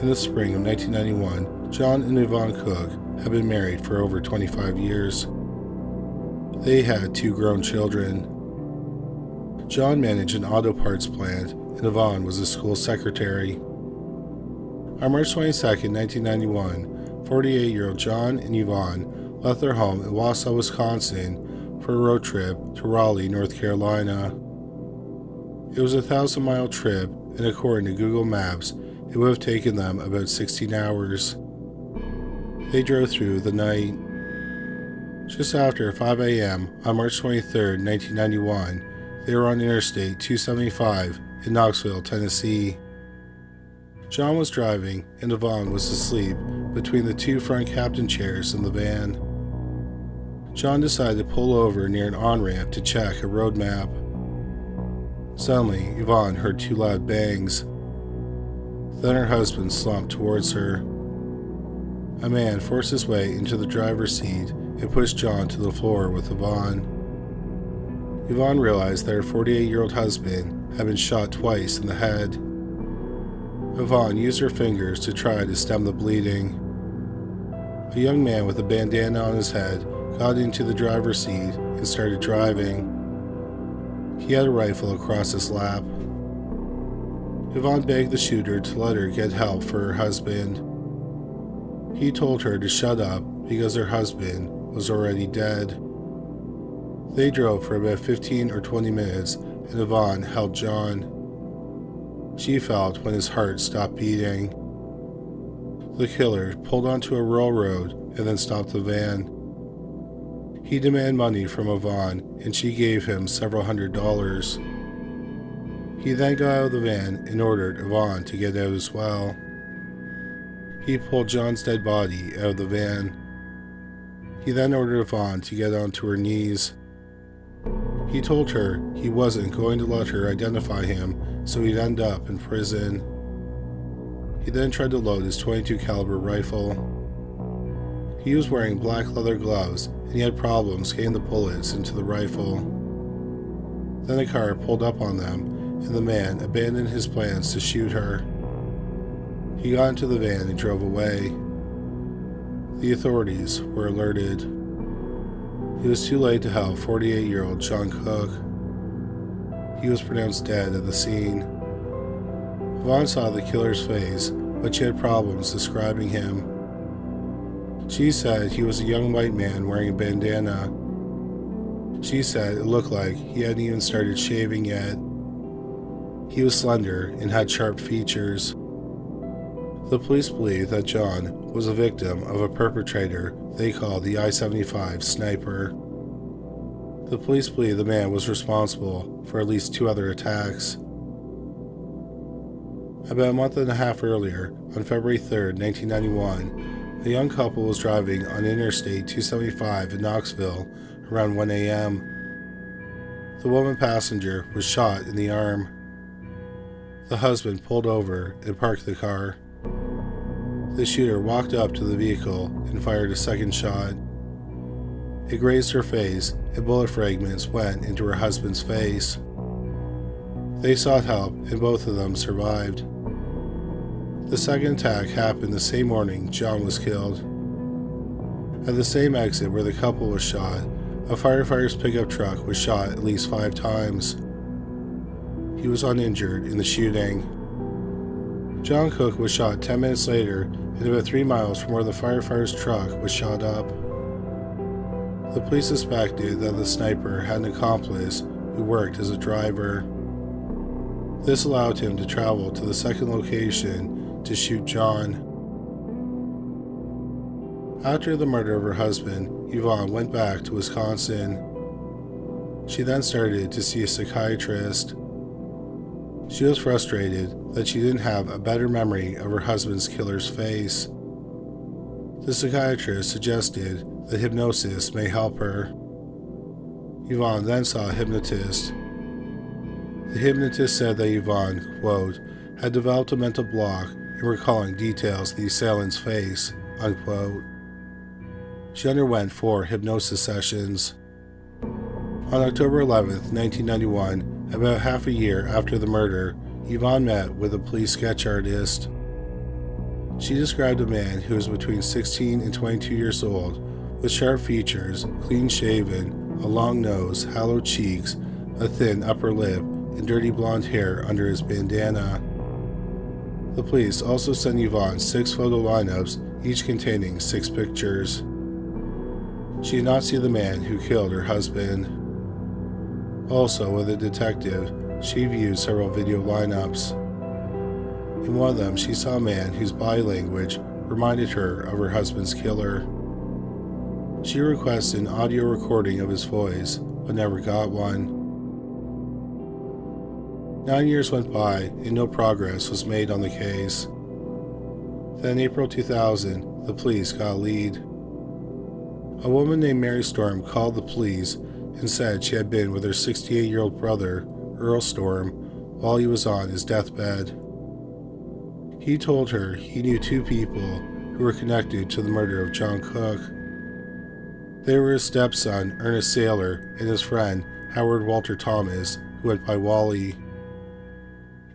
In the spring of 1991, John and Yvonne Cook had been married for over 25 years. They had 2 grown children. John managed an auto parts plant, and Yvonne was a school secretary. On March 22, 1991, 48-year-old John and Yvonne left their home in Wausau, Wisconsin for a road trip to Raleigh, North Carolina. It was a 1,000-mile trip, and according to Google Maps, it would have taken them about 16 hours. They drove through the night. Just after 5 a.m. on March 23, 1991, they were on Interstate 275 in Knoxville, Tennessee. John was driving and Yvonne was asleep between the 2 front captain chairs in the van. John decided to pull over near an on-ramp to check a road map. Suddenly, Yvonne heard 2 loud bangs. Then her husband slumped towards her. A man forced his way into the driver's seat and pushed John to the floor with Yvonne. Yvonne realized that her 48-year-old husband had been shot twice in the head. Yvonne used her fingers to try to stem the bleeding. A young man with a bandana on his head got into the driver's seat and started driving. He had a rifle across his lap. Yvonne begged the shooter to let her get help for her husband. He told her to shut up because her husband was already dead. They drove for about 15 or 20 minutes and Yvonne held John. She felt when his heart stopped beating. The killer pulled onto a rural road and then stopped the van. He demanded money from Yvonne and she gave him several $100s. He then got out of the van and ordered Yvonne to get out as well. He pulled John's dead body out of the van. He then ordered Yvonne to get onto her knees. He told her he wasn't going to let her identify him, so he'd end up in prison. He then tried to load his .22 caliber rifle. He was wearing black leather gloves and he had problems getting the bullets into the rifle. Then a car pulled up on them and the man abandoned his plans to shoot her. He got into the van and drove away. The authorities were alerted. It was too late to help 48-year-old John Cook. He was pronounced dead at the scene. Yvonne saw the killer's face, but she had problems describing him. She said he was a young white man wearing a bandana. She said it looked like he hadn't even started shaving yet. He was slender and had sharp features. The police believe that John was a victim of a perpetrator they called the I-75 sniper. The police believe the man was responsible for at least 2 other attacks. About a month and a half earlier, on February 3, 1991, a young couple was driving on Interstate 275 in Knoxville around 1 a.m. The woman passenger was shot in the arm. The husband pulled over and parked the car. The shooter walked up to the vehicle and fired a second shot. It grazed her face and bullet fragments went into her husband's face. They sought help and both of them survived. The second attack happened the same morning John was killed. At the same exit where the couple was shot, a firefighter's pickup truck was shot at least 5 times. He was uninjured in the shooting. John Cook was shot 10 minutes later and about 3 miles from where the firefighter's truck was shot up. The police suspected that the sniper had an accomplice who worked as a driver. This allowed him to travel to the second location to shoot John. After the murder of her husband, Yvonne went back to Wisconsin. She then started to see a psychiatrist. She was frustrated that she didn't have a better memory of her husband's killer's face. The psychiatrist suggested that hypnosis may help her. Yvonne then saw a hypnotist. The hypnotist said that Yvonne, quote, had developed a mental block in recalling details of the assailant's face, unquote. She underwent 4 hypnosis sessions. On October 11, 1991, about half a year after the murder, Yvonne met with a police sketch artist. She described a man who was between 16 and 22 years old, with sharp features, clean-shaven, a long nose, hollow cheeks, a thin upper lip, and dirty blonde hair under his bandana. The police also sent Yvonne 6 photo lineups, each containing 6 pictures. She did not see the man who killed her husband. Also, with a detective, she viewed several video lineups. In one of them, she saw a man whose body language reminded her of her husband's killer. She requested an audio recording of his voice, but never got one. 9 years went by and no progress was made on the case. Then in April 2000, the police got a lead. A woman named Mary Storm called the police and said she had been with her 68-year-old brother, Earl Storm, while he was on his deathbed. He told her he knew 2 people who were connected to the murder of John Cook. They were his stepson, Ernest Saylor, and his friend, Howard Walter Thomas, who went by Wally.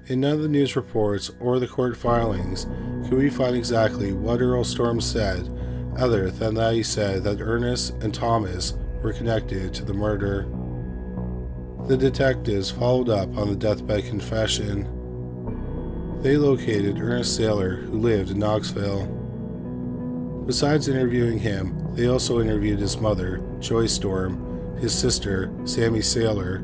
In none of the news reports or the court filings could we find exactly what Earl Storm said, other than that he said that Ernest and Thomas were connected to the murder. The detectives followed up on the deathbed confession. They located Ernest Saylor, who lived in Knoxville. Besides interviewing him, they also interviewed his mother, Joy Storm, his sister, Sammy Saylor,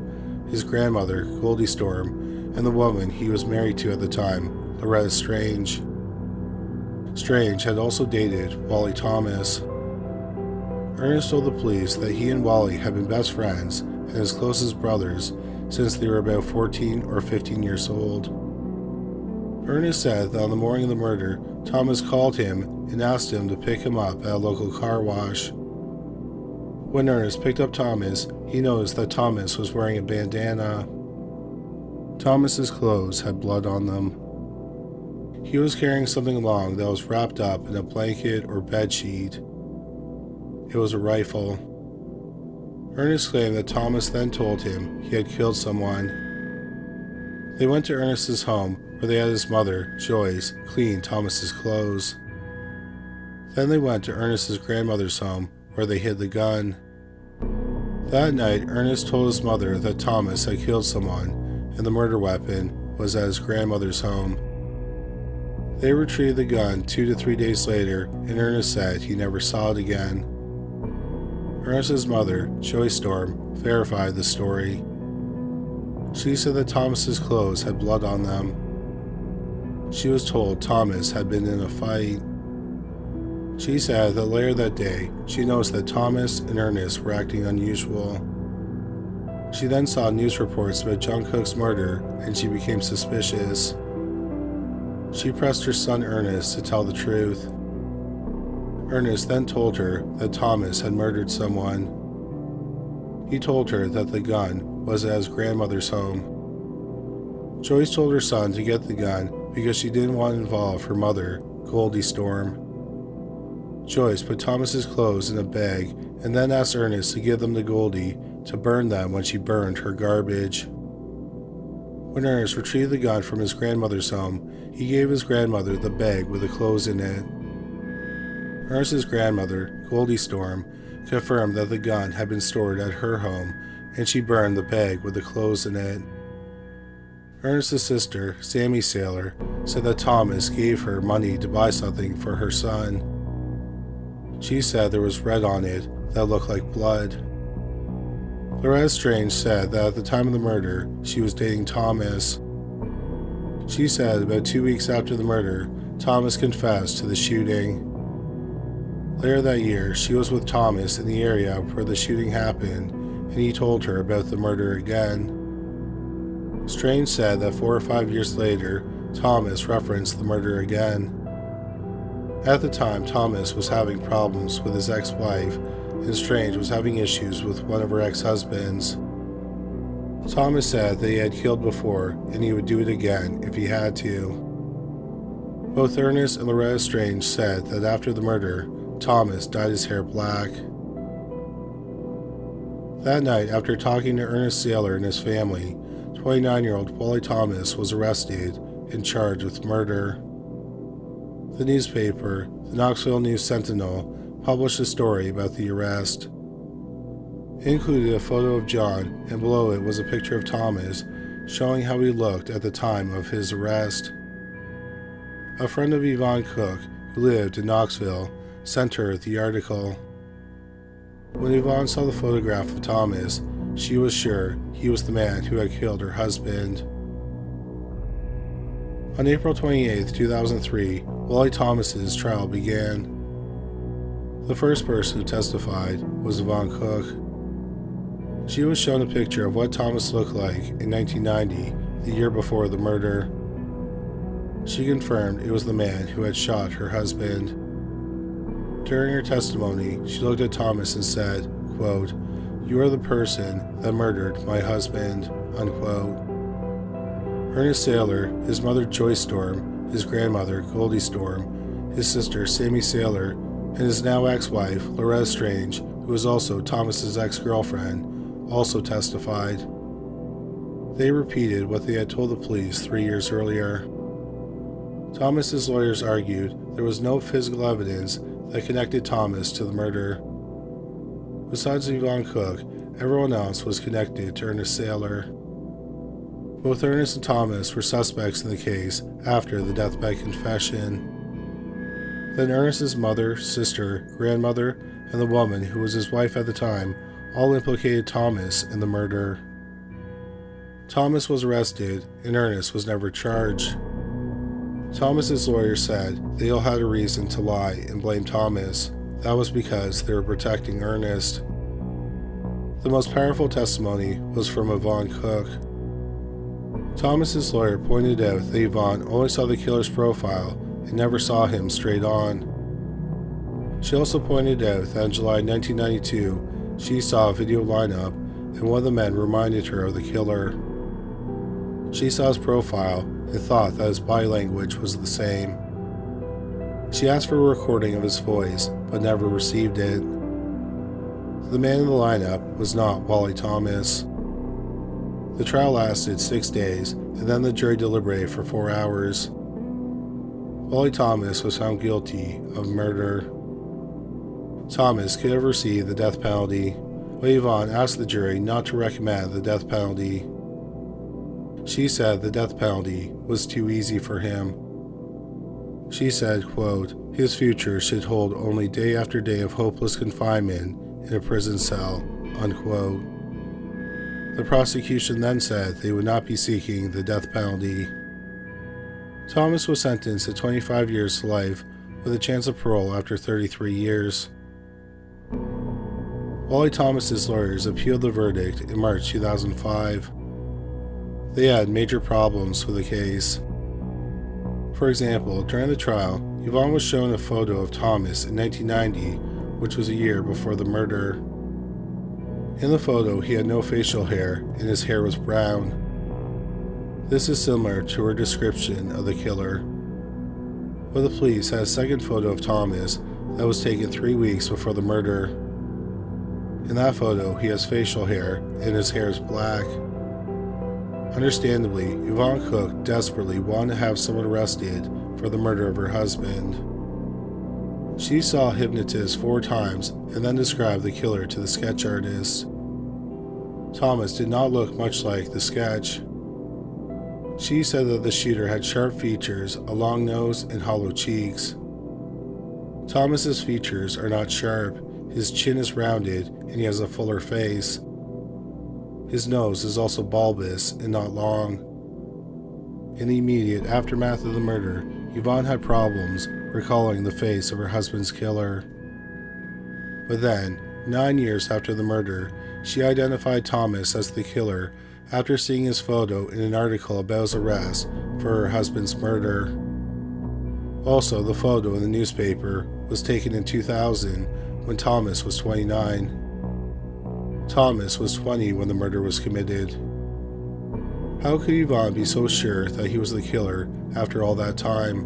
his grandmother, Goldie Storm, and the woman he was married to at the time, Loretta Strange. Strange had also dated Wally Thomas. Ernest told the police that he and Wally had been best friends and as close as brothers since they were about 14 or 15 years old. Ernest said that on the morning of the murder, Thomas called him and asked him to pick him up at a local car wash. When Ernest picked up Thomas, he noticed that Thomas was wearing a bandana. Thomas's clothes had blood on them. He was carrying something long that was wrapped up in a blanket or bed sheet. It was a rifle. Ernest claimed that Thomas then told him he had killed someone. They went to Ernest's home where they had his mother, Joyce, clean Thomas's clothes. Then they went to Ernest's grandmother's home where they hid the gun. That night, Ernest told his mother that Thomas had killed someone and the murder weapon was at his grandmother's home. They retrieved the gun 2 to 3 days later, and Ernest said he never saw it again. Ernest's mother, Joy Storm, verified the story. She said that Thomas's clothes had blood on them. She was told Thomas had been in a fight. She said that later that day, she noticed that Thomas and Ernest were acting unusual. She then saw news reports about John Cook's murder, and she became suspicious. She pressed her son Ernest to tell the truth. Ernest then told her that Thomas had murdered someone. He told her that the gun was at his grandmother's home. Joyce told her son to get the gun because she didn't want to involve her mother, Goldie Storm. Joyce put Thomas's clothes in a bag and then asked Ernest to give them to Goldie to burn them when she burned her garbage. When Ernest retrieved the gun from his grandmother's home, he gave his grandmother the bag with the clothes in it. Ernest's grandmother, Goldie Storm, confirmed that the gun had been stored at her home, and she burned the bag with the clothes in it. Ernest's sister, Sammy Saylor, said that Thomas gave her money to buy something for her son. She said there was red on it that looked like blood. Loretta Strange said that at the time of the murder, she was dating Thomas. She said about 2 weeks after the murder, Thomas confessed to the shooting. Later that year, she was with Thomas in the area where the shooting happened, and he told her about the murder again. Strange said that 4 or 5 years later, Thomas referenced the murder again. At the time, Thomas was having problems with his ex-wife, and Strange was having issues with one of her ex-husbands. Thomas said that he had killed before, and he would do it again if he had to. Both Ernest and Loretta Strange said that after the murder, Thomas dyed his hair black. That night, after talking to Ernest Saylor and his family, 29-year-old Wally Thomas was arrested and charged with murder. The newspaper, the Knoxville News-Sentinel, published a story about the arrest. It included a photo of John, and below it was a picture of Thomas, showing how he looked at the time of his arrest. A friend of Yvonne Cook, who lived in Knoxville, sent her the article. When Yvonne saw the photograph of Thomas, she was sure he was the man who had killed her husband. On April 28, 2003, Wally Thomas's trial began. The first person who testified was Yvonne Cook. She was shown a picture of what Thomas looked like in 1990, the year before the murder. She confirmed it was the man who had shot her husband. During her testimony, she looked at Thomas and said, quote, "You are the person that murdered my husband," unquote. Ernest Saylor, his mother Joyce Storm, his grandmother Goldie Storm, his sister Sammy Saylor, and his now ex-wife Loretta Strange, who was also Thomas's ex-girlfriend, also testified. They repeated what they had told the police 3 years earlier. Thomas's lawyers argued there was no physical evidence that connected Thomas to the murder. Besides Yvonne Cook, everyone else was connected to Ernest Saylor. Both Ernest and Thomas were suspects in the case after the deathbed confession. Then Ernest's mother, sister, grandmother, and the woman who was his wife at the time all implicated Thomas in the murder. Thomas was arrested, and Ernest was never charged. Thomas's lawyer said they all had a reason to lie and blame Thomas. That was because they were protecting Ernest. The most powerful testimony was from Yvonne Cook. Thomas's lawyer pointed out that Yvonne only saw the killer's profile and never saw him straight on. She also pointed out that in July 1992, she saw a video lineup and one of the men reminded her of the killer. She saw his profile and thought that his body language was the same. She asked for a recording of his voice, but never received it. The man in the lineup was not Wally Thomas. The trial lasted 6 days, and then the jury deliberated for 4 hours. Wally Thomas was found guilty of murder. Thomas could have received the death penalty, but Yvonne asked the jury not to recommend the death penalty. She said the death penalty was too easy for him. She said, quote, "His future should hold only day after day of hopeless confinement in a prison cell," unquote. The prosecution then said they would not be seeking the death penalty. Thomas was sentenced to 25 years to life with a chance of parole after 33 years. Wally Thomas's lawyers appealed the verdict in March 2005. They had major problems with the case. For example, during the trial, Yvonne was shown a photo of Thomas in 1990, which was a year before the murder. In the photo, he had no facial hair and his hair was brown. This is similar to her description of the killer. But the police had a second photo of Thomas that was taken 3 weeks before the murder. In that photo, he has facial hair and his hair is black. Understandably, Yvonne Cook desperately wanted to have someone arrested for the murder of her husband. She saw a hypnotist 4 times and then described the killer to the sketch artist. Thomas did not look much like the sketch. She said that the shooter had sharp features, a long nose, and hollow cheeks. Thomas's features are not sharp, his chin is rounded, and he has a fuller face. His nose is also bulbous and not long. In the immediate aftermath of the murder, Yvonne had problems recalling the face of her husband's killer. But then, 9 years after the murder, she identified Thomas as the killer after seeing his photo in an article about his arrest for her husband's murder. Also, the photo in the newspaper was taken in 2000 when Thomas was 29. Thomas was 20 when the murder was committed. How could Yvonne be so sure that he was the killer after all that time?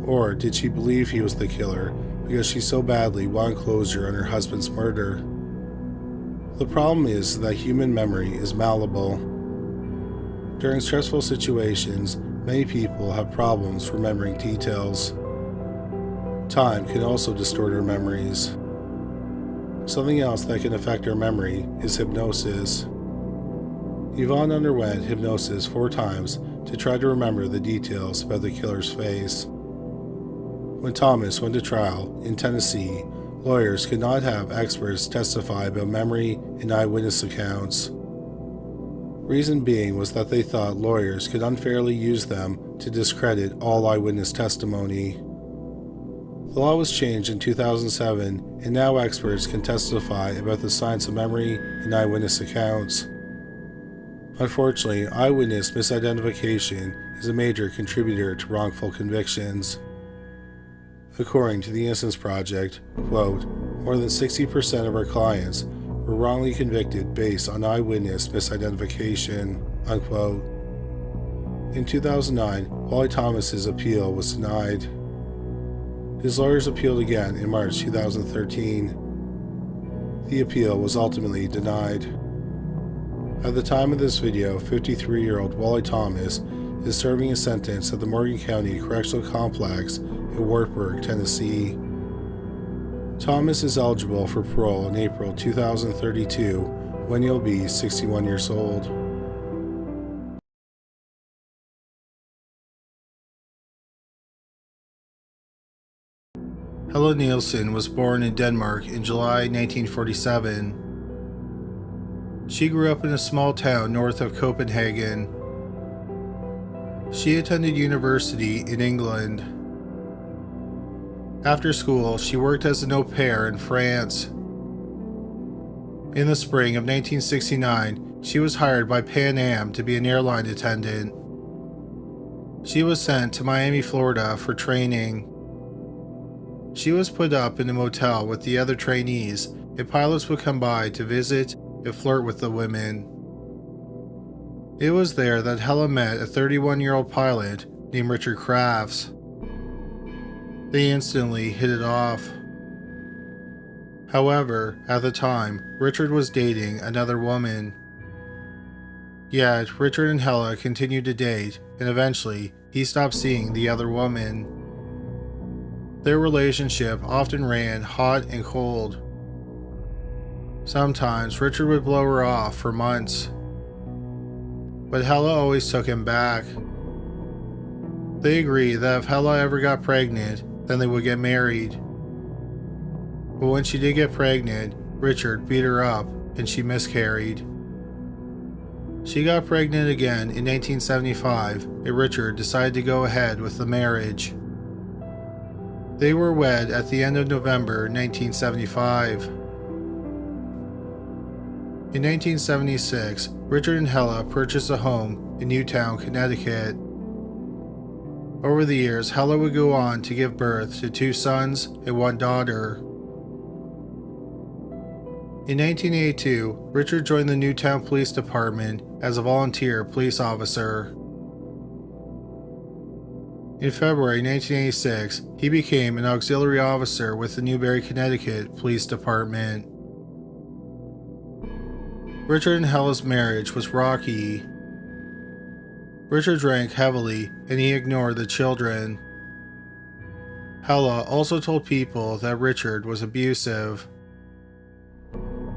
Or did she believe he was the killer because she so badly wanted closure on her husband's murder? The problem is that human memory is malleable. During stressful situations, Many people have problems remembering details. Time can also distort our memories. Something else that can affect our memory is hypnosis. Yvonne underwent hypnosis 4 times to try to remember the details about the killer's face. When Thomas went to trial in Tennessee, lawyers could not have experts testify about memory and eyewitness accounts. Reason being was that they thought lawyers could unfairly use them to discredit all eyewitness testimony. The law was changed in 2007, and now experts can testify about the science of memory and eyewitness accounts. Unfortunately, eyewitness misidentification is a major contributor to wrongful convictions. According to the Innocence Project, quote, more than 60% of our clients were wrongly convicted based on eyewitness misidentification, unquote. In 2009, Wally Thomas's appeal was denied. His lawyers appealed again in March 2013. The appeal was ultimately denied. At the time of this video, 53-year-old Wally Thomas is serving a sentence at the Morgan County Correctional Complex in Wartburg, Tennessee. Thomas is eligible for parole in April 2032 when he'll be 61 years old. Helle Nielsen was born in Denmark in July 1947. She grew up in a small town north of Copenhagen. She attended university in England. After school, she worked as an au pair in France. In the spring of 1969, she was hired by Pan Am to be an airline attendant. She was sent to Miami, Florida for training. She was put up in a motel with the other trainees, and pilots would come by to visit and flirt with the women. It was there that Helle met a 31-year-old pilot named Richard Crafts. They instantly hit it off. However, at the time, Richard was dating another woman. Yet, Richard and Helle continued to date, and eventually, he stopped seeing the other woman. Their relationship often ran hot and cold. Sometimes Richard would blow her off for months, but Helle always took him back. They agreed that if Helle ever got pregnant, then they would get married. But when she did get pregnant, Richard beat her up and she miscarried. She got pregnant again in 1975, and Richard decided to go ahead with the marriage. They were wed at the end of November 1975. In 1976, Richard and Helle purchased a home in Newtown, Connecticut. Over the years, Helle would go on to give birth to 2 sons and 1 daughter. In 1982, Richard joined the Newtown Police Department as a volunteer police officer. In February 1986, he became an auxiliary officer with the Newbury, Connecticut Police Department. Richard and Helle's marriage was rocky. Richard drank heavily and he ignored the children. Helle also told people that Richard was abusive.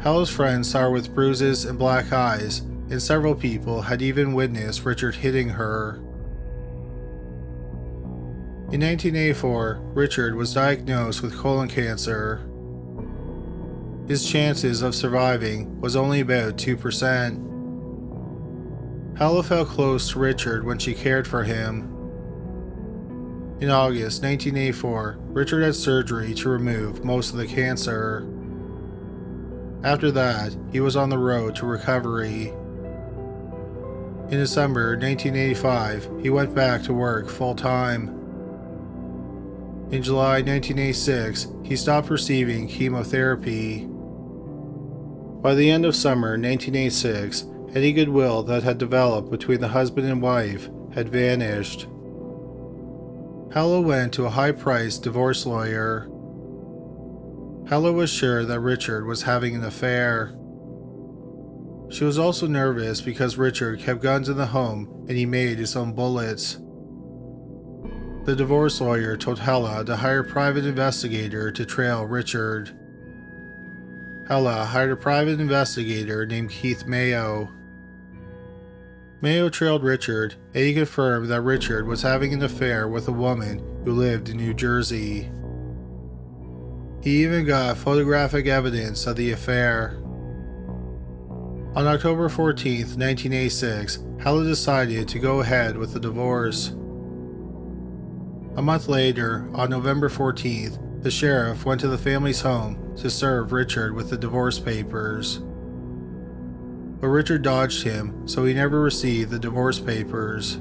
Helle's friends saw her with bruises and black eyes, and several people had even witnessed Richard hitting her. In 1984, Richard was diagnosed with colon cancer. His chances of surviving was only about 2%. Helle felt close to Richard when she cared for him. In August 1984, Richard had surgery to remove most of the cancer. After that, he was on the road to recovery. In December 1985, he went back to work full-time. In July 1986, he stopped receiving chemotherapy. By the end of summer 1986, any goodwill that had developed between the husband and wife had vanished. Helle went to a high-priced divorce lawyer. Helle was sure that Richard was having an affair. She was also nervous because Richard kept guns in the home and he made his own bullets. The divorce lawyer told Helle to hire a private investigator to trail Richard. Helle hired a private investigator named Keith Mayo. Mayo trailed Richard, and he confirmed that Richard was having an affair with a woman who lived in New Jersey. He even got photographic evidence of the affair. On October 14, 1986, Helle decided to go ahead with the divorce. A month later, on November 14th, the sheriff went to the family's home to serve Richard with the divorce papers. But Richard dodged him, so he never received the divorce papers.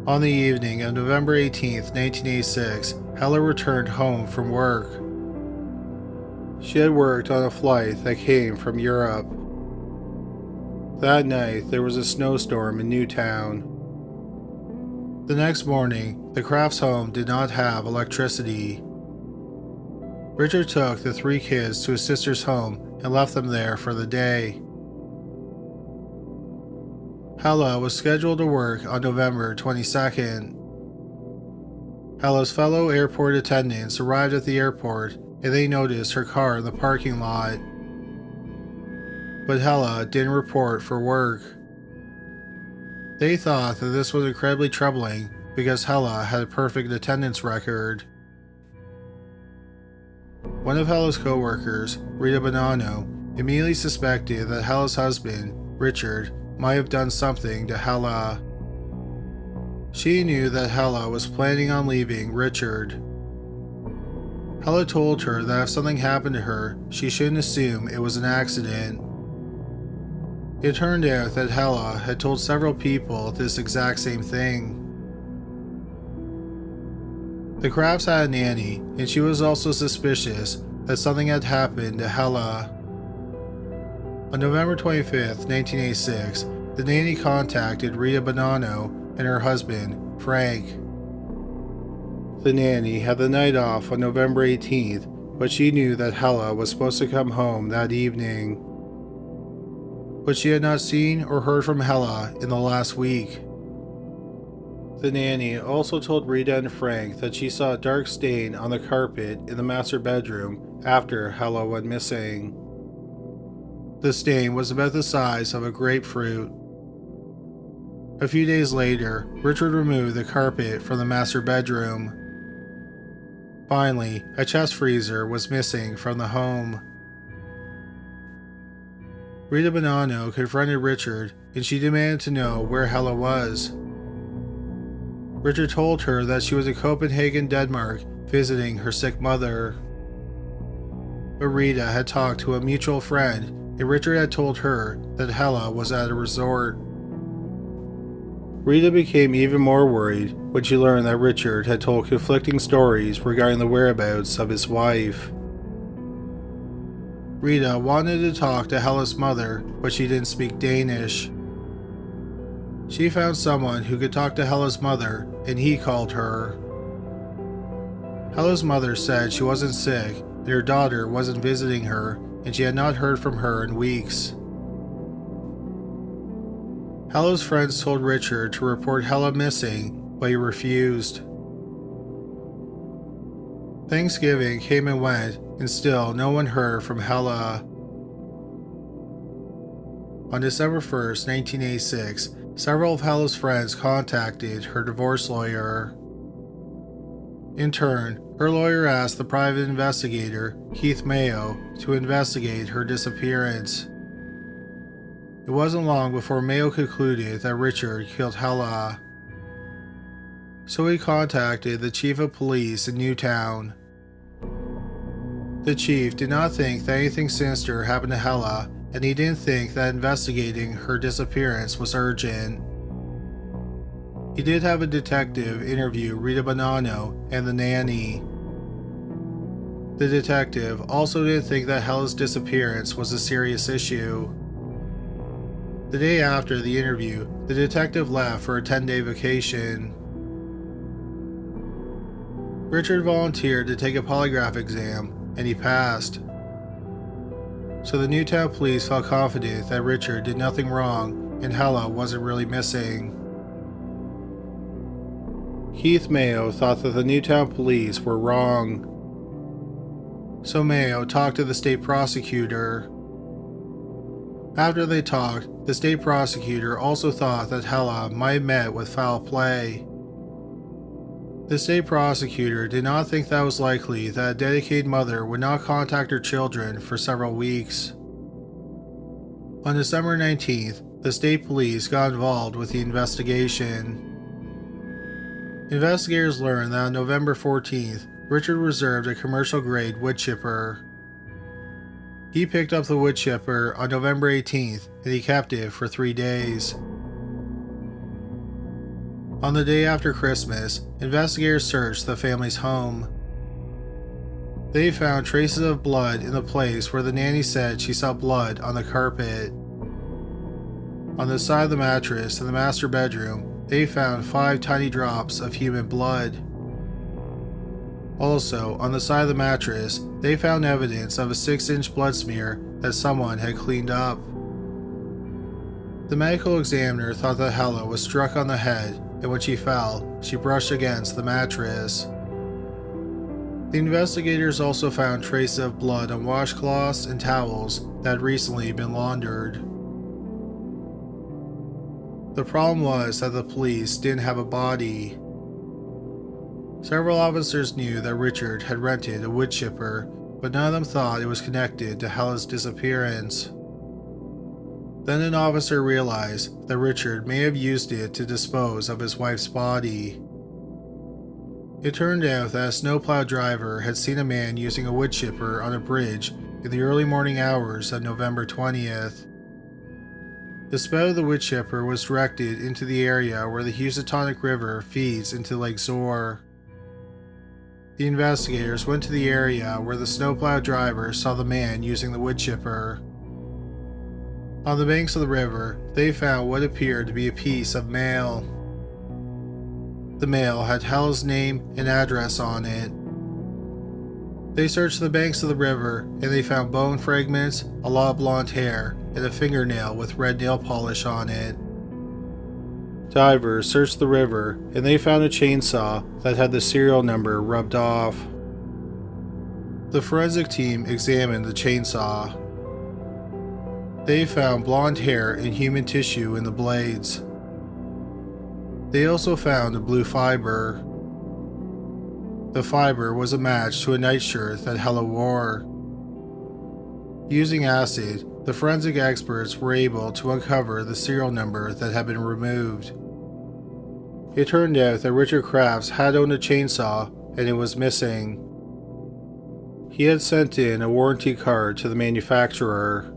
On the evening of November 18, 1986, Helle returned home from work. She had worked on a flight that came from Europe. That night, there was a snowstorm in Newtown. The next morning, the Crafts' home did not have electricity. Richard took the 3 kids to his sister's home and left them there for the day. Helle was scheduled to work on November 22nd. Helle's fellow airport attendants arrived at the airport and they noticed her car in the parking lot. But Helle didn't report for work. They thought that this was incredibly troubling because Helle had a perfect attendance record. One of Helle's co-workers, Rita Bonanno, immediately suspected that Helle's husband, Richard, might have done something to Helle. She knew that Helle was planning on leaving Richard. Helle told her that if something happened to her, she shouldn't assume it was an accident. It turned out that Helle had told several people this exact same thing. The Crafts had a nanny, and she was also suspicious that something had happened to Helle. On November 25, 1986, the nanny contacted Rita Bonanno and her husband, Frank. The nanny had the night off on November 18th, but she knew that Helle was supposed to come home that evening. But she had not seen or heard from Helle in the last week. The nanny also told Rita and Frank that she saw a dark stain on the carpet in the master bedroom after Helle went missing. The stain was about the size of a grapefruit. A few days later, Richard removed the carpet from the master bedroom. Finally, a chest freezer was missing from the home. Rita Bonanno confronted Richard and she demanded to know where Helle was. Richard told her that she was in Copenhagen, Denmark, visiting her sick mother. But Rita had talked to a mutual friend and Richard had told her that Helle was at a resort. Rita became even more worried when she learned that Richard had told conflicting stories regarding the whereabouts of his wife. Rita wanted to talk to Helle's mother, but she didn't speak Danish. She found someone who could talk to Helle's mother, and he called her. Helle's mother said she wasn't sick, and her daughter wasn't visiting her, and she had not heard from her in weeks. Helle's friends told Richard to report Helle missing, but he refused. Thanksgiving came and went, and still no one heard from Helle. On December 1st, 1986, several of Helle's friends contacted her divorce lawyer. In turn, her lawyer asked the private investigator, Keith Mayo, to investigate her disappearance. It wasn't long before Mayo concluded that Richard killed Helle. So he contacted the chief of police in Newtown. The chief did not think that anything sinister happened to Helle, and he didn't think that investigating her disappearance was urgent. He did have a detective interview Rita Bonanno and the nanny. The detective also didn't think that Helle's disappearance was a serious issue. The day after the interview, the detective left for a 10-day vacation. Richard volunteered to take a polygraph exam, and he passed. So the Newtown police felt confident that Richard did nothing wrong and Helle wasn't really missing. Keith Mayo thought that the Newtown police were wrong. So Mayo talked to the state prosecutor. After they talked, the state prosecutor also thought that Helle might have met with foul play. The state prosecutor did not think that it was likely that a dedicated mother would not contact her children for several weeks. On December 19th, the state police got involved with the investigation. Investigators learned that on November 14th, Richard reserved a commercial-grade wood chipper. He picked up the wood chipper on November 18th and he kept it for 3 days. On the day after Christmas, investigators searched the family's home. They found traces of blood in the place where the nanny said she saw blood on the carpet. On the side of the mattress in the master bedroom, they found 5 tiny drops of human blood. Also, on the side of the mattress, they found evidence of a 6-inch blood smear that someone had cleaned up. The medical examiner thought that Helle was struck on the head, and when she fell, she brushed against the mattress. The investigators also found traces of blood on washcloths and towels that had recently been laundered. The problem was that the police didn't have a body. Several officers knew that Richard had rented a wood chipper, but none of them thought it was connected to Helle's disappearance. Then an officer realized that Richard may have used it to dispose of his wife's body. It turned out that a snowplow driver had seen a man using a wood chipper on a bridge in the early morning hours of November 20th. The spout of the wood chipper was directed into the area where the Housatonic River feeds into Lake Zor. The investigators went to the area where the snowplow driver saw the man using the wood chipper. On the banks of the river, they found what appeared to be a piece of mail. The mail had Helle's name and address on it. They searched the banks of the river and they found bone fragments, a lot of blonde hair, and a fingernail with red nail polish on it. Divers searched the river and they found a chainsaw that had the serial number rubbed off. The forensic team examined the chainsaw. They found blonde hair and human tissue in the blades. They also found a blue fiber. The fiber was a match to a nightshirt that Helle wore. Using acid, the forensic experts were able to uncover the serial number that had been removed. It turned out that Richard Crafts had owned a chainsaw and it was missing. He had sent in a warranty card to the manufacturer.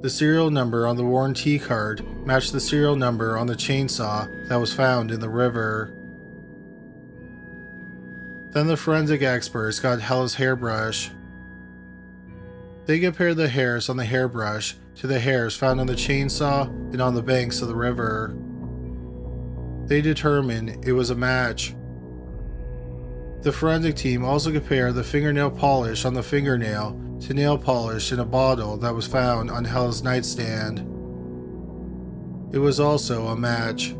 The serial number on the warranty card matched the serial number on the chainsaw that was found in the river. Then the forensic experts got Helle's hairbrush. They compared the hairs on the hairbrush to the hairs found on the chainsaw and on the banks of the river. They determined it was a match. The forensic team also compared the fingernail polish on the fingernail to nail polish in a bottle that was found on Helle's nightstand. It was also a match.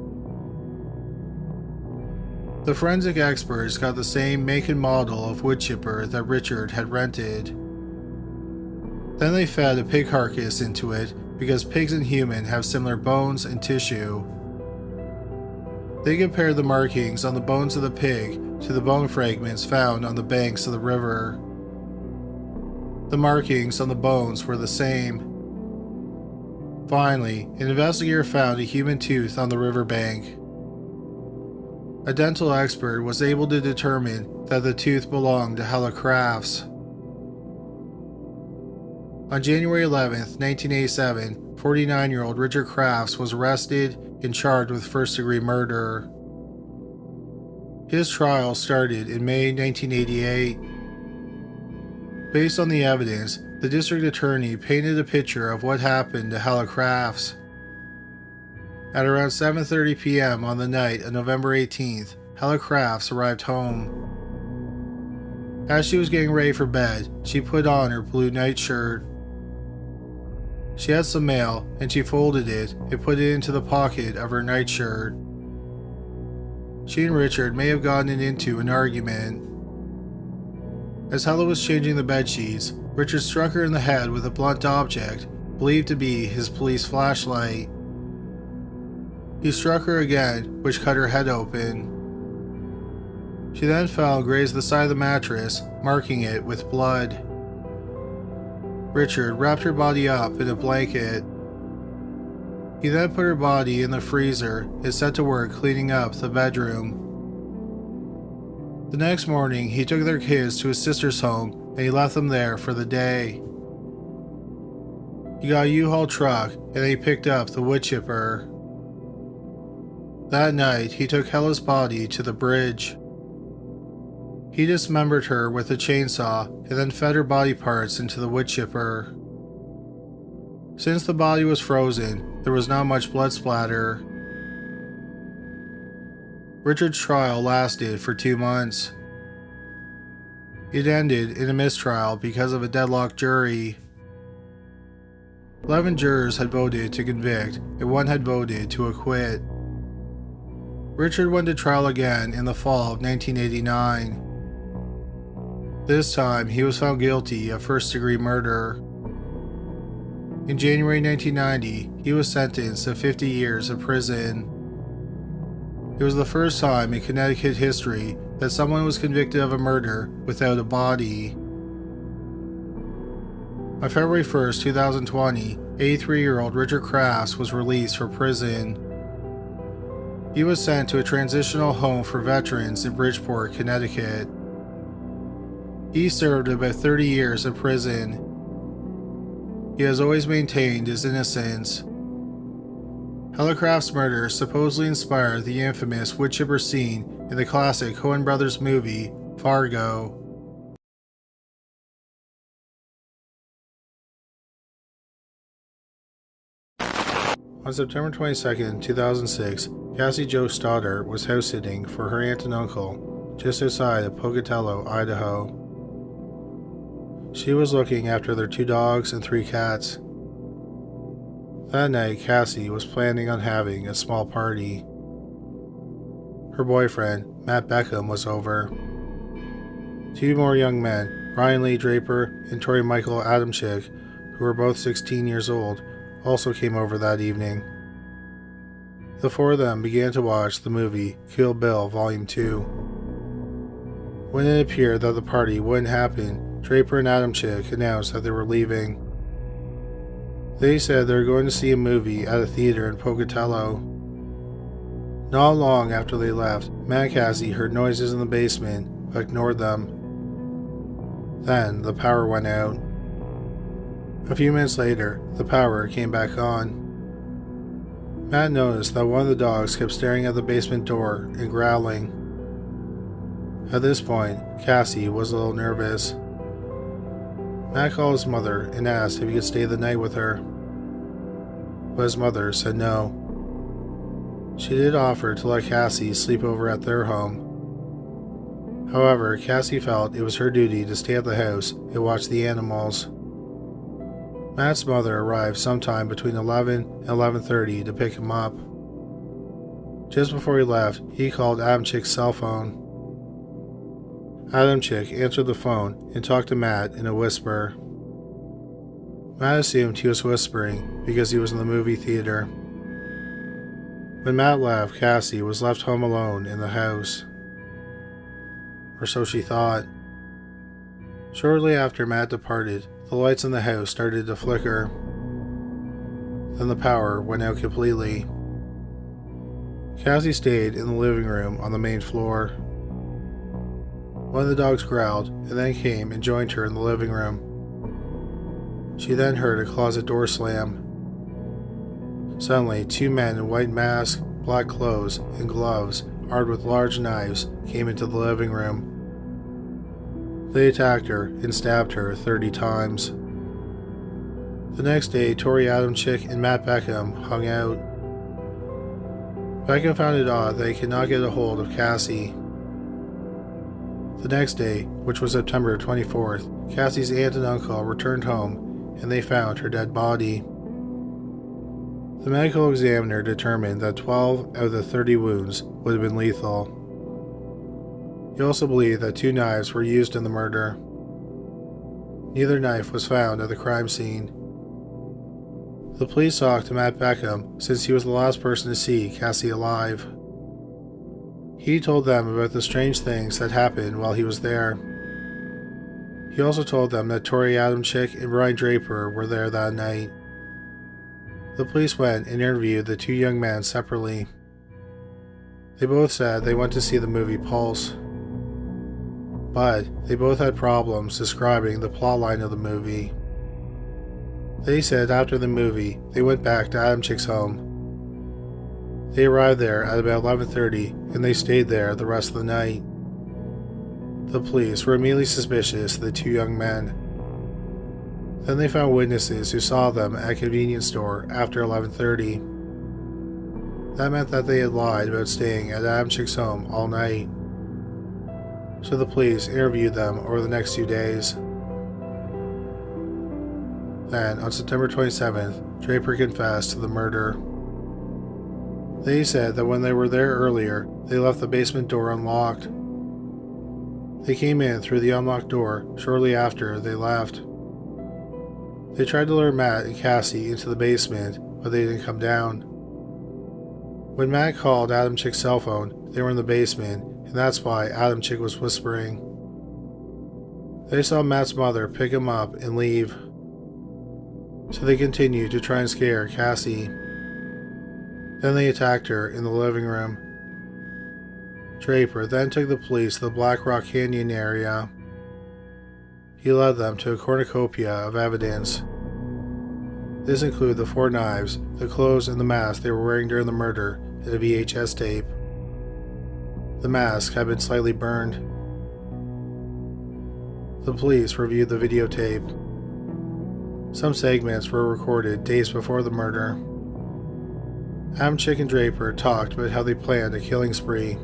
The forensic experts got the same make and model of wood chipper that Richard had rented. Then they fed a pig carcass into it because pigs and humans have similar bones and tissue. They compared the markings on the bones of the pig to the bone fragments found on the banks of the river. The markings on the bones were the same. Finally, an investigator found a human tooth on the riverbank. A dental expert was able to determine that the tooth belonged to Helle Crafts. On January 11, 1987, 49-year-old Richard Crafts was arrested and charged with first-degree murder. His trial started in May 1988. Based on the evidence, the district attorney painted a picture of what happened to Helle Crafts. At around 7:30 p.m. on the night of November 18th, Helle Crafts arrived home. As she was getting ready for bed, she put on her blue nightshirt. She had some mail, and she folded it and put it into the pocket of her nightshirt. She and Richard may have gotten into an argument. As Helle was changing the bedsheets, Richard struck her in the head with a blunt object, believed to be his police flashlight. He struck her again, which cut her head open. She then fell and grazed the side of the mattress, marking it with blood. Richard wrapped her body up in a blanket. He then put her body in the freezer and set to work cleaning up the bedroom. The next morning, he took their kids to his sister's home and he left them there for the day. He got a U-Haul truck and he picked up the wood chipper. That night, he took Helle's body to the bridge. He dismembered her with a chainsaw and then fed her body parts into the wood chipper. Since the body was frozen, there was not much blood splatter. Richard's trial lasted for 2 months. It ended in a mistrial because of a deadlocked jury. 11 jurors had voted to convict and 1 had voted to acquit. Richard went to trial again in the fall of 1989. This time, he was found guilty of first-degree murder. In January 1990, he was sentenced to 50 years of prison. It was the first time in Connecticut history that someone was convicted of a murder without a body. On February 1, 2020, 83-year-old Richard Crafts was released from prison. He was sent to a transitional home for veterans in Bridgeport, Connecticut. He served about 30 years in prison. He has always maintained his innocence. Helle Crafts' murder supposedly inspired the infamous wood chipper scene in the classic Coen Brothers movie, Fargo. On September 22, 2006, Cassie Jo Stoddard was house-sitting for her aunt and uncle just outside of Pocatello, Idaho. She was looking after their 2 dogs and 3 cats. That night, Cassie was planning on having a small party. Her boyfriend, Matt Beckham, was over. 2 more young men, Ryan Lee Draper and Tori Michael Adamczyk, who were both 16 years old, also came over that evening. The 4 of them began to watch the movie Kill Bill Volume 2. When it appeared that the party wouldn't happen, Draper and Adamczyk announced that they were leaving. They said they were going to see a movie at a theater in Pocatello. Not long after they left, Matt and Cassie heard noises in the basement but ignored them. Then the power went out. A few minutes later, the power came back on. Matt noticed that one of the dogs kept staring at the basement door and growling. At this point, Cassie was a little nervous. Matt called his mother and asked if he could stay the night with her, but his mother said no. She did offer to let Cassie sleep over at their home. However, Cassie felt it was her duty to stay at the house and watch the animals. Matt's mother arrived sometime between 11 and 11:30 to pick him up. Just before he left, he called Adamczyk's cell phone. Adamczyk answered the phone and talked to Matt in a whisper. Matt assumed he was whispering because he was in the movie theater. When Matt left, Cassie was left home alone in the house. Or so she thought. Shortly after Matt departed, the lights in the house started to flicker. Then the power went out completely. Cassie stayed in the living room on the main floor. One of the dogs growled and then came and joined her in the living room. She then heard a closet door slam. Suddenly, 2 men in white masks, black clothes, and gloves, armed with large knives, came into the living room. They attacked her and stabbed her 30 times. The next day, Tori Adamczyk and Matt Beckham hung out. Beckham found it odd that he could not get a hold of Cassie. The next day, which was September 24th, Cassie's aunt and uncle returned home and they found her dead body. The medical examiner determined that 12 out of the 30 wounds would have been lethal. He also believed that 2 knives were used in the murder. Neither knife was found at the crime scene. The police talked to Matt Beckham since he was the last person to see Cassie alive. He told them about the strange things that happened while he was there. He also told them that Tori Adamczyk and Brian Draper were there that night. The police went and interviewed the 2 young men separately. They both said they went to see the movie Pulse, but they both had problems describing the plotline of the movie. They said after the movie, they went back to Adamczyk's home. They arrived there at about 11:30 and they stayed there the rest of the night. The police were immediately suspicious of the 2 young men. Then they found witnesses who saw them at a convenience store after 11:30. That meant that they had lied about staying at Adamczyk's home all night. So the police interviewed them over the next 2 days. Then, on September 27th, Draper confessed to the murder. They said that when they were there earlier, they left the basement door unlocked. They came in through the unlocked door shortly after they left. They tried to lure Matt and Cassie into the basement, but they didn't come down. When Matt called Adamczyk's cell phone, they were in the basement, and that's why Adamczyk was whispering. They saw Matt's mother pick him up and leave. So they continued to try and scare Cassie. Then they attacked her in the living room. Draper then took the police to the Black Rock Canyon area. He led them to a cornucopia of evidence. This included the 4 knives, the clothes and the mask they were wearing during the murder, and a VHS tape. The mask had been slightly burned. The police reviewed the videotape. Some segments were recorded days before the murder. Adamczyk and Draper talked about how they planned a killing spree.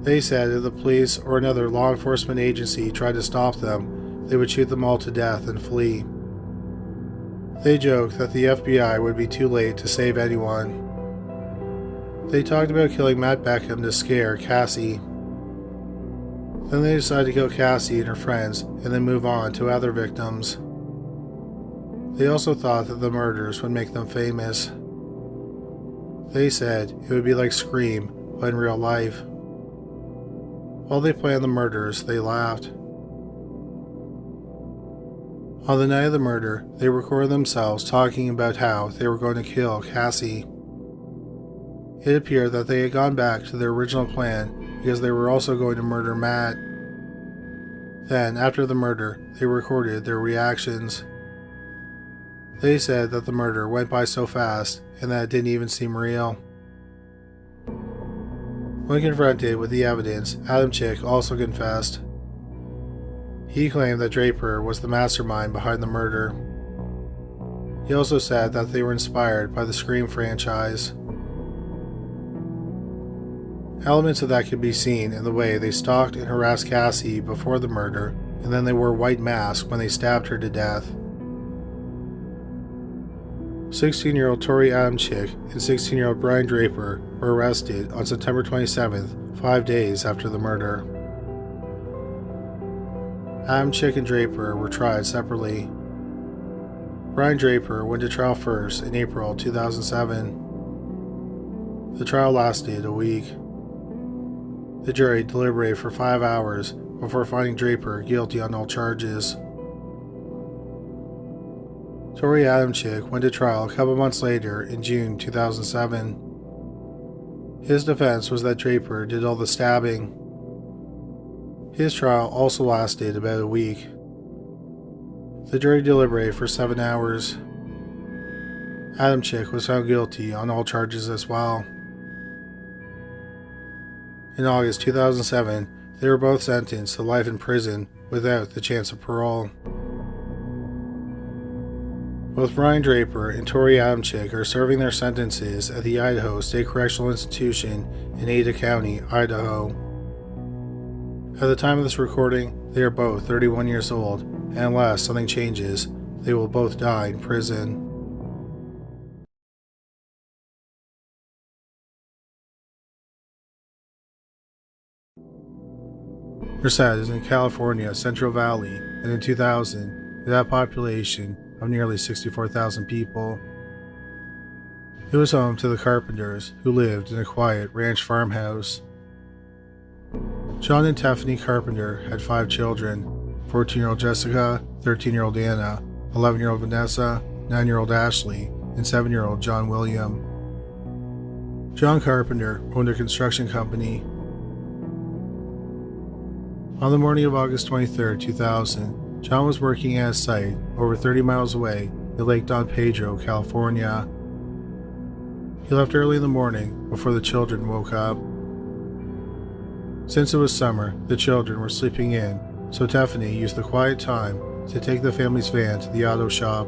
They said if the police or another law enforcement agency tried to stop them, they would shoot them all to death and flee. They joked that the FBI would be too late to save anyone. They talked about killing Matt Beckham to scare Cassie. Then they decided to kill Cassie and her friends and then move on to other victims. They also thought that the murders would make them famous. They said it would be like Scream, but in real life. While they planned the murders, they laughed. On the night of the murder, they recorded themselves talking about how they were going to kill Cassie. It appeared that they had gone back to their original plan because they were also going to murder Matt. Then, after the murder, they recorded their reactions. They said that the murder went by so fast and that it didn't even seem real. When confronted with the evidence, Adamczyk also confessed. He claimed that Draper was the mastermind behind the murder. He also said that they were inspired by the Scream franchise. Elements of that could be seen in the way they stalked and harassed Cassie before the murder, and then they wore white masks when they stabbed her to death. 16-year-old Tori Adamczyk and 16-year-old Brian Draper were arrested on September 27th, 5 days after the murder. Adamczyk and Draper were tried separately. Brian Draper went to trial first in April 2007. The trial lasted a week. The jury deliberated for 5 hours before finding Draper guilty on all charges. Tori Adamczyk went to trial a couple months later in June 2007. His defense was that Draper did all the stabbing. His trial also lasted about a week. The jury deliberated for 7 hours. Adamczyk was found guilty on all charges as well. In August 2007, they were both sentenced to life in prison without the chance of parole. Both Brian Draper and Tori Adamczyk are serving their sentences at the Idaho State Correctional Institution in Ada County, Idaho. At the time of this recording, they are both 31 years old, and unless something changes, they will both die in prison. Merced is in California's Central Valley, and in 2000, it had a population of nearly 64,000 people. It was home to the Carpenters, who lived in a quiet ranch farmhouse. John and Tiffany Carpenter had 5 children: 14-year-old Jessica, 13-year-old Anna, 11-year-old Vanessa, 9-year-old Ashley, and 7-year-old John William. John Carpenter owned a construction company. On the morning of August 23, 2000, John was working at a site over 30 miles away at Lake Don Pedro, California. He left early in the morning before the children woke up. Since it was summer, the children were sleeping in, so Tiffany used the quiet time to take the family's van to the auto shop.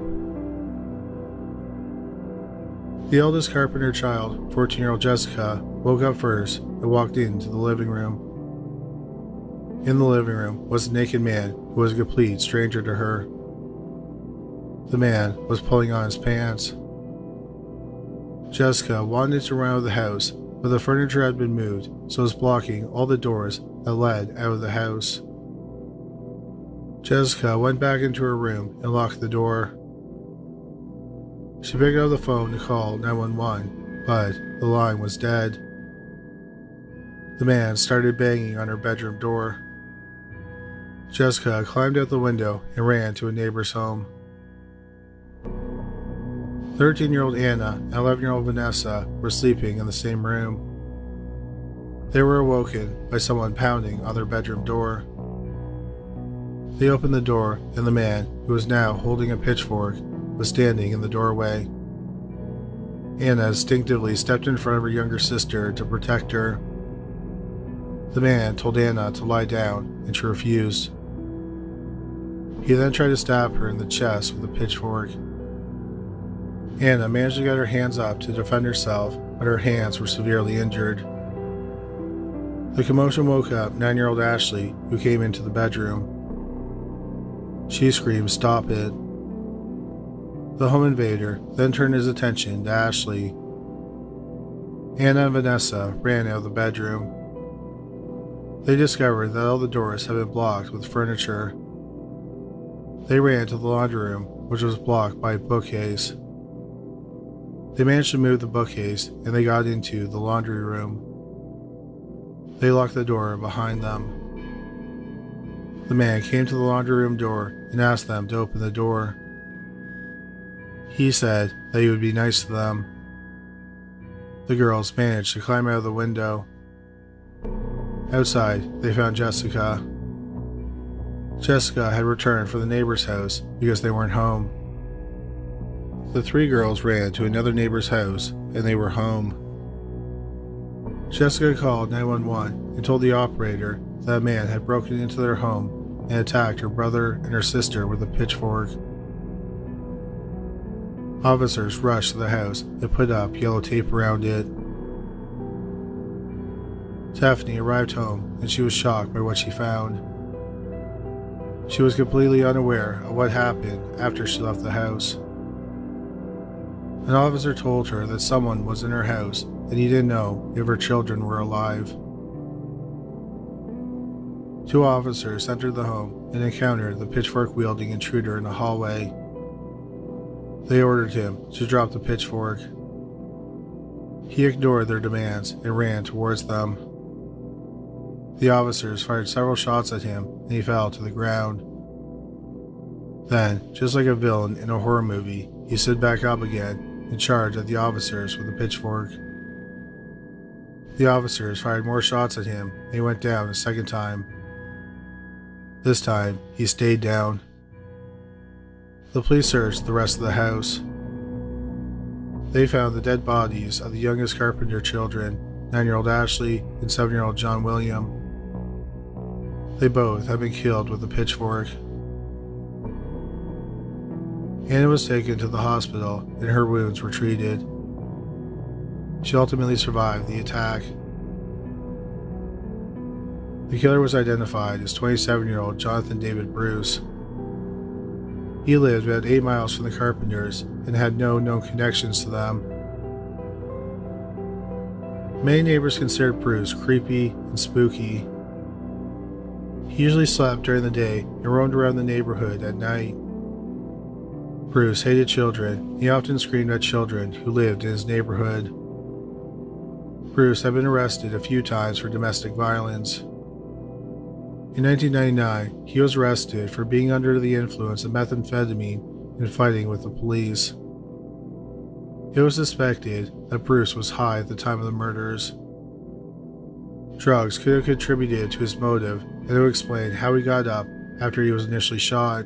The eldest Carpenter child, 14-year-old Jessica, woke up first and walked into the living room. In the living room was a naked man who was a complete stranger to her. The man was pulling on his pants. Jessica wanted to run out of the house, but the furniture had been moved, so it was blocking all the doors that led out of the house. Jessica went back into her room and locked the door. She picked up the phone to call 911, but the line was dead. The man started banging on her bedroom door. Jessica climbed out the window and ran to a neighbor's home. 13-year-old Anna and 11-year-old Vanessa were sleeping in the same room. They were awoken by someone pounding on their bedroom door. They opened the door, and the man, who was now holding a pitchfork, was standing in the doorway. Anna instinctively stepped in front of her younger sister to protect her. The man told Anna to lie down, and she refused. He then tried to stab her in the chest with a pitchfork. Anna managed to get her hands up to defend herself, but her hands were severely injured. The commotion woke up 9-year-old Ashley, who came into the bedroom. She screamed, "Stop it." The home invader then turned his attention to Ashley. Anna and Vanessa ran out of the bedroom. They discovered that all the doors had been blocked with furniture. They ran to the laundry room, which was blocked by a bookcase. They managed to move the bookcase, and they got into the laundry room. They locked the door behind them. The man came to the laundry room door and asked them to open the door. He said that he would be nice to them. The girls managed to climb out of the window. Outside, they found Jessica. Jessica had returned from the neighbor's house because they weren't home. The 3 girls ran to another neighbor's house, and they were home. Jessica called 911 and told the operator that a man had broken into their home and attacked her brother and her sister with a pitchfork. Officers rushed to the house and put up yellow tape around it. Tiffany arrived home, and she was shocked by what she found. She was completely unaware of what happened after she left the house. An officer told her that someone was in her house, and he didn't know if her children were alive. 2 officers entered the home and encountered the pitchfork-wielding intruder in the hallway. They ordered him to drop the pitchfork. He ignored their demands and ran towards them. The officers fired several shots at him, and he fell to the ground. Then, just like a villain in a horror movie, he stood back up again and charged at the officers with a pitchfork. The officers fired more shots at him, and he went down a second time. This time, he stayed down. The police searched the rest of the house. They found the dead bodies of the youngest Carpenter children, 9-year-old Ashley and 7-year-old John William. They both had been killed with a pitchfork. Anna was taken to the hospital, and her wounds were treated. She ultimately survived the attack. The killer was identified as 27-year-old Jonathan David Bruce. He lived about 8 miles from the Carpenters and had no known connections to them. Many neighbors considered Bruce creepy and spooky. He usually slept during the day and roamed around the neighborhood at night. Bruce hated children. He often screamed at children who lived in his neighborhood. Bruce had been arrested a few times for domestic violence. In 1999, he was arrested for being under the influence of methamphetamine and fighting with the police. It was suspected that Bruce was high at the time of the murders. Drugs could have contributed to his motive, and it would explain how he got up after he was initially shot.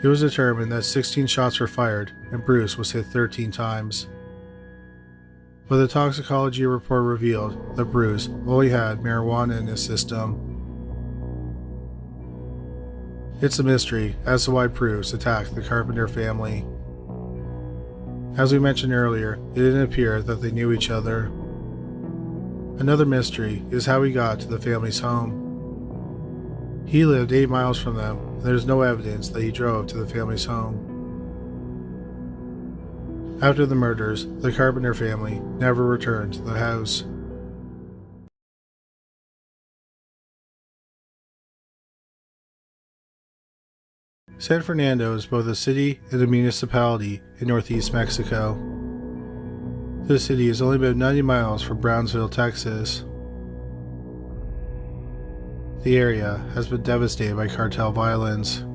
It was determined that 16 shots were fired and Bruce was hit 13 times. But the toxicology report revealed that Bruce only had marijuana in his system. It's a mystery as to why Bruce attacked the Carpenter family. As we mentioned earlier, it didn't appear that they knew each other. Another mystery is how he got to the family's home. He lived 8 miles from them, and there's no evidence that he drove to the family's home. After the murders, the Carpenter family never returned to the house. San Fernando is both a city and a municipality in northeast Mexico. The city is only about 90 miles from Brownsville, Texas. The area has been devastated by cartel violence.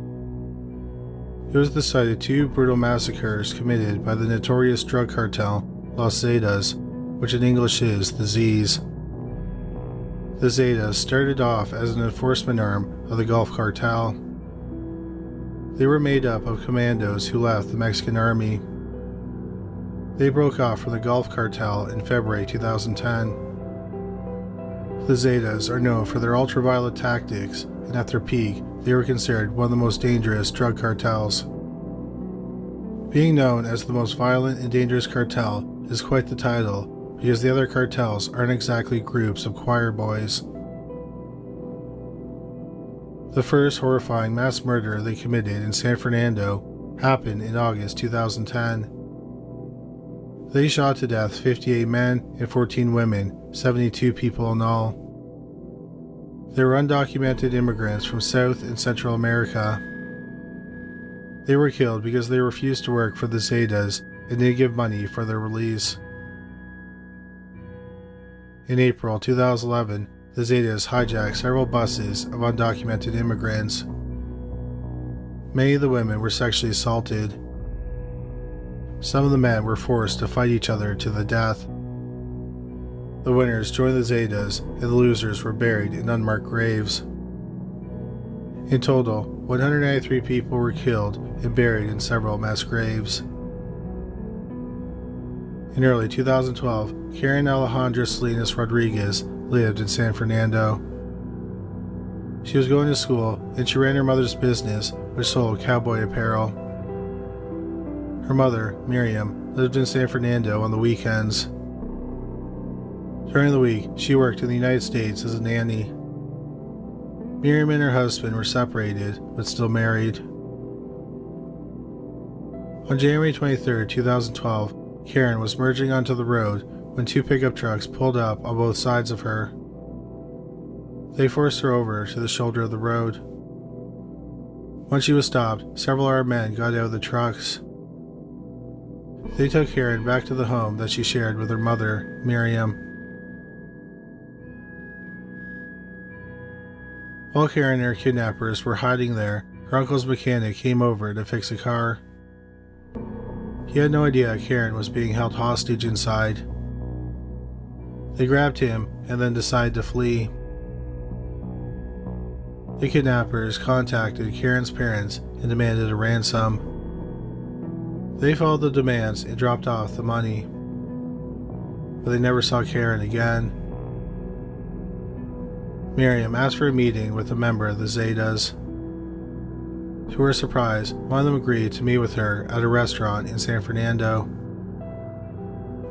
It was the site of 2 brutal massacres committed by the notorious drug cartel Los Zetas, which in English is the Z's. The Zetas started off as an enforcement arm of the Gulf Cartel. They were made up of commandos who left the Mexican army. They broke off from the Gulf Cartel in February 2010. The Zetas are known for their ultraviolet tactics, and at their peak, they were considered one of the most dangerous drug cartels. Being known as the most violent and dangerous cartel is quite the title, because the other cartels aren't exactly groups of choir boys. The first horrifying mass murder they committed in San Fernando happened in August 2010. They shot to death 58 men and 14 women, 72 people in all. They were undocumented immigrants from South and Central America. They were killed because they refused to work for the Zetas and didn't give money for their release. In April 2011, the Zetas hijacked several buses of undocumented immigrants. Many of the women were sexually assaulted. Some of the men were forced to fight each other to the death. The winners joined the Zetas, and the losers were buried in unmarked graves. In total, 193 people were killed and buried in several mass graves. In early 2012, Karen Alejandra Salinas Rodríguez lived in San Fernando. She was going to school and she ran her mother's business, which sold cowboy apparel. Her mother, Miriam, lived in San Fernando on the weekends. During the week, she worked in the United States as a nanny. Miriam and her husband were separated, but still married. On January 23, 2012, Karen was merging onto the road when 2 pickup trucks pulled up on both sides of her. They forced her over to the shoulder of the road. Once she was stopped, several armed men got out of the trucks. They took Karen back to the home that she shared with her mother, Miriam. While Karen and her kidnappers were hiding there, her uncle's mechanic came over to fix a car. He had no idea Karen was being held hostage inside. They grabbed him and then decided to flee. The kidnappers contacted Karen's parents and demanded a ransom. They followed the demands and dropped off the money. But they never saw Karen again. Miriam asked for a meeting with a member of the Zetas. To her surprise, one of them agreed to meet with her at a restaurant in San Fernando.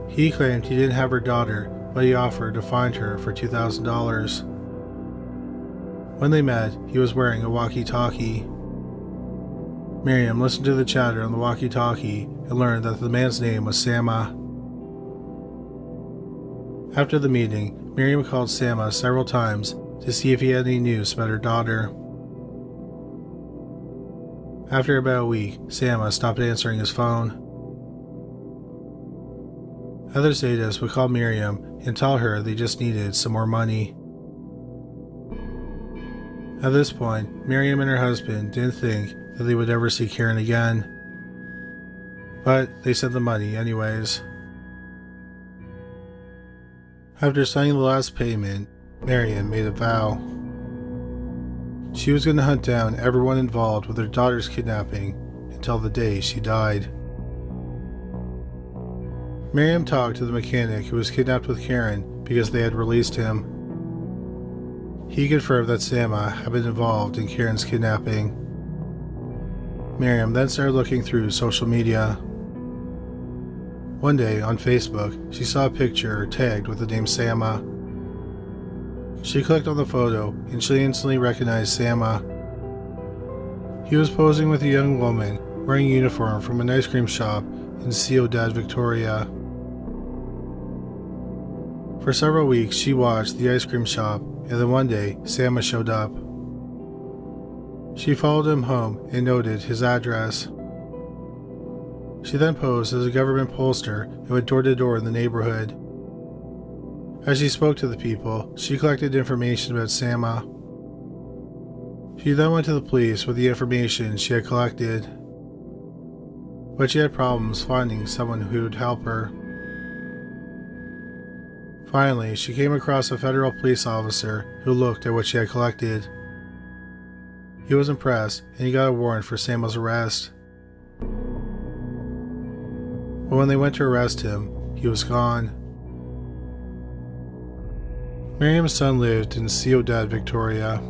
He claimed he didn't have her daughter, but he offered to find her for $2,000. When they met, he was wearing a walkie-talkie. Miriam listened to the chatter on the walkie-talkie and learned that the man's name was Sama. After the meeting, Miriam called Sama several times to see if he had any news about her daughter. After about a week, Sama stopped answering his phone. Other sadists would call Miriam and tell her they just needed some more money. At this point, Miriam and her husband didn't think that they would ever see Karen again, but they sent the money anyways. After signing the last payment, Miriam made a vow. She was going to hunt down everyone involved with her daughter's kidnapping until the day she died. Miriam talked to the mechanic who was kidnapped with Karen because they had released him. He confirmed that Sama had been involved in Karen's kidnapping. Miriam then started looking through social media. One day on Facebook, she saw a picture tagged with the name Sama. She clicked on the photo and she instantly recognized Sama. He was posing with a young woman wearing a uniform from an ice cream shop in Ciudad Victoria. For several weeks, she watched the ice cream shop, and then one day, Sama showed up. She followed him home and noted his address. She then posed as a government pollster and went door to door in the neighborhood. As she spoke to the people, she collected information about Sama. She then went to the police with the information she had collected, but she had problems finding someone who would help her. Finally, she came across a federal police officer who looked at what she had collected. He was impressed, and he got a warrant for Sama's arrest. But when they went to arrest him, he was gone. Miriam's son lived in Ciudad Victoria.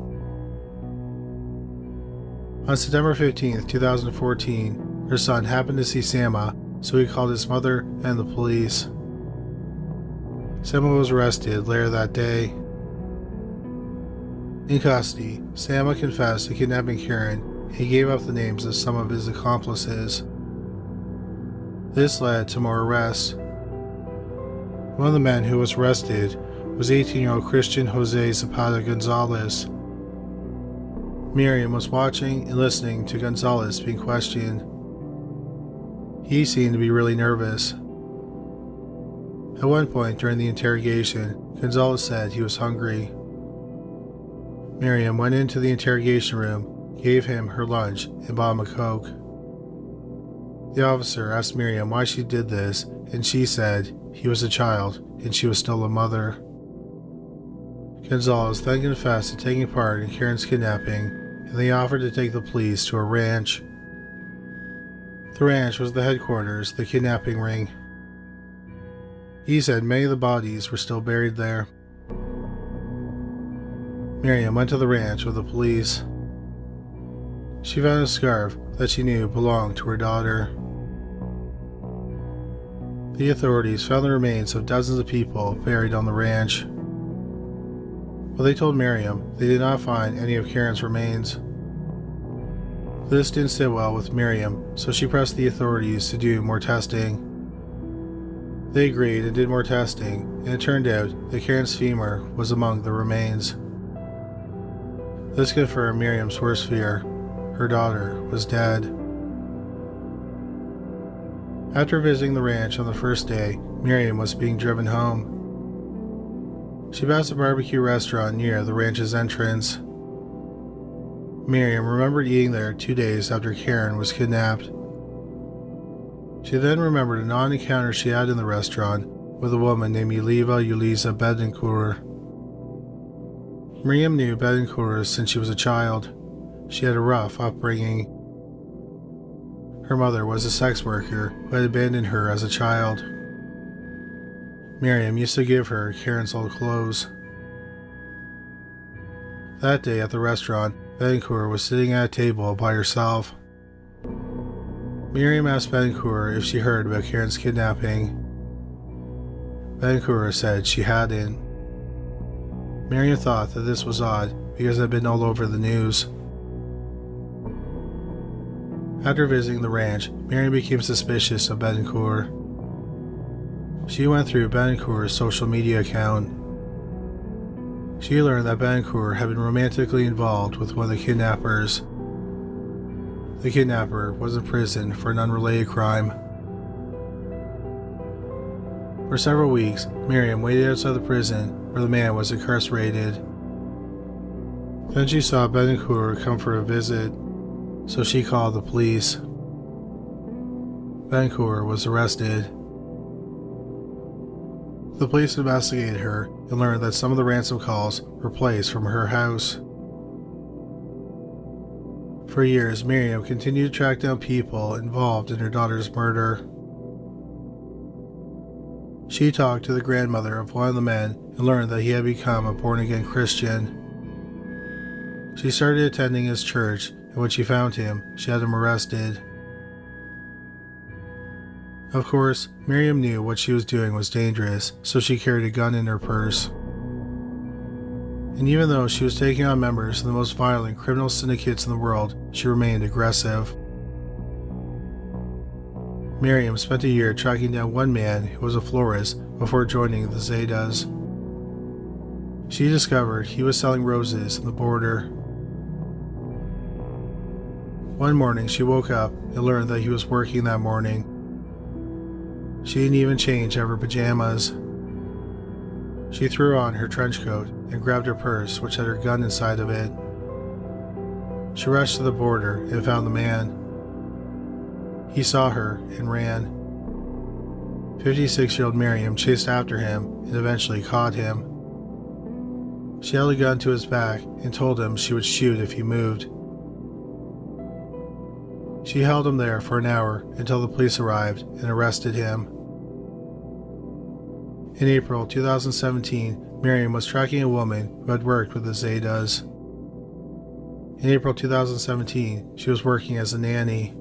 On September 15, 2014, her son happened to see Sama, so he called his mother and the police. Sama was arrested later that day. In custody, Sama confessed to kidnapping Karen and he gave up the names of some of his accomplices. This led to more arrests. One of the men who was arrested was 18-year-old Christian Jose Zapata Gonzalez. Miriam was watching and listening to Gonzalez being questioned. He seemed to be really nervous. At one point during the interrogation, Gonzalez said he was hungry. Miriam went into the interrogation room, gave him her lunch, and bought him a Coke. The officer asked Miriam why she did this, and she said he was a child and she was still a mother. Gonzalez then confessed to taking part in Karen's kidnapping, and they offered to take the police to a ranch. The ranch was the headquarters of the kidnapping ring. He said many of the bodies were still buried there. Miriam went to the ranch with the police. She found a scarf that she knew belonged to her daughter. The authorities found the remains of dozens of people buried on the ranch. But they told Miriam they did not find any of Karen's remains. This didn't sit well with Miriam, so she pressed the authorities to do more testing. They agreed and did more testing, and it turned out that Karen's femur was among the remains. This confirmed Miriam's worst fear. Her daughter was dead. After visiting the ranch on the first day, Miriam was being driven home. She passed a barbecue restaurant near the ranch's entrance. Miriam remembered eating there 2 days after Karen was kidnapped. She then remembered a non-encounter she had in the restaurant with a woman named Uliza Bedencourt. Miriam knew Bedencourt since she was a child. She had a rough upbringing. Her mother was a sex worker who had abandoned her as a child. Miriam used to give her Karen's old clothes. That day at the restaurant, Bedencourt was sitting at a table by herself. Miriam asked Bedencourt if she heard about Karen's kidnapping. Bedencourt said she hadn't. Miriam thought that this was odd because it had been all over the news. After visiting the ranch, Miriam became suspicious of Bedencourt. She went through Bedencourt's social media account. She learned that Betancourt had been romantically involved with one of the kidnappers. The kidnapper was in prison for an unrelated crime. For several weeks, Miriam waited outside the prison where the man was incarcerated. Then she saw Betancourt come for a visit, so she called the police. Betancourt was arrested. The police investigated her and learned that some of the ransom calls were placed from her house. For years, Miriam continued to track down people involved in her daughter's murder. She talked to the grandmother of one of the men and learned that he had become a born-again Christian. She started attending his church, and when she found him, she had him arrested. Of course, Miriam knew what she was doing was dangerous, so she carried a gun in her purse. And even though she was taking on members of the most violent criminal syndicates in the world, she remained aggressive. Miriam spent a year tracking down one man who was a florist before joining the Zetas. She discovered he was selling roses on the border. One morning she woke up and learned that he was working that morning. She didn't even change out of her pajamas. She threw on her trench coat and grabbed her purse, which had her gun inside of it. She rushed to the border and found the man. He saw her and ran. 56-year-old Miriam chased after him and eventually caught him. She held a gun to his back and told him she would shoot if he moved. She held him there for an hour until the police arrived and arrested him. In April 2017, Miriam was tracking a woman who had worked with the Zetas. In April 2017, she was working as a nanny.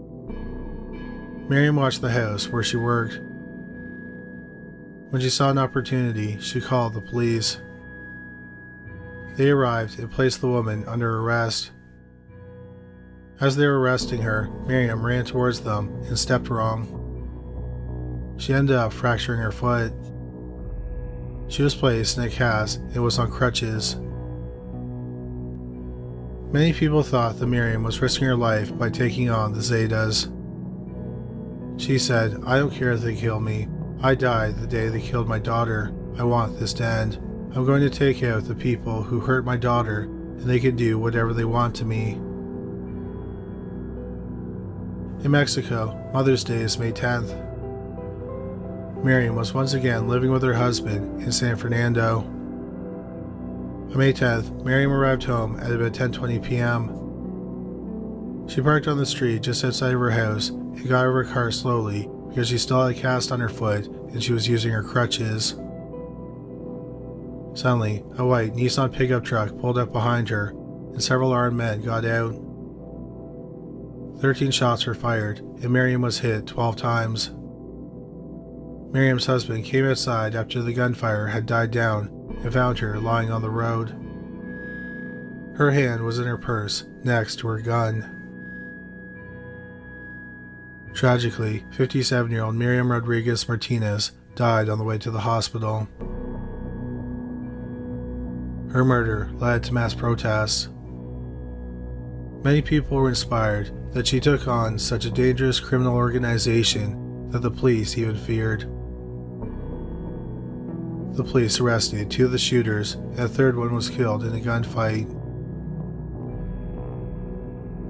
Miriam watched the house where she worked. When she saw an opportunity, she called the police. They arrived and placed the woman under arrest. As they were arresting her, Miriam ran towards them and stepped wrong. She ended up fracturing her foot. She was placed in a cast and was on crutches. Many people thought that Miriam was risking her life by taking on the Zetas. She said, "I don't care if they kill me. I died the day they killed my daughter. I want this to end. I'm going to take out the people who hurt my daughter, and they can do whatever they want to me." In Mexico, Mother's Day is May 10th. Miriam was once again living with her husband in San Fernando. On May 10th, Miriam arrived home at about 10:20 p.m. She parked on the street just outside of her house and got out of her car slowly because she still had a cast on her foot and she was using her crutches. Suddenly, a white Nissan pickup truck pulled up behind her and several armed men got out. 13 shots were fired and Miriam was hit 12 times. Miriam's husband came outside after the gunfire had died down and found her lying on the road. Her hand was in her purse next to her gun. Tragically, 57-year-old Miriam Rodríguez Martínez died on the way to the hospital. Her murder led to mass protests. Many people were inspired that she took on such a dangerous criminal organization that the police even feared. The police arrested 2 of the shooters, and a third one was killed in a gunfight.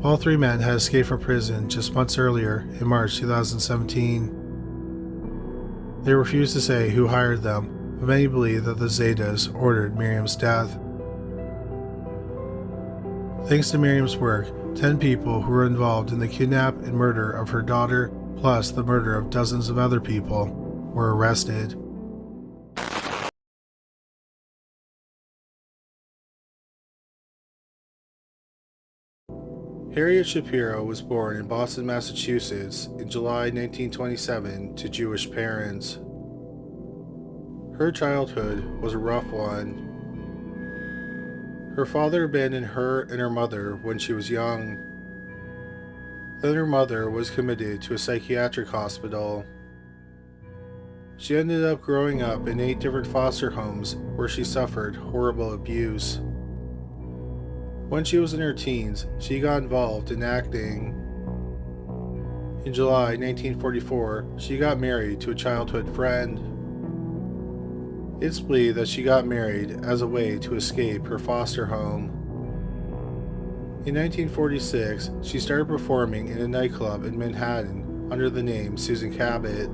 All 3 men had escaped from prison just months earlier in March 2017. They refused to say who hired them, but many believe that the Zetas ordered Miriam's death. Thanks to Miriam's work, 10 people who were involved in the kidnap and murder of her daughter, plus the murder of dozens of other people, were arrested. Harriet Shapiro was born in Boston, Massachusetts in July 1927 to Jewish parents. Her childhood was a rough one. Her father abandoned her and her mother when she was young. Then her mother was committed to a psychiatric hospital. She ended up growing up in 8 different foster homes where she suffered horrible abuse. When she was in her teens, she got involved in acting. In July 1944, she got married to a childhood friend. It's believed that she got married as a way to escape her foster home. In 1946, she started performing in a nightclub in Manhattan under the name Susan Cabot.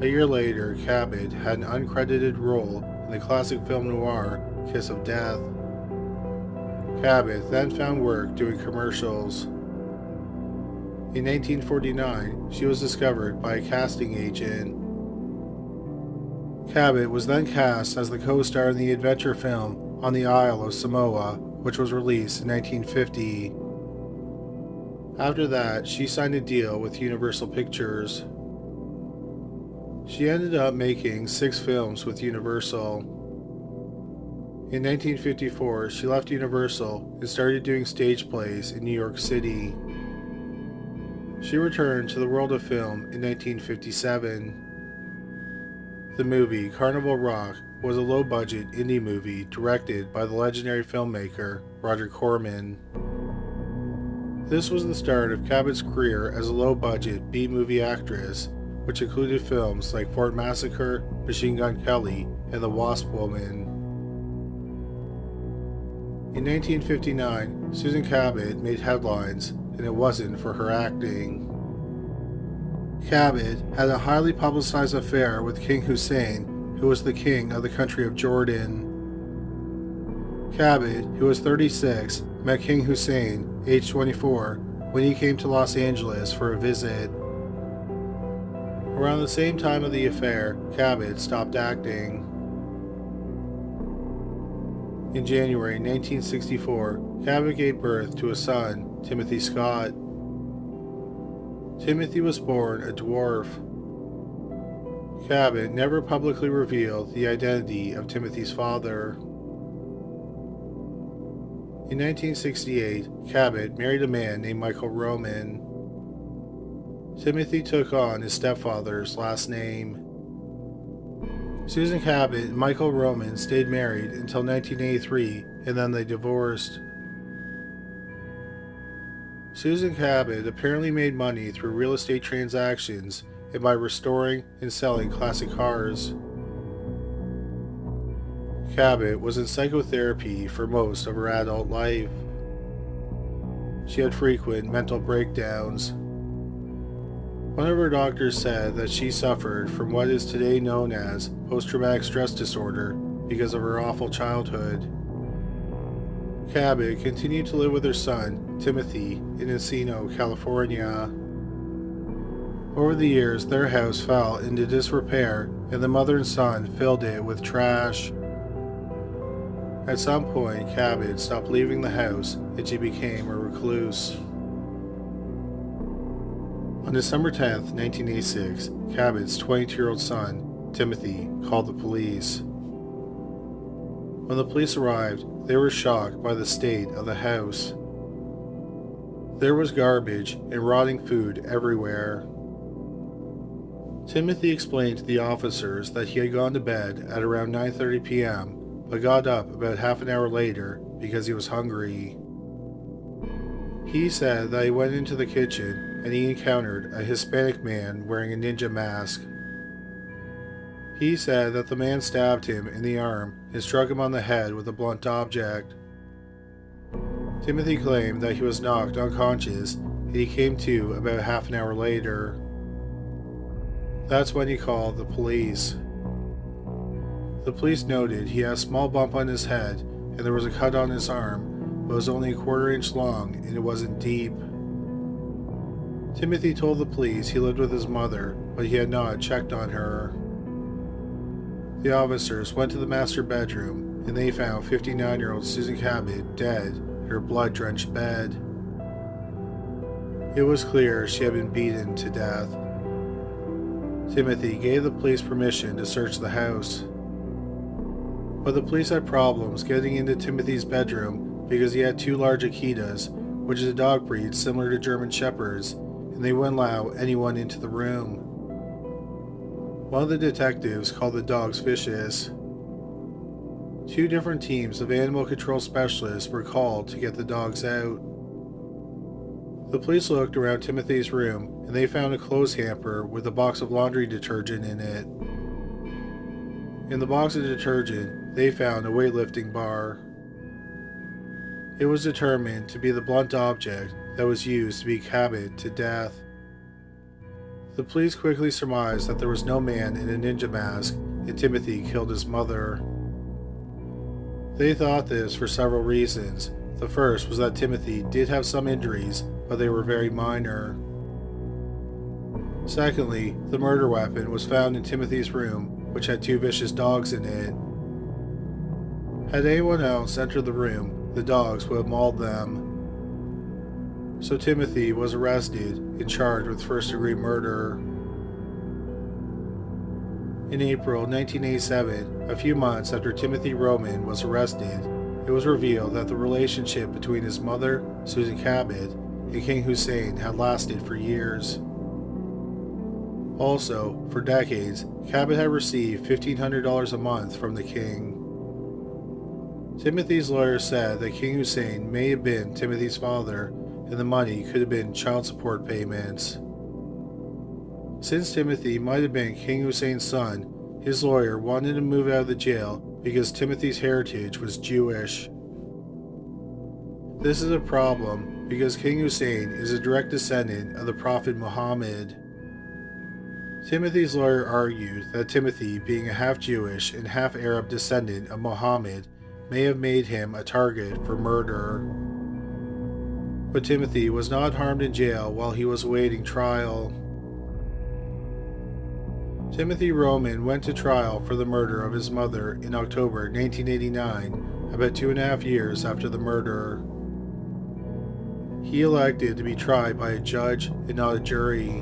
A year later, Cabot had an uncredited role in the classic film noir Kiss of Death. Cabot then found work doing commercials. In 1949, she was discovered by a casting agent. Cabot was then cast as the co-star in the adventure film On the Isle of Samoa, which was released in 1950. After that, she signed a deal with Universal Pictures. She ended up making 6 films with Universal. In 1954, she left Universal and started doing stage plays in New York City. She returned to the world of film in 1957. The movie Carnival Rock was a low-budget indie movie directed by the legendary filmmaker Roger Corman. This was the start of Cabot's career as a low-budget B-movie actress, which included films like Fort Massacre, Machine Gun Kelly, and The Wasp Woman. In 1959, Susan Cabot made headlines, and it wasn't for her acting. Cabot had a highly publicized affair with King Hussein, who was the king of the country of Jordan. Cabot, who was 36, met King Hussein, age 24, when he came to Los Angeles for a visit. Around the same time of the affair, Cabot stopped acting. In January 1964, Cabot gave birth to a son, Timothy Scott. Timothy was born a dwarf. Cabot never publicly revealed the identity of Timothy's father. In 1968, Cabot married a man named Michael Roman. Timothy took on his stepfather's last name. Susan Cabot and Michael Roman stayed married until 1983, and then they divorced. Susan Cabot apparently made money through real estate transactions and by restoring and selling classic cars. Cabot was in psychotherapy for most of her adult life. She had frequent mental breakdowns. One of her doctors said that she suffered from what is today known as post-traumatic stress disorder because of her awful childhood. Cabot continued to live with her son, Timothy, in Encino, California. Over the years, their house fell into disrepair and the mother and son filled it with trash. At some point, Cabot stopped leaving the house and she became a recluse. On December 10, 1986, Cabot's 22-year-old son, Timothy, called the police. When the police arrived, they were shocked by the state of the house. There was garbage and rotting food everywhere. Timothy explained to the officers that he had gone to bed at around 9:30 p.m., but got up about half an hour later because he was hungry. He said that he went into the kitchen and he encountered a Hispanic man wearing a ninja mask. He said that the man stabbed him in the arm and struck him on the head with a blunt object. Timothy claimed that he was knocked unconscious and he came to about half an hour later. That's when he called the police. The police noted he had a small bump on his head and there was a cut on his arm, but it was only a quarter-inch long and it wasn't deep. Timothy told the police he lived with his mother, but he had not checked on her. The officers went to the master bedroom and they found 59-year-old Susan Cabot dead in her blood-drenched bed. It was clear she had been beaten to death. Timothy gave the police permission to search the house. But the police had problems getting into Timothy's bedroom because he had 2 large Akitas, which is a dog breed similar to German Shepherds, and they wouldn't allow anyone into the room. One of the detectives called the dogs vicious. 2 different teams of animal control specialists were called to get the dogs out. The police looked around Timothy's room and they found a clothes hamper with a box of laundry detergent in it. In the box of detergent, they found a weightlifting bar. It was determined to be the blunt object that was used to beat Cabot to death. The police quickly surmised that there was no man in a ninja mask and Timothy killed his mother. They thought this for several reasons. The first was that Timothy did have some injuries, but they were very minor. Secondly, the murder weapon was found in Timothy's room, which had 2 vicious dogs in it. Had anyone else entered the room, the dogs would have mauled them. So Timothy was arrested and charged with first-degree murder. In April 1987, a few months after Timothy Roman was arrested, it was revealed that the relationship between his mother, Susan Cabot, and King Hussein had lasted for years. Also, for decades, Cabot had received $1,500 a month from the king. Timothy's lawyer said that King Hussein may have been Timothy's father, and the money could have been child support payments. Since Timothy might have been King Hussein's son, his lawyer wanted to move out of the jail because Timothy's heritage was Jewish. This is a problem because King Hussein is a direct descendant of the Prophet Muhammad. Timothy's lawyer argued that Timothy, being a half-Jewish and half-Arab descendant of Muhammad, may have made him a target for murder. But Timothy was not harmed in jail while he was awaiting trial. Timothy Roman went to trial for the murder of his mother in October 1989, about 2.5 years after the murder. He elected to be tried by a judge and not a jury.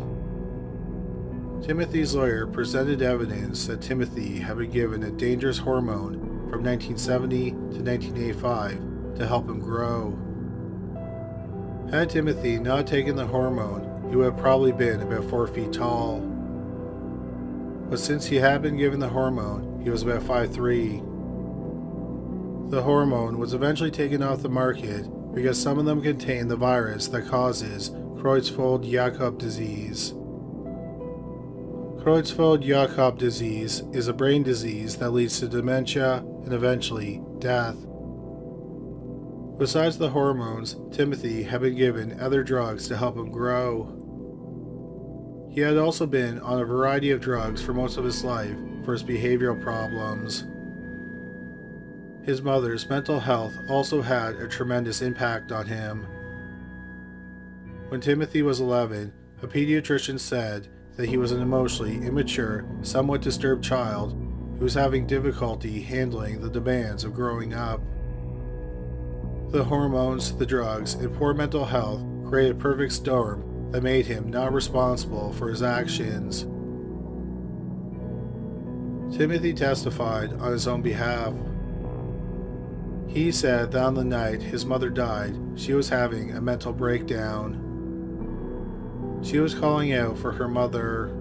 Timothy's lawyer presented evidence that Timothy had been given a dangerous hormone from 1970 to 1985 to help him grow. Had Timothy not taken the hormone, he would have probably been about 4 feet tall. But since he had been given the hormone, he was about 5'3". The hormone was eventually taken off the market because some of them contained the virus that causes Creutzfeldt-Jakob disease. Creutzfeldt-Jakob disease is a brain disease that leads to dementia and eventually death. Besides the hormones, Timothy had been given other drugs to help him grow. He had also been on a variety of drugs for most of his life for his behavioral problems. His mother's mental health also had a tremendous impact on him. When Timothy was 11, a pediatrician said that he was an emotionally immature, somewhat disturbed child who was having difficulty handling the demands of growing up. The hormones, the drugs, and poor mental health created a perfect storm that made him not responsible for his actions. Timothy testified on his own behalf. He said that on the night his mother died, she was having a mental breakdown. She was calling out for her mother.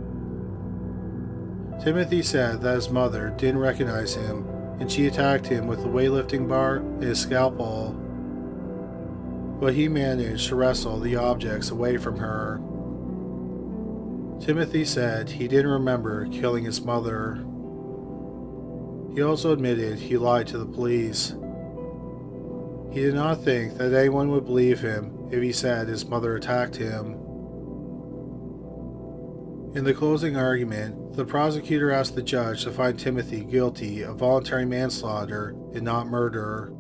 Timothy said that his mother didn't recognize him and she attacked him with a weightlifting bar and a scalpel. But he managed to wrestle the objects away from her. Timothy said he didn't remember killing his mother. He also admitted he lied to the police. He did not think that anyone would believe him if he said his mother attacked him. In the closing argument, the prosecutor asked the judge to find Timothy guilty of voluntary manslaughter and not murder.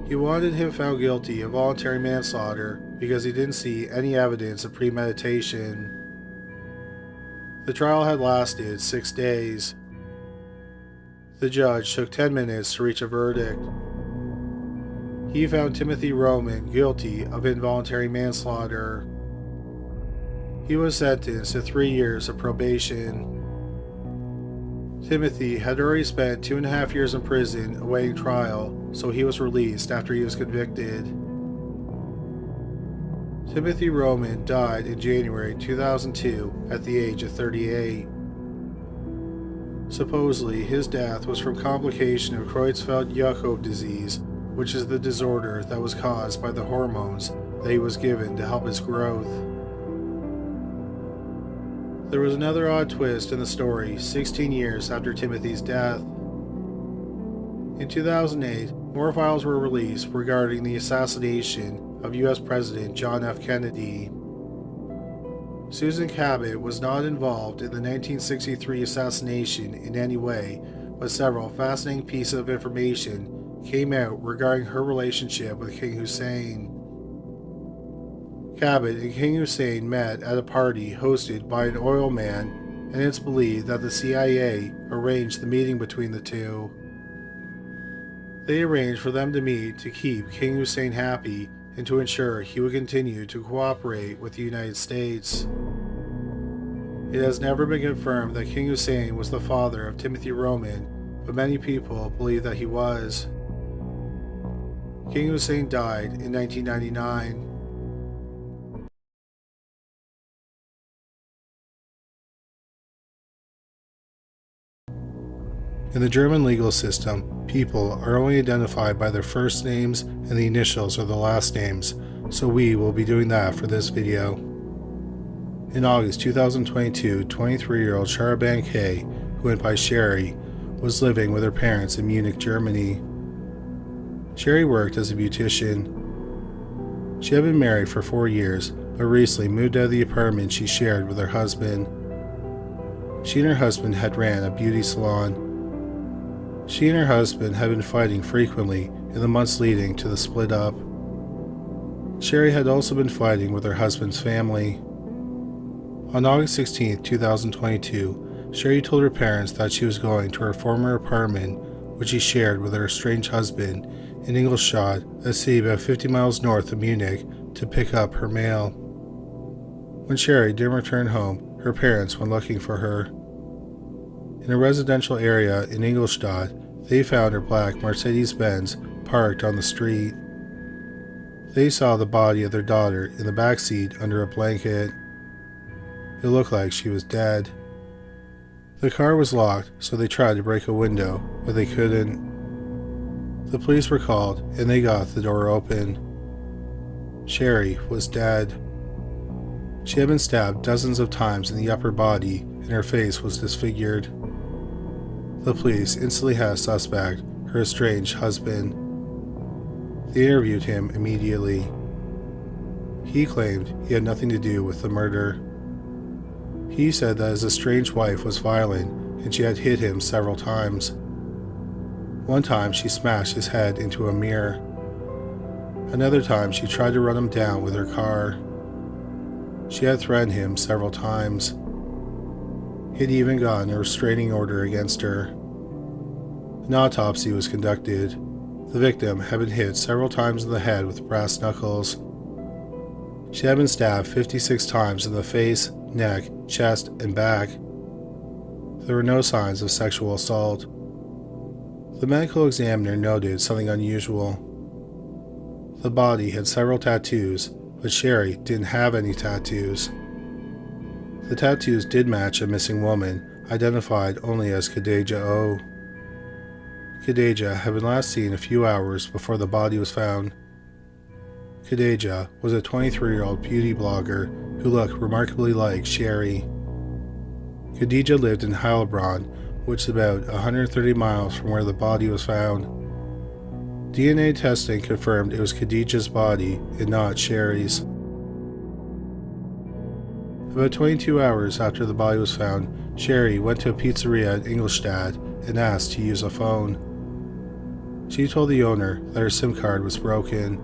He wanted him found guilty of voluntary manslaughter because he didn't see any evidence of premeditation. The trial had lasted 6 days. The judge took 10 minutes to reach a verdict. He found Timothy Roman guilty of involuntary manslaughter. He was sentenced to 3 years of probation. Timothy had already spent 2.5 years in prison awaiting trial, so he was released after he was convicted. Timothy Roman died in January 2002 at the age of 38. Supposedly, his death was from complication of Creutzfeldt-Jakob disease, which is the disorder that was caused by the hormones that he was given to help his growth. There was another odd twist in the story 16 years after Timothy's death. In 2008, more files were released regarding the assassination of U.S. President John F. Kennedy. Susan Cabot was not involved in the 1963 assassination in any way, but several fascinating pieces of information came out regarding her relationship with King Hussein. Cabot and King Hussein met at a party hosted by an oil man, and it's believed that the CIA arranged the meeting between the two. They arranged for them to meet to keep King Hussein happy and to ensure he would continue to cooperate with the United States. It has never been confirmed that King Hussein was the father of Timothy Roman, but many people believe that he was. King Hussein died in 1999. In the German legal system, people are only identified by their first names and the initials or the last names, so we will be doing that for this video. In August 2022, 23-year-old Shahraban K, who went by Sherry, was living with her parents in Munich, Germany. Sherry worked as a beautician. She had been married for 4 years, but recently moved out of the apartment she shared with her husband. She and her husband had ran a beauty salon. She and her husband had been fighting frequently in the months leading to the split up. Sherry had also been fighting with her husband's family. On August 16, 2022, Sherry told her parents that she was going to her former apartment, which she shared with her estranged husband, in Ingolstadt, a city about 50 miles north of Munich, to pick up her mail. When Sherry didn't return home, her parents went looking for her. In a residential area in Ingolstadt, they found her black Mercedes-Benz parked on the street. They saw the body of their daughter in the back seat under a blanket. It looked like she was dead. The car was locked, so they tried to break a window, but they couldn't. The police were called, and they got the door open. Sherry was dead. She had been stabbed dozens of times in the upper body, and her face was disfigured. The police instantly had a suspect, her estranged husband. They interviewed him immediately. He claimed he had nothing to do with the murder. He said that his estranged wife was violent and she had hit him several times. One time she smashed his head into a mirror. Another time she tried to run him down with her car. She had threatened him several times. He had even gotten a restraining order against her. An autopsy was conducted. The victim had been hit several times in the head with brass knuckles. She had been stabbed 56 times in the face, neck, chest, and back. There were no signs of sexual assault. The medical examiner noted something unusual. The body had several tattoos, but Sherry didn't have any tattoos. The tattoos did match a missing woman, identified only as Khadija O. Khadija had been last seen a few hours before the body was found. Khadija was a 23-year-old beauty blogger who looked remarkably like Sherry. Khadija lived in Heilbronn, which is about 130 miles from where the body was found. DNA testing confirmed it was Khadija's body and not Sherry's. About 22 hours after the body was found, Sherry went to a pizzeria in Ingolstadt and asked to use a phone. She told the owner that her SIM card was broken.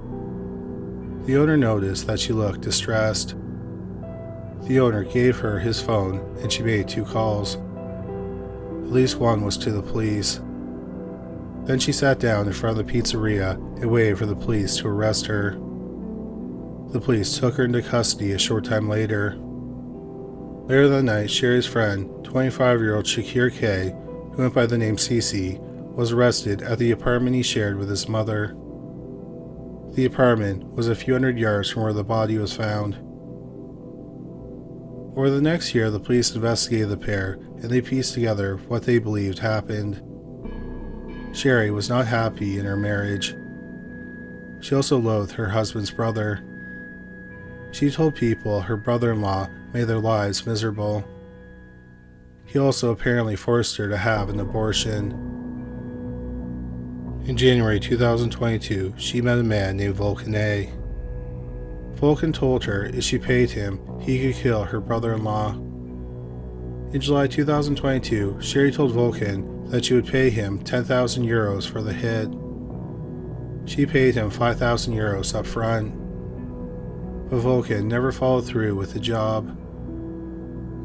The owner noticed that she looked distressed. The owner gave her his phone and she made 2 calls. At least one was to the police. Then she sat down in front of the pizzeria and waited for the police to arrest her. The police took her into custody a short time later. Later that night, Sherry's friend, 25-year-old Shahraban K, who went by the name Cece, was arrested at the apartment he shared with his mother. The apartment was a few hundred yards from where the body was found. Over the next year, the police investigated the pair, and they pieced together what they believed happened. Sherry was not happy in her marriage. She also loathed her husband's brother. She told people her brother-in-law made their lives miserable. He also apparently forced her to have an abortion. In January 2022, she met a man named Vulcan A. Vulcan told her if she paid him, he could kill her brother-in-law. In July 2022, Sherry told Vulcan that she would pay him 10,000 euros for the hit. She paid him 5,000 euros up front. But Vulcan never followed through with the job.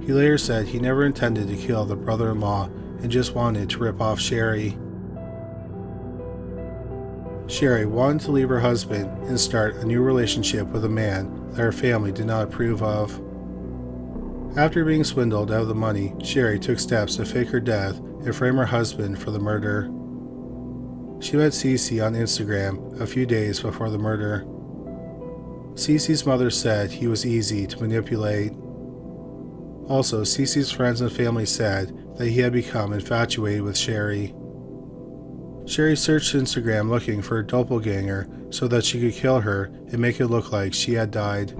He later said he never intended to kill the brother-in-law and just wanted to rip off Sherry. Sherry wanted to leave her husband and start a new relationship with a man that her family did not approve of. After being swindled out of the money, Sherry took steps to fake her death and frame her husband for the murder. She met Cece on Instagram a few days before the murder. Cece's mother said he was easy to manipulate. Also, Cece's friends and family said that he had become infatuated with Sherry. Sherry searched Instagram looking for a doppelganger so that she could kill her and make it look like she had died.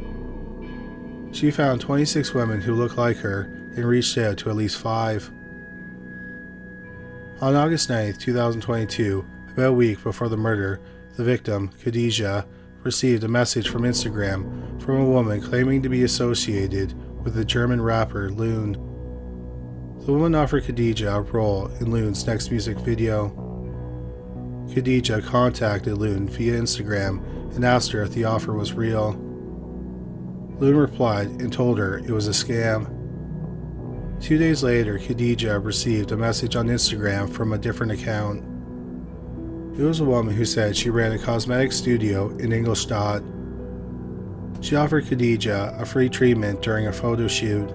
She found 26 women who looked like her and reached out to at least 5. On August 9, 2022, about a week before the murder, the victim, Khadija, received a message from Instagram from a woman claiming to be associated with the German rapper Loon. The woman offered Khadija a role in Loon's next music video. Khadija contacted Loon via Instagram and asked her if the offer was real. Loon replied and told her it was a scam. 2 days later, Khadija received a message on Instagram from a different account. It was a woman who said she ran a cosmetic studio in Ingolstadt. She offered Khadija a free treatment during a photo shoot.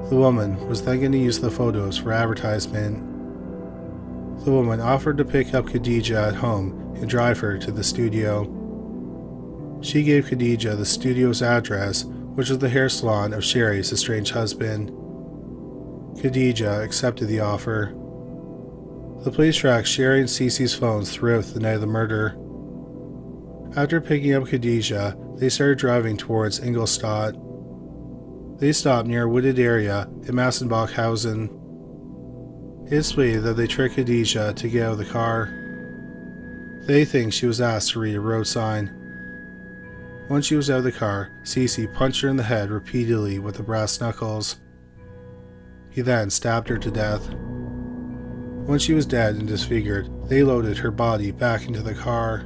The woman was then going to use the photos for advertisement. The woman offered to pick up Khadija at home and drive her to the studio. She gave Khadija the studio's address, which was the hair salon of Sherry's estranged husband. Khadija accepted the offer. The police tracked Sherry and Cece's phones throughout the night of the murder. After picking up Khadija, they started driving towards Ingolstadt. They stopped near a wooded area in Massenbachhausen. It's believed that they tricked Khadija to get out of the car. They think she was asked to read a road sign. Once she was out of the car, Cece punched her in the head repeatedly with the brass knuckles. He then stabbed her to death. When she was dead and disfigured, they loaded her body back into the car.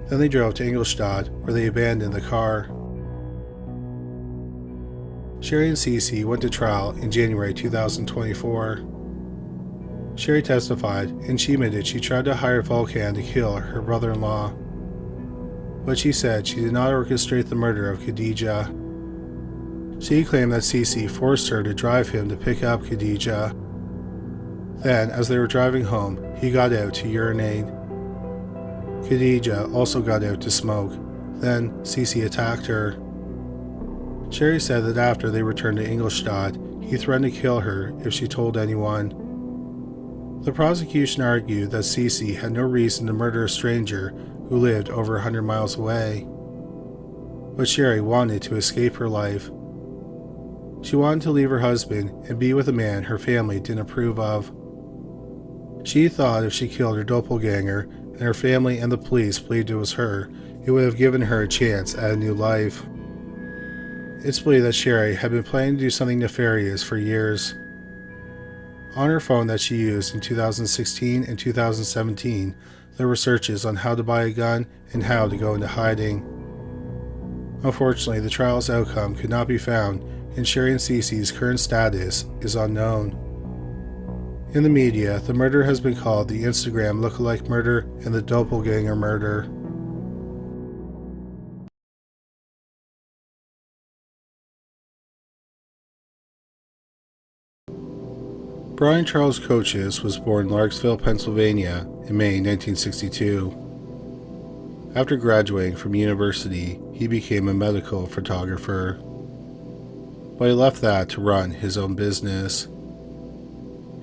Then they drove to Ingolstadt, where they abandoned the car. Sherry and Cece went to trial in January 2024. Sherry testified, and she admitted she tried to hire Vulcan to kill her brother-in-law. But she said she did not orchestrate the murder of Khadija. She claimed that Cece forced her to drive him to pick up Khadija. Then, as they were driving home, he got out to urinate. Khadija also got out to smoke. Then, Cece attacked her. Sherry said that after they returned to Ingolstadt, he threatened to kill her if she told anyone. The prosecution argued that Cece had no reason to murder a stranger who lived over 100 miles away. But Sherry wanted to escape her life. She wanted to leave her husband and be with a man her family didn't approve of. She thought if she killed her doppelganger and her family and the police believed it was her, it would have given her a chance at a new life. It's believed that Sherry had been planning to do something nefarious for years. On her phone that she used in 2016 and 2017, there were searches on how to buy a gun and how to go into hiding. Unfortunately, the trial's outcome could not be found, and Sherry and Cece's current status is unknown. In the media, the murder has been called the Instagram lookalike murder and the doppelganger murder. Bryan Charles Kocis was born in Larksville, Pennsylvania in May 1962. After graduating from university, he became a medical photographer. but he left that to run his own business.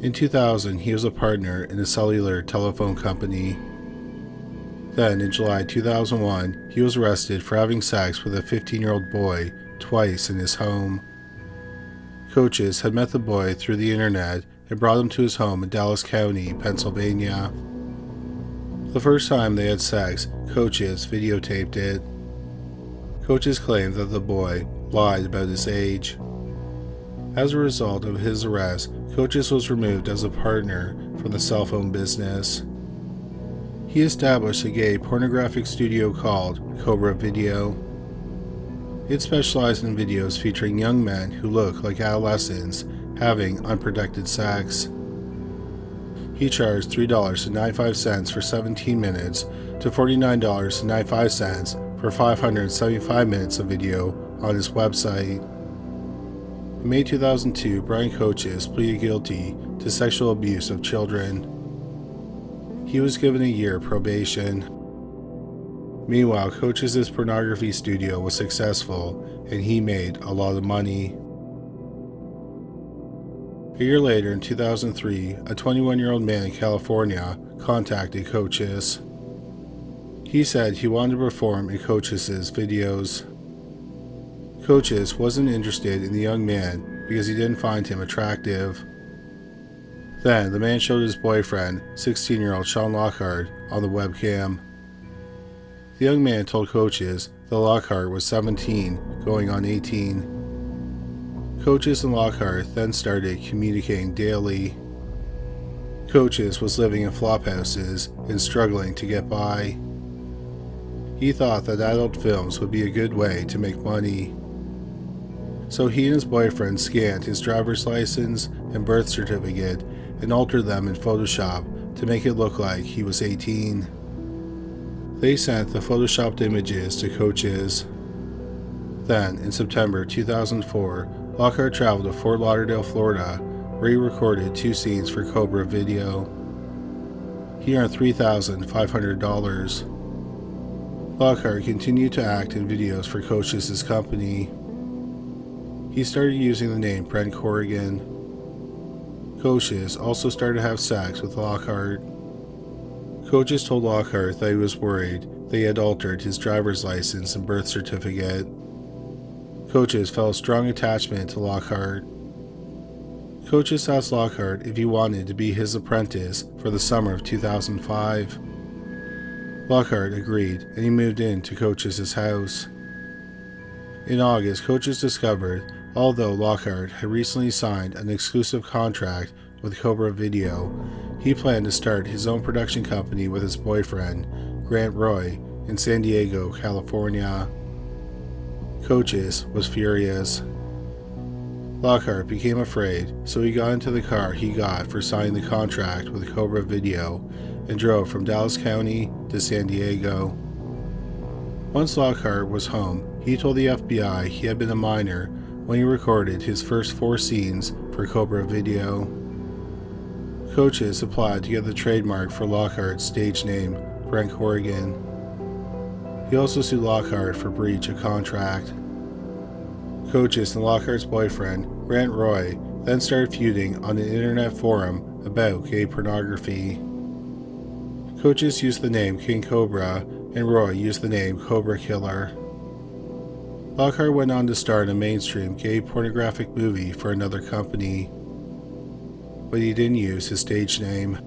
In 2000, he was a partner in a cellular telephone company. Then, in July 2001, he was arrested for having sex with a 15-year-old boy twice in his home. Kocis had met the boy through the internet and brought him to his home in Dallas County, Pennsylvania. The first time they had sex, Kocis videotaped it. Kocis claimed that the boy lied about his age. As a result of his arrest, Kocis was removed as a partner from the cell phone business. He established a gay pornographic studio called Cobra Video. It specialized in videos featuring young men who look like adolescents having unprotected sex. He charged $3.95 for 17 minutes to $49.95 for 575 minutes of video on his website. In May 2002, Bryan Kocis pleaded guilty to sexual abuse of children. He was given a year probation. Meanwhile, Kocis' pornography studio was successful and he made a lot of money. A year later, in 2003, a 21-year-old man in California contacted Kocis. He said he wanted to perform in Kocis' videos. Kocis wasn't interested in the young man because he didn't find him attractive. Then, the man showed his boyfriend, 16-year-old Sean Lockhart, on the webcam. The young man told Kocis that Lockhart was 17, going on 18. Kocis and Lockhart then started communicating daily. Kocis was living in flophouses and struggling to get by. He thought that adult films would be a good way to make money. So he and his boyfriend scanned his driver's license and birth certificate and altered them in Photoshop to make it look like he was 18. They sent the photoshopped images to Kocis. Then, in September 2004, Lockhart traveled to Fort Lauderdale, Florida, where he recorded 2 scenes for Cobra Video. He earned $3,500. Lockhart continued to act in videos for Kocis' company. He started using the name Brent Corrigan. Kocis also started to have sex with Lockhart. Kocis told Lockhart that he was worried that he had altered his driver's license and birth certificate. Kocis felt a strong attachment to Lockhart. Kocis asked Lockhart if he wanted to be his apprentice for the summer of 2005. Lockhart agreed and he moved into Kocis' house. In August, Kocis discovered, although Lockhart had recently signed an exclusive contract with Cobra Video, he planned to start his own production company with his boyfriend, Grant Roy, in San Diego, California. Kocis was furious. Lockhart became afraid, so he got into the car he got for signing the contract with Cobra Video and drove from Dallas County to San Diego. Once Lockhart was home, he told the FBI he had been a minor when he recorded his first 4 scenes for Cobra Video. Kocis applied to get the trademark for Lockhart's stage name, Brent Corrigan. He also sued Lockhart for breach of contract. Kocis and Lockhart's boyfriend, Grant Roy, then started feuding on an internet forum about gay pornography. Kocis used the name King Cobra, and Roy used the name Cobra Killer. Lockhart went on to star in a mainstream gay pornographic movie for another company, but he didn't use his stage name.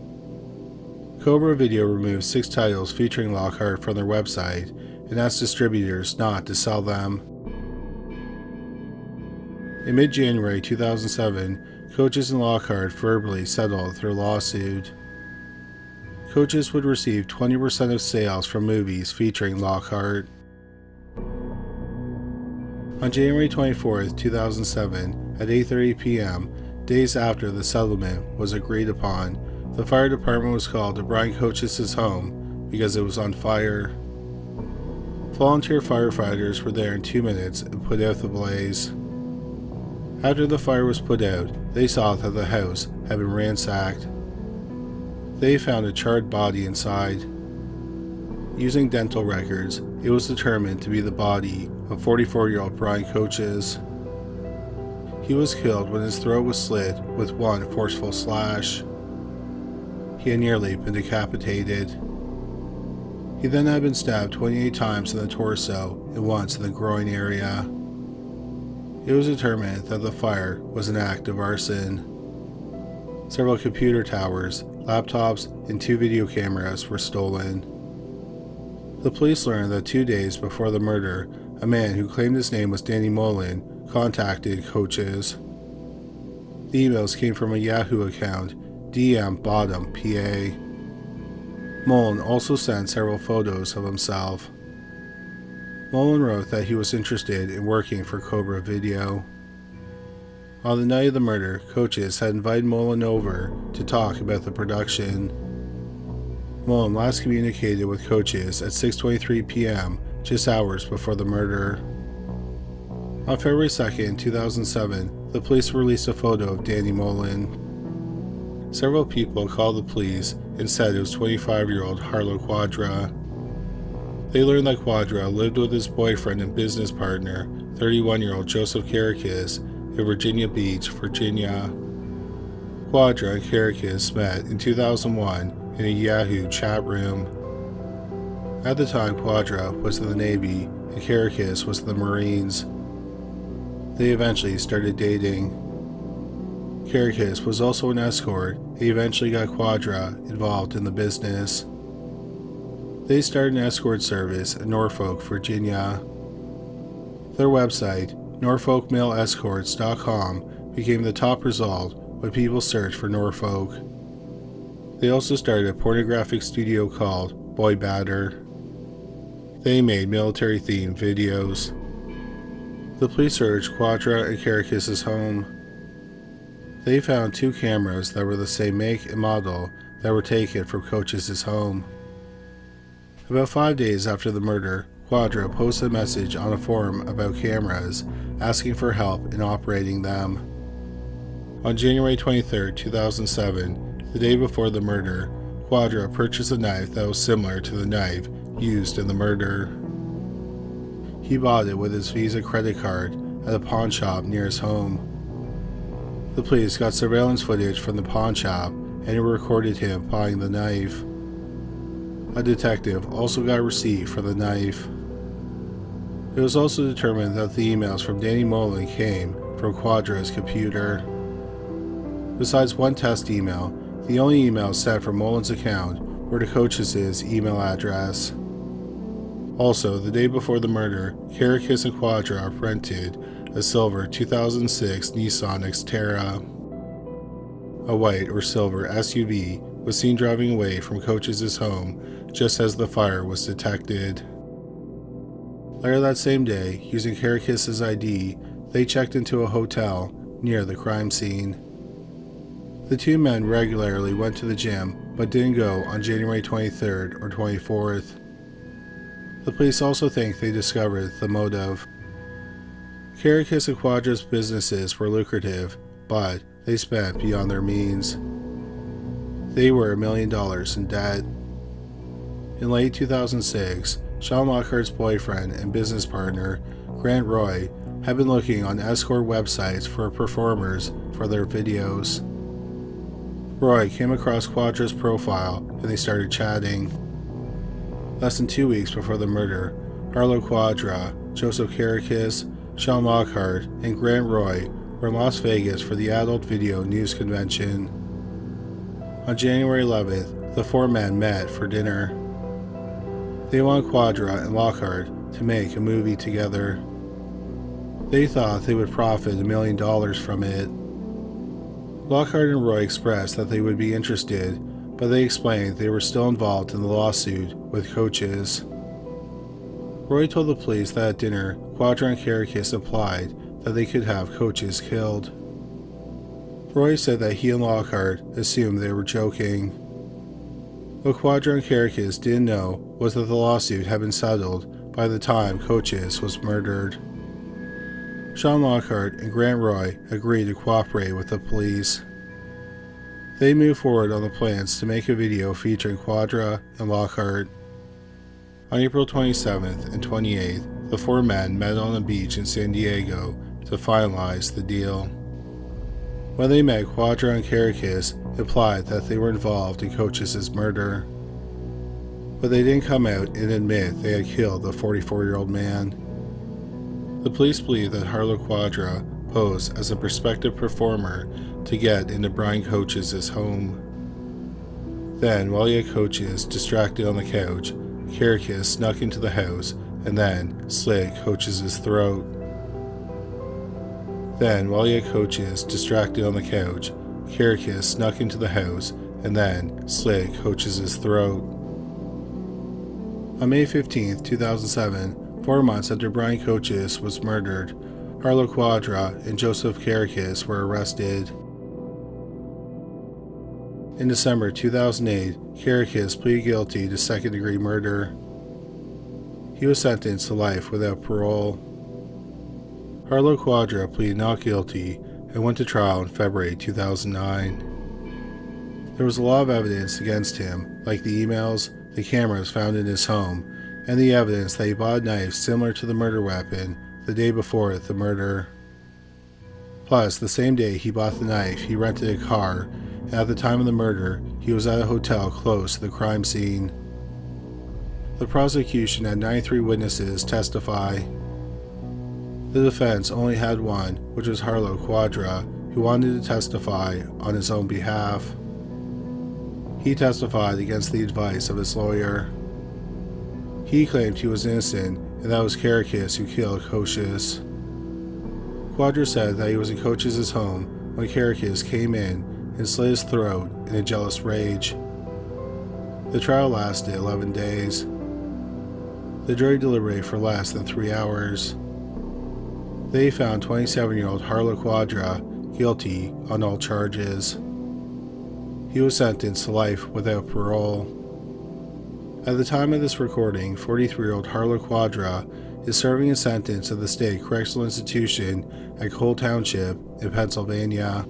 Cobra Video removed 6 titles featuring Lockhart from their website and asked distributors not to sell them. In mid-January 2007, Kocis and Lockhart verbally settled their lawsuit. Kocis would receive 20% of sales from movies featuring Lockhart. On January 24, 2007, at 8:30 p.m., days after the settlement was agreed upon, the fire department was called to Bryan Kocis' home because it was on fire. Volunteer firefighters were there in 2 minutes and put out the blaze. After the fire was put out, they saw that the house had been ransacked. They found a charred body inside. Using dental records, it was determined to be the body of 44-year-old Bryan Kocis. He was killed when his throat was slit with one forceful slash. He had nearly been decapitated. He then had been stabbed 28 times in the torso and once in the groin area. It was determined that the fire was an act of arson. Several computer towers, laptops, and 2 video cameras were stolen. The police learned that 2 days before the murder, a man who claimed his name was Danny Mullen contacted Kocis. The emails came from a Yahoo account, DM Bottom PA. Mullen also sent several photos of himself. Mullen wrote that he was interested in working for Cobra Video. On the night of the murder, Kocis had invited Mullen over to talk about the production. Mullen last communicated with Kocis at 6:23 p.m., just hours before the murder. On February 2, 2007, the police released a photo of Danny Mullen. Several people called the police and said it was 25-year-old Harlow Quadra. They learned that Quadra lived with his boyfriend and business partner, 31-year-old Joseph Kocis, in Virginia Beach, Virginia. Quadra and Kocis met in 2001 in a Yahoo chat room. At the time, Quadra was in the Navy and Kocis was in the Marines. They eventually started dating. Kocis was also an escort. He eventually got Quadra involved in the business. They started an escort service in Norfolk, Virginia. Their website, NorfolkMailEscorts.com, became the top result when people searched for Norfolk. They also started a pornographic studio called Boy Batter. They made military-themed videos. The police searched Quadra and Kocis' home. They found 2 cameras that were the same make and model that were taken from Kocis' home. About 5 days after the murder, Quadra posted a message on a forum about cameras, asking for help in operating them. On January 23, 2007, the day before the murder, Quadra purchased a knife that was similar to the knife used in the murder. He bought it with his Visa credit card at a pawn shop near his home. The police got surveillance footage from the pawn shop and it recorded him buying the knife. A detective also got a receipt for the knife. It was also determined that the emails from Danny Mullen came from Quadra's computer. Besides one test email, the only emails sent from Mullen's account were to Kocis' email address. Also, the day before the murder, Kocis and Quadra rented a silver 2006 Nissan Xterra. A white or silver SUV was seen driving away from Kocis' home just as the fire was detected. Later that same day, using Kocis' ID, they checked into a hotel near the crime scene. The 2 men regularly went to the gym but didn't go on January 23rd or 24th. The police also think they discovered the motive. Kocis and Quadra's businesses were lucrative, but they spent beyond their means. They were $1 million in debt. In late 2006, Sean Lockhart's boyfriend and business partner, Grant Roy, had been looking on escort websites for performers for their videos. Roy came across Quadra's profile and they started chatting. Less than 2 weeks before the murder, Harlow Quadra, Joseph Kocis, Sean Lockhart, and Grant Roy were in Las Vegas for the Adult Video News Convention. On January 11th, the 4 men met for dinner. They wanted Quadra and Lockhart to make a movie together. They thought they would profit $1 million from it. Lockhart and Roy expressed that they would be interested, but they explained they were still involved in the lawsuit with Kocis. Roy told the police that at dinner, Quadra and Kocis implied that they could have Kocis killed. Roy said that he and Lockhart assumed they were joking. What Quadra and Kocis didn't know was that the lawsuit had been settled by the time Kocis was murdered. Sean Lockhart and Grant Roy agreed to cooperate with the police. They moved forward on the plans to make a video featuring Quadra and Lockhart. On April 27th and 28th, the 4 men met on a beach in San Diego to finalize the deal. When they met, Quadra and Kocis implied that they were involved in Kocis' murder, but they didn't come out and admit they had killed the 44-year-old man. The police believe that Helle Quadra posed as a prospective performer to get into Bryan Kocis' home. Then, while he had Kocis distracted on the couch, Kocis snuck into the house and then slit Kocis' throat. Then, while he had Kocis distracted on the couch, Kocis snuck into the house and then slit Kocis' throat. On May 15, 2007, 4 months after Bryan Kocis was murdered, Helle Quadra and Joseph Kocis were arrested. In December 2008, Kocis pleaded guilty to second-degree murder. He was sentenced to life without parole. Helle Quadra pleaded not guilty and went to trial in February 2009. There was a lot of evidence against him, like the emails, the cameras found in his home, and the evidence that he bought a knife similar to the murder weapon the day before the murder. Plus, the same day he bought the knife, he rented a car, and at the time of the murder, he was at a hotel close to the crime scene. The prosecution had 93 witnesses testify. The defense only had one, which was Helle Quadra, who wanted to testify on his own behalf. He testified against the advice of his lawyer. He claimed he was innocent and that it was Kocis who killed Kocis. Quadra said that he was in Kocis' home when Kocis came in and slit his throat in a jealous rage. The trial lasted 11 days. The jury deliberated for less than 3 hours. They found 27-year-old Helle Quadra guilty on all charges. He was sentenced to life without parole. At the time of this recording, 43-year-old Helle Quadra is serving a sentence at the State Correctional Institution at Cole Township in Pennsylvania.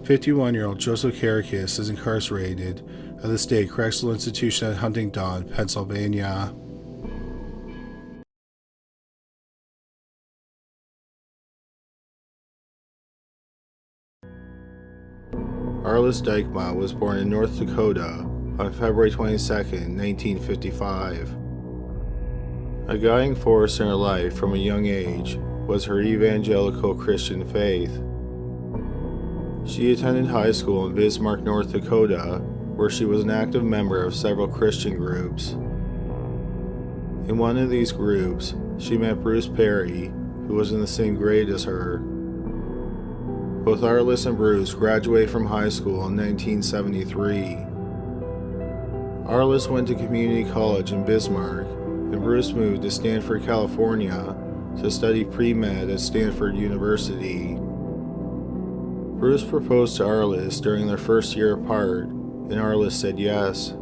51-year-old Joseph Kocis is incarcerated at the State Correctional Institution at Huntingdon, Pennsylvania. Arliss Perry was born in North Dakota on February 22, 1955. A guiding force in her life from a young age was her evangelical Christian faith. She attended high school in Bismarck, North Dakota, where she was an active member of several Christian groups. In one of these groups, she met Bruce Perry, who was in the same grade as her. Both Arliss and Bruce graduated from high school in 1973. Arliss went to community college in Bismarck, and Bruce moved to Stanford, California to study pre-med at Stanford University. Bruce proposed to Arliss during their first year apart, and Arliss said yes.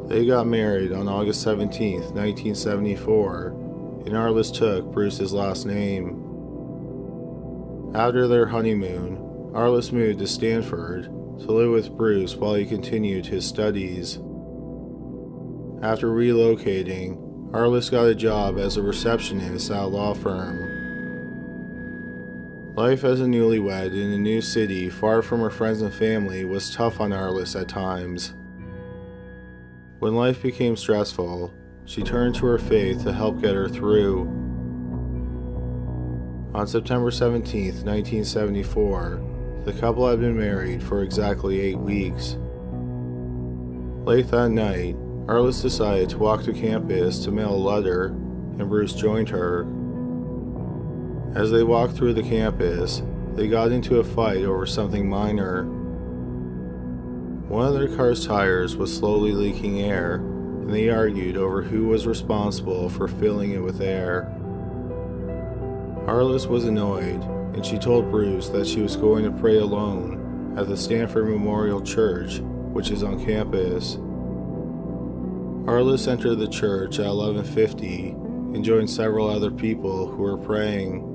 They got married on August 17, 1974, and Arliss took Bruce's last name. After their honeymoon, Arliss moved to Stanford to live with Bruce while he continued his studies. After relocating, Arliss got a job as a receptionist at a law firm. Life as a newlywed in a new city far from her friends and family was tough on Arliss at times. When life became stressful, she turned to her faith to help get her through. On September 17, 1974, the couple had been married for exactly 8 weeks. Late that night, Arliss decided to walk to campus to mail a letter, and Bruce joined her. As they walked through the campus, they got into a fight over something minor. One of their car's tires was slowly leaking air, and they argued over who was responsible for filling it with air. Arliss was annoyed, and she told Bruce that she was going to pray alone at the Stanford Memorial Church, which is on campus. Arliss entered the church at 11:50 and joined several other people who were praying.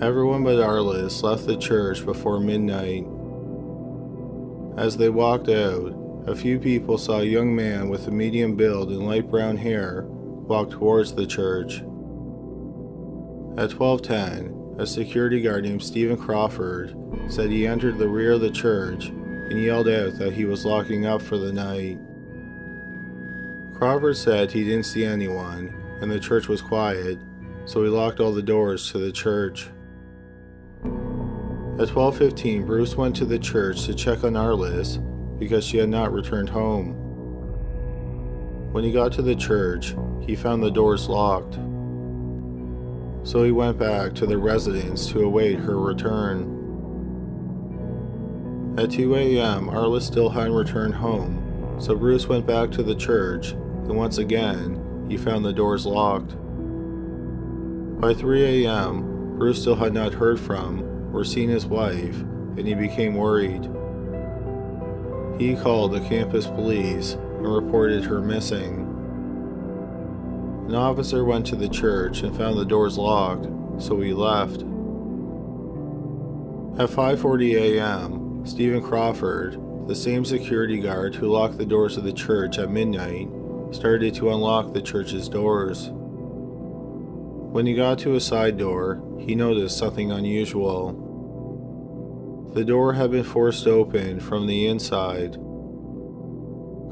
Everyone but Arliss left the church before midnight. As they walked out, a few people saw a young man with a medium build and light brown hair walk towards the church. At 12:10, a security guard named Stephen Crawford said he entered the rear of the church and yelled out that he was locking up for the night. Crawford said he didn't see anyone and the church was quiet, so he locked all the doors to the church. At 12:15, Bruce went to the church to check on Arliss because she had not returned home. When he got to the church, he found the doors locked. So he went back to the residence to await her return. At 2 a.m., Arliss still hadn't returned home, so Bruce went back to the church, and once again, he found the doors locked. By 3 a.m., Bruce still had not heard from or seen his wife, and he became worried. He called the campus police and reported her missing. An officer went to the church and found the doors locked, so he left. At 5:40 a.m., Stephen Crawford, the same security guard who locked the doors of the church at midnight, started to unlock the church's doors. When he got to a side door, he noticed something unusual. The door had been forced open from the inside.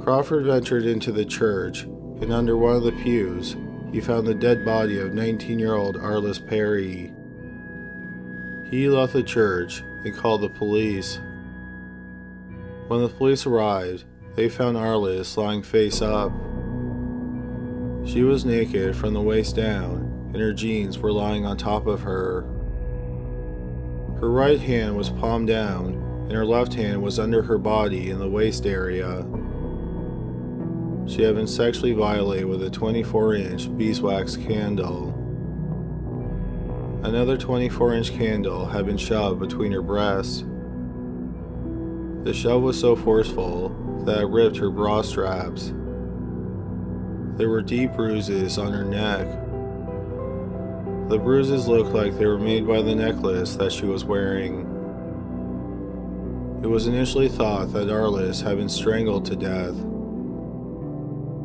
Crawford ventured into the church, and under one of the pews, he found the dead body of 19-year-old Arliss Perry. He left the church and called the police. When the police arrived, they found Arliss lying face up. She was naked from the waist down, and her jeans were lying on top of her. Her right hand was palm down, and her left hand was under her body in the waist area. She had been sexually violated with a 24-inch beeswax candle. Another 24-inch candle had been shoved between her breasts. The shove was so forceful that it ripped her bra straps. There were deep bruises on her neck. The bruises looked like they were made by the necklace that she was wearing. It was initially thought that Arliss had been strangled to death,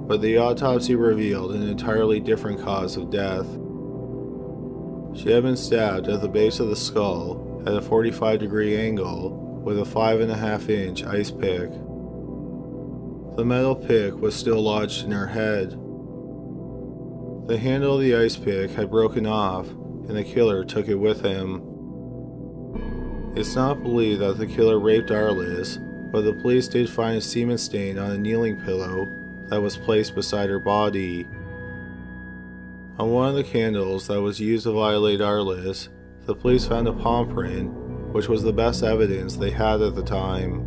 but the autopsy revealed an entirely different cause of death. She had been stabbed at the base of the skull at a 45-degree angle with a 5.5-inch ice pick. The metal pick was still lodged in her head. The handle of the ice pick had broken off, and the killer took it with him. It's not believed that the killer raped Arliss, but the police did find a semen stain on a kneeling pillow that was placed beside her body. On one of the candles that was used to violate Arliss, the police found a palm print, which was the best evidence they had at the time.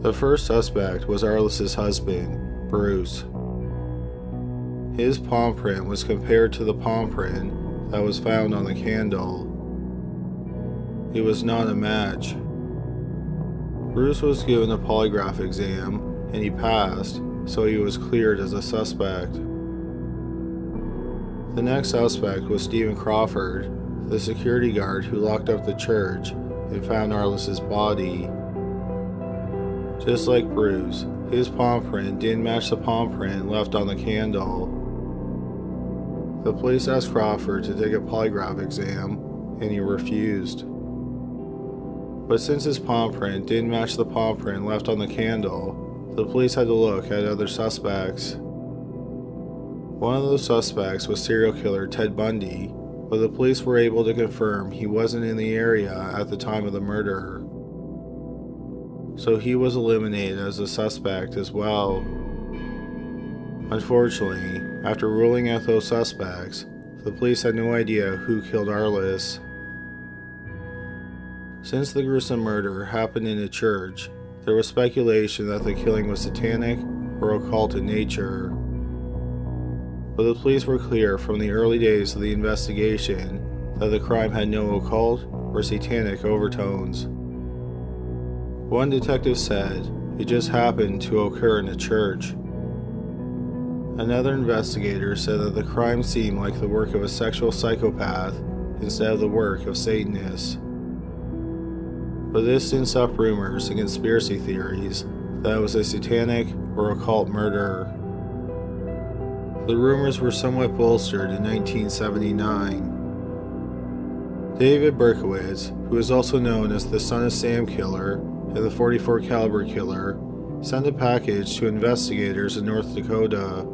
The first suspect was Arliss's husband, Bruce. His palm print was compared to the palm print that was found on the candle. It was not a match. Bruce was given a polygraph exam, and he passed, so he was cleared as a suspect. The next suspect was Stephen Crawford, the security guard who locked up the church and found Arliss's body. Just like Bruce, his palm print didn't match the palm print left on the candle. The police asked Crawford to take a polygraph exam, and he refused. But since his palm print didn't match the palm print left on the candle, the police had to look at other suspects. One of those suspects was serial killer Ted Bundy, but the police were able to confirm he wasn't in the area at the time of the murder. So he was eliminated as a suspect as well. Unfortunately, after ruling out those suspects, the police had no idea who killed Arliss. Since the gruesome murder happened in a church, there was speculation that the killing was satanic or occult in nature. But the police were clear from the early days of the investigation that the crime had no occult or satanic overtones. One detective said it just happened to occur in a church. Another investigator said that the crime seemed like the work of a sexual psychopath instead of the work of Satanists. But this didn't stop rumors and conspiracy theories that it was a satanic or occult murder. The rumors were somewhat bolstered in 1979. David Berkowitz, who is also known as the Son of Sam killer and the 44 caliber killer, sent a package to investigators in North Dakota.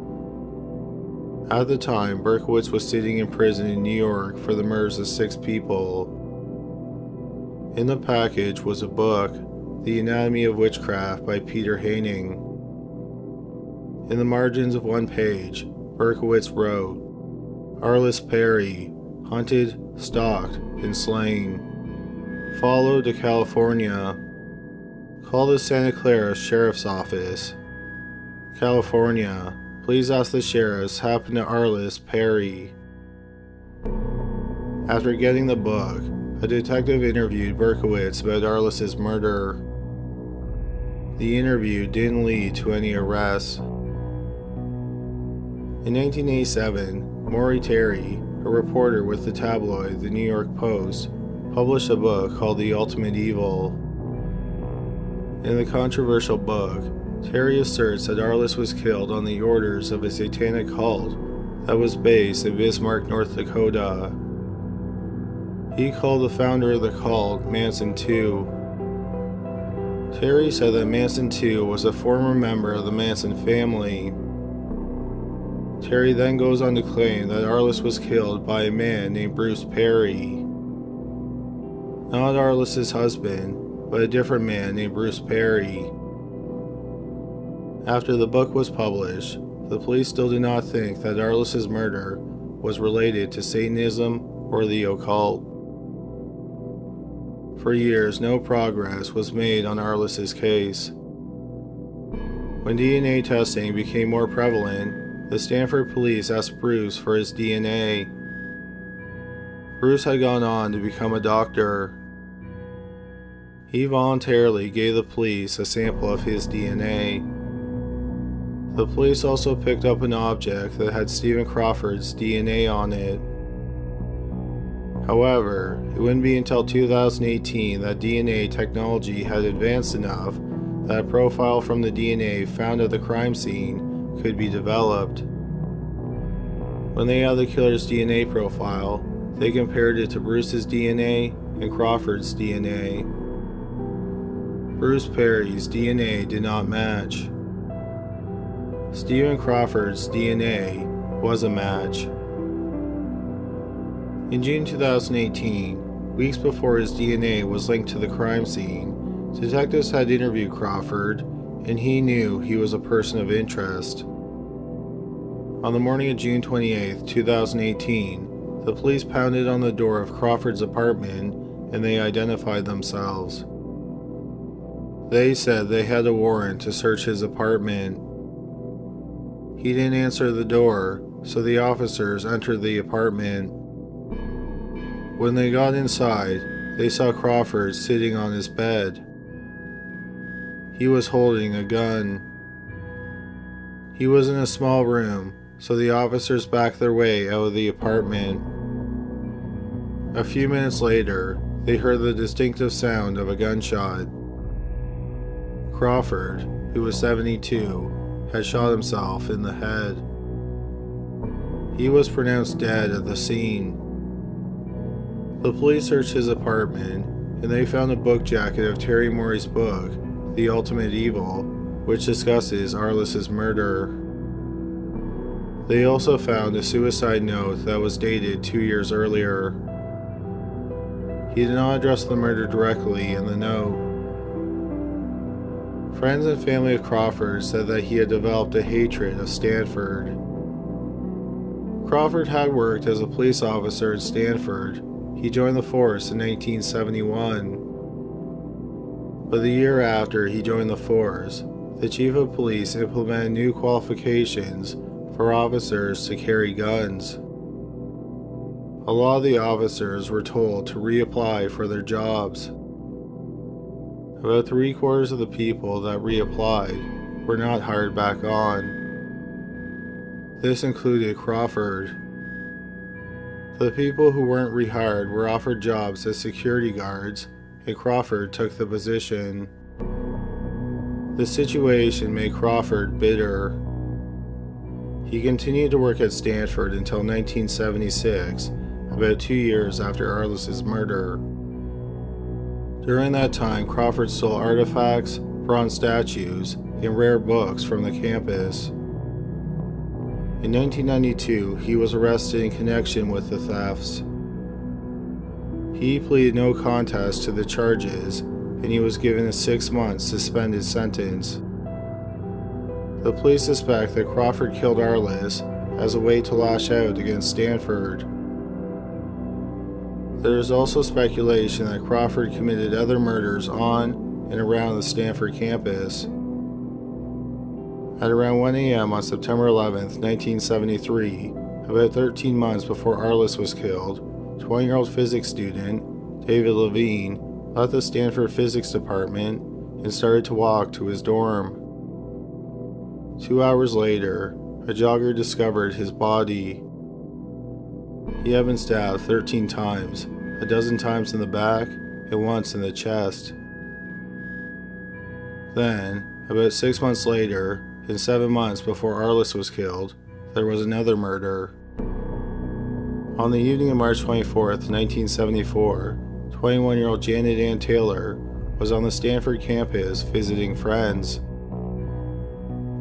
At the time, Berkowitz was sitting in prison in New York for the murders of 6 people. In the package was a book, The Anatomy of Witchcraft by Peter Heidnik. In the margins of one page, Berkowitz wrote, Arliss Perry, hunted, stalked, and slain. Followed to California. Call the Santa Clara Sheriff's Office. California. Please ask the sheriffs happened to Arliss Perry. After getting the book, a detective interviewed Berkowitz about Arliss's murder. The interview didn't lead to any arrests. In 1987, Maury Terry, a reporter with the tabloid The New York Post, published a book called The Ultimate Evil. In the controversial book, Terry asserts that Arliss was killed on the orders of a satanic cult that was based in Bismarck, North Dakota. He called the founder of the cult Manson II. Terry said that Manson II was a former member of the Manson family. Terry then goes on to claim that Arliss was killed by a man named Bruce Perry. Not Arliss's husband, but a different man named Bruce Perry. After the book was published, the police still did not think that Arliss's murder was related to Satanism or the occult. For years, no progress was made on Arliss's case. When DNA testing became more prevalent, the Stanford police asked Bruce for his DNA. Bruce had gone on to become a doctor. He voluntarily gave the police a sample of his DNA. The police also picked up an object that had Stephen Crawford's DNA on it. However, it wouldn't be until 2018 that DNA technology had advanced enough that a profile from the DNA found at the crime scene could be developed. When they had the killer's DNA profile, they compared it to Bruce's DNA and Crawford's DNA. Bruce Perry's DNA did not match. Stephen Crawford's DNA was a match. In June 2018, weeks before his DNA was linked to the crime scene, detectives had interviewed Crawford, and he knew he was a person of interest. On the morning of June 28, 2018, the police pounded on the door of Crawford's apartment and they identified themselves. They said they had a warrant to search his apartment. He didn't answer the door, so the officers entered the apartment. When they got inside, they saw Crawford sitting on his bed. He was holding a gun. He was in a small room, so the officers backed their way out of the apartment. A few minutes later, they heard the distinctive sound of a gunshot. Crawford, who was 72, had shot himself in the head. He was pronounced dead at the scene. The police searched his apartment, and they found a book jacket of Terry Maury's book, The Ultimate Evil, which discusses Arliss's murder. They also found a suicide note that was dated 2 years earlier. He did not address the murder directly in the note. Friends and family of Crawford said that he had developed a hatred of Stanford. Crawford had worked as a police officer at Stanford. He joined the force in 1971. But the year after he joined the force, the chief of police implemented new qualifications for officers to carry guns. A lot of the officers were told to reapply for their jobs. About 3/4 of the people that reapplied were not hired back on. This included Crawford. The people who weren't rehired were offered jobs as security guards, and Crawford took the position. The situation made Crawford bitter. He continued to work at Stanford until 1976, about 2 years after Arliss's murder. During that time, Crawford stole artifacts, bronze statues, and rare books from the campus. In 1992, he was arrested in connection with the thefts. He pleaded no contest to the charges, and he was given a 6-month suspended sentence. The police suspect that Crawford killed Arliss as a way to lash out against Stanford. There is also speculation that Crawford committed other murders on and around the Stanford campus. At around 1 a.m. on September 11, 1973, about 13 months before Arliss was killed, 20-year-old physics student David Levine left the Stanford physics department and started to walk to his dorm. 2 hours later, a jogger discovered his body. He had been stabbed 13 times, a dozen times in the back and once in the chest. Then, about 6 months later, and 7 months before Arliss was killed, there was another murder. On the evening of March 24, 1974, 21-year-old Janet Ann Taylor was on the Stanford campus visiting friends.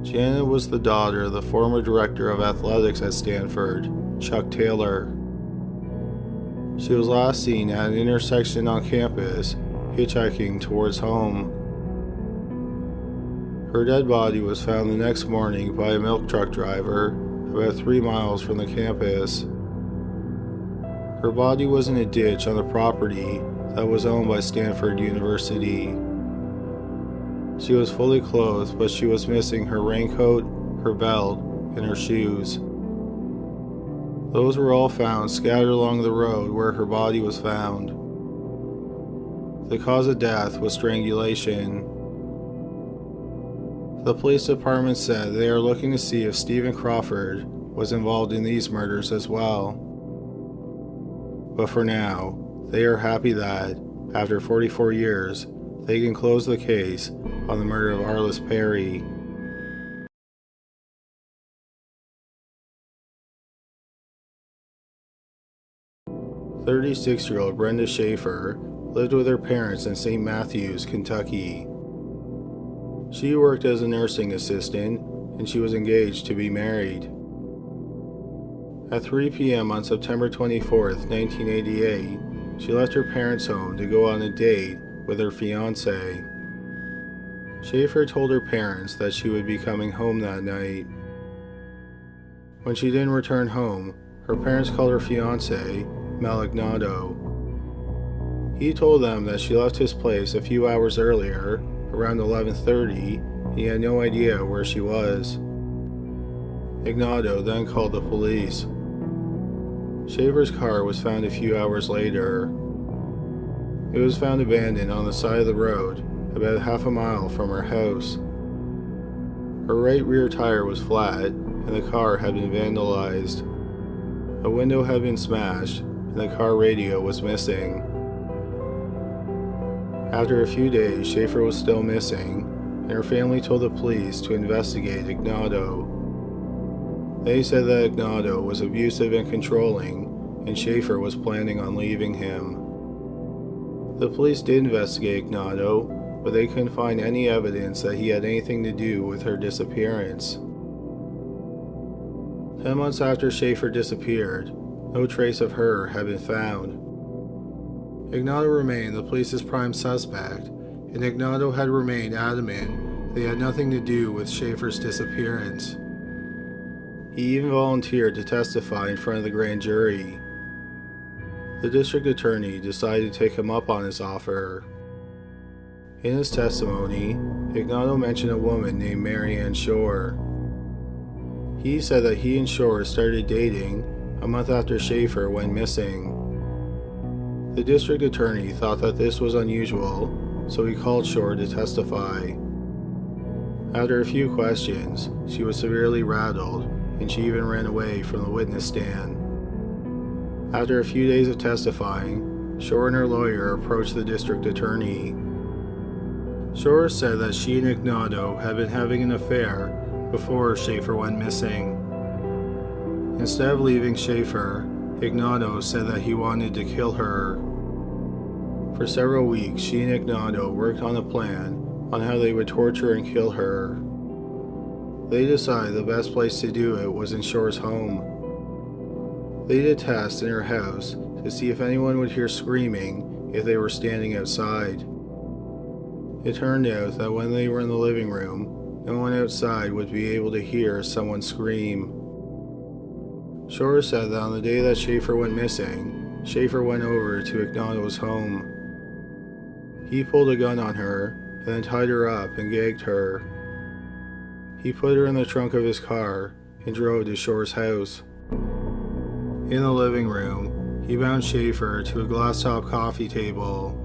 Janet was the daughter of the former director of athletics at Stanford, Chuck Taylor. She was last seen at an intersection on campus, hitchhiking towards home. Her dead body was found the next morning by a milk truck driver about 3 miles from the campus. Her body was in a ditch on the property that was owned by Stanford University. She was fully clothed, but she was missing her raincoat, her belt, and her shoes. Those were all found scattered along the road where her body was found. The cause of death was strangulation. The police department said they are looking to see if Stephen Crawford was involved in these murders as well. But for now, they are happy that, after 44 years, they can close the case on the murder of Arliss Perry. "36-year-old Brenda Schaefer lived with her parents in St. Matthews, Kentucky. She worked as a nursing assistant, and she was engaged to be married. At 3 p.m. on September 24, 1988, she left her parents' home to go on a date with her fiancé. Schaefer told her parents that she would be coming home that night. When she didn't return home, her parents called her fiancé, Mel Ignatow. He told them that she left his place a few hours earlier, around 11:30, and he had no idea where she was. Ignatow then called the police. Schaefer's car was found a few hours later. It was found abandoned on the side of the road, about half a mile from her house. Her right rear tire was flat, and the car had been vandalized. A window had been smashed, and the car radio was missing. After a few days, Schaefer was still missing, and her family told the police to investigate Ignatow. They said that Ignatow was abusive and controlling, and Schaefer was planning on leaving him. The police did investigate Ignatow, but they couldn't find any evidence that he had anything to do with her disappearance. 10 months after Schaefer disappeared, no trace of her had been found. Ignatow remained the police's prime suspect, and Ignatow had remained adamant they had nothing to do with Schaefer's disappearance. He even volunteered to testify in front of the grand jury. The district attorney decided to take him up on his offer. In his testimony, Ignatow mentioned a woman named Marianne Shore. He said that he and Shore started dating a month after Schaefer went missing. The district attorney thought that this was unusual, so he called Shore to testify. After a few questions, she was severely rattled, and she even ran away from the witness stand. After a few days of testifying, Shore and her lawyer approached the district attorney. Shore said that she and Ignatow had been having an affair before Schaefer went missing. Instead of leaving Schaefer, Ignatow said that he wanted to kill her. For several weeks, she and Ignatow worked on a plan on how they would torture and kill her. They decided the best place to do it was in Shore's home. They did tests in her house to see if anyone would hear screaming if they were standing outside. It turned out that when they were in the living room, no one outside would be able to hear someone scream. Shore said that on the day that Schaefer went missing, Schaefer went over to Ignatow's home. He pulled a gun on her and then tied her up and gagged her. He put her in the trunk of his car and drove to Shore's house. In the living room, he bound Schaefer to a glass-top coffee table.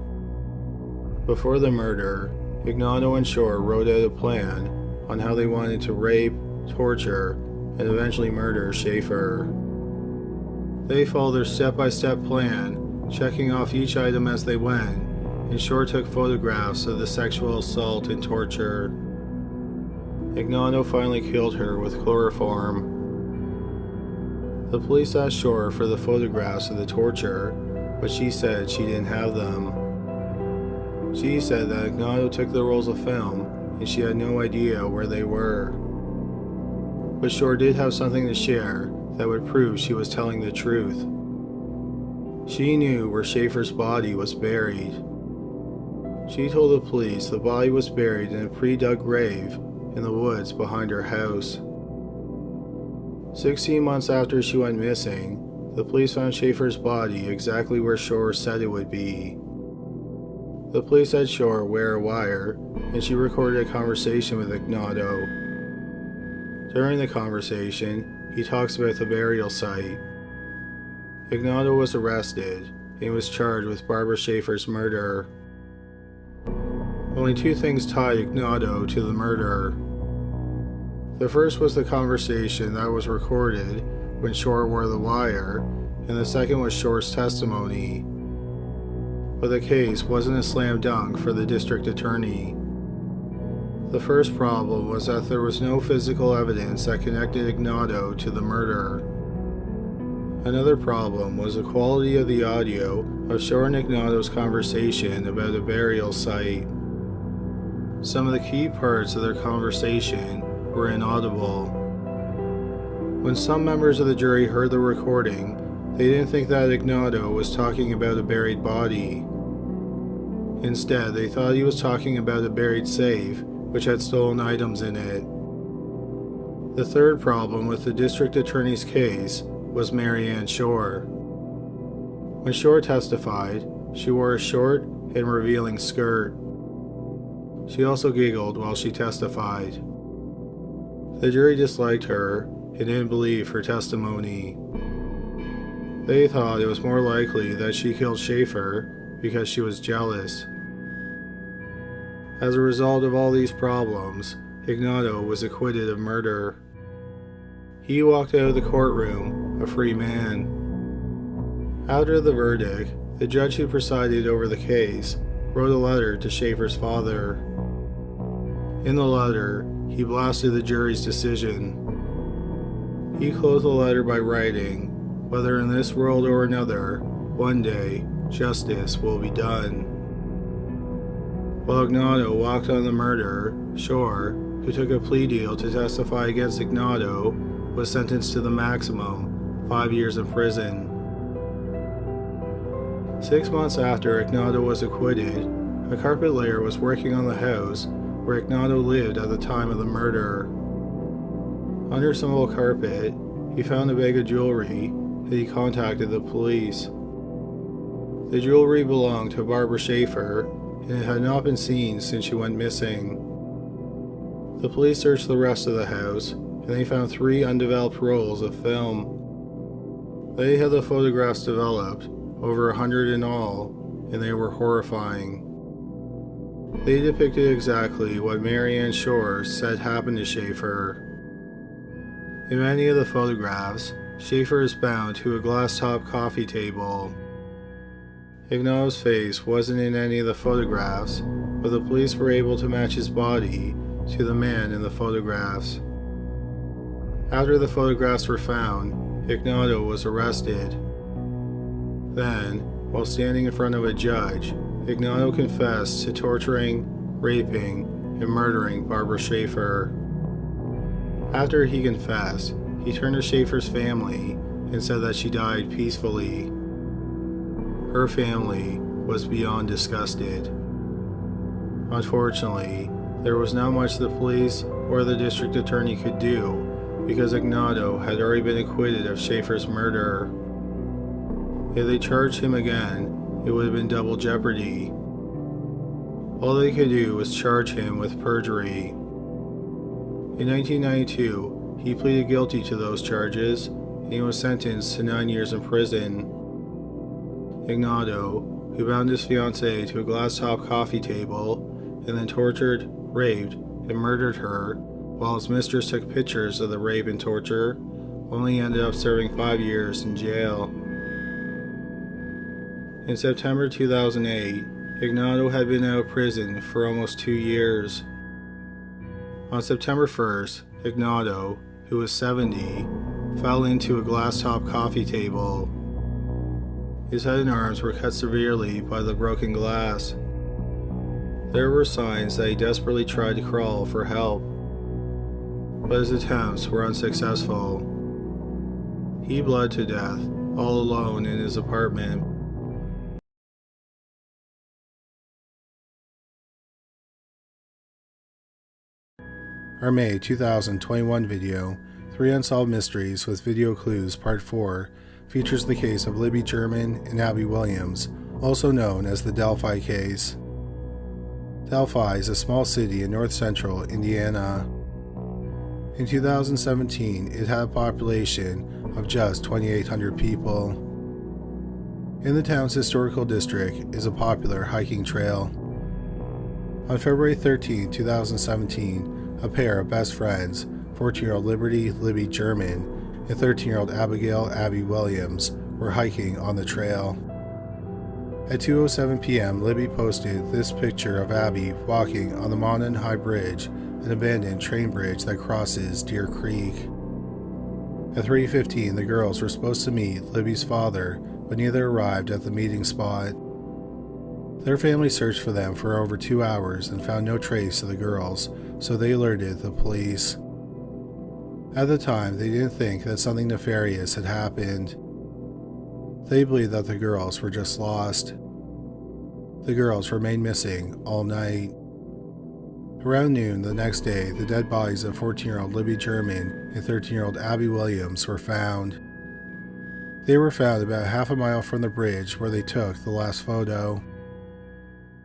Before the murder, Ignatow and Shore wrote out a plan on how they wanted to rape, torture, and eventually murder Schaefer. They followed their step-by-step plan, checking off each item as they went, and Shore took photographs of the sexual assault and torture. Ignatow finally killed her with chloroform. The police asked Shore for the photographs of the torture, but she said she didn't have them. She said that Ignatow took the rolls of film and she had no idea where they were. But Shore did have something to share that would prove she was telling the truth. She knew where Schaefer's body was buried. She told the police the body was buried in a pre-dug grave in the woods behind her house. 16 months after she went missing, the police found Schaefer's body exactly where Shore said it would be. The police had Shore wear a wire, and she recorded a conversation with Ignatow. During the conversation, he talks about the burial site. Ignatow was arrested and was charged with Barbara Schaefer's murder. Only two things tied Ignatow to the murder. The first was the conversation that was recorded when Shore wore the wire, and the second was Shore's testimony. But the case wasn't a slam dunk for the district attorney. The first problem was that there was no physical evidence that connected Ignatow to the murder. Another problem was the quality of the audio of Shore and Ignatow's conversation about a burial site. Some of the key parts of their conversation were inaudible. When some members of the jury heard the recording, they didn't think that Ignatow was talking about a buried body. Instead, they thought he was talking about a buried safe, which had stolen items in it. The third problem with the district attorney's case was Mary Ann Shore. When Shore testified, she wore a short and revealing skirt. She also giggled while she testified. The jury disliked her and didn't believe her testimony. They thought it was more likely that she killed Schaefer because she was jealous. As a result of all these problems, Ignatow was acquitted of murder. He walked out of the courtroom a free man. After the verdict, the judge who presided over the case wrote a letter to Schaefer's father. In the letter, he blasted the jury's decision. He closed the letter by writing, "Whether in this world or another, one day, justice will be done." While Ignatow walked on the murder, Shore, who took a plea deal to testify against Ignatow, was sentenced to the maximum, 5 years in prison. 6 months after Ignatow was acquitted, a carpet layer was working on the house where Ignatow lived at the time of the murder. Under some old carpet, he found a bag of jewelry and he contacted the police. The jewelry belonged to Barbara Schaefer and it had not been seen since she went missing. The police searched the rest of the house and they found 3 undeveloped rolls of film. They had the photographs developed, over 100 in all, and they were horrifying. They depicted exactly what Mary Ann Shore said happened to Schaefer. In many of the photographs, Schaefer is bound to a glass-top coffee table. Ignatow's face wasn't in any of the photographs, but the police were able to match his body to the man in the photographs. After the photographs were found, Ignatow was arrested. Then, while standing in front of a judge, Ignatow confessed to torturing, raping, and murdering Barbara Schaefer. After he confessed, he turned to Schaefer's family and said that she died peacefully. Her family was beyond disgusted. Unfortunately, there was not much the police or the district attorney could do because Ignatow had already been acquitted of Schaefer's murder. If they charged him again, it would have been double jeopardy. All they could do was charge him with perjury. In 1992, he pleaded guilty to those charges, and he was sentenced to 9 years in prison. Ignatow, who bound his fiancée to a glass-top coffee table, and then tortured, raped, and murdered her, while his mistress took pictures of the rape and torture, only ended up serving 5 years in jail. In September 2008, Ignatow had been out of prison for almost 2 years. On September 1st, Ignatow, who was 70, fell into a glass-top coffee table. His head and arms were cut severely by the broken glass. There were signs that he desperately tried to crawl for help, but his attempts were unsuccessful. He bled to death, all alone in his apartment. Our May 2021 video, 3 Unsolved Mysteries with Video Clues Part 4, features the case of Libby German and Abby Williams, also known as the Delphi case. Delphi is a small city in north-central Indiana. In 2017, it had a population of just 2,800 people. In the town's historical district is a popular hiking trail. On February 13, 2017, a pair of best friends, 14-year-old Liberty Libby German and 13-year-old Abigail Abby Williams, were hiking on the trail. At 2:07 p.m., Libby posted this picture of Abby walking on the Monon High Bridge, an abandoned train bridge that crosses Deer Creek. At 3:15, the girls were supposed to meet Libby's father, but neither arrived at the meeting spot. Their family searched for them for over 2 hours and found no trace of the girls, so they alerted the police. At the time, they didn't think that something nefarious had happened. They believed that the girls were just lost. The girls remained missing all night. Around noon the next day, the dead bodies of 14-year-old Libby German and 13-year-old Abby Williams were found. They were found about half a mile from the bridge where they took the last photo.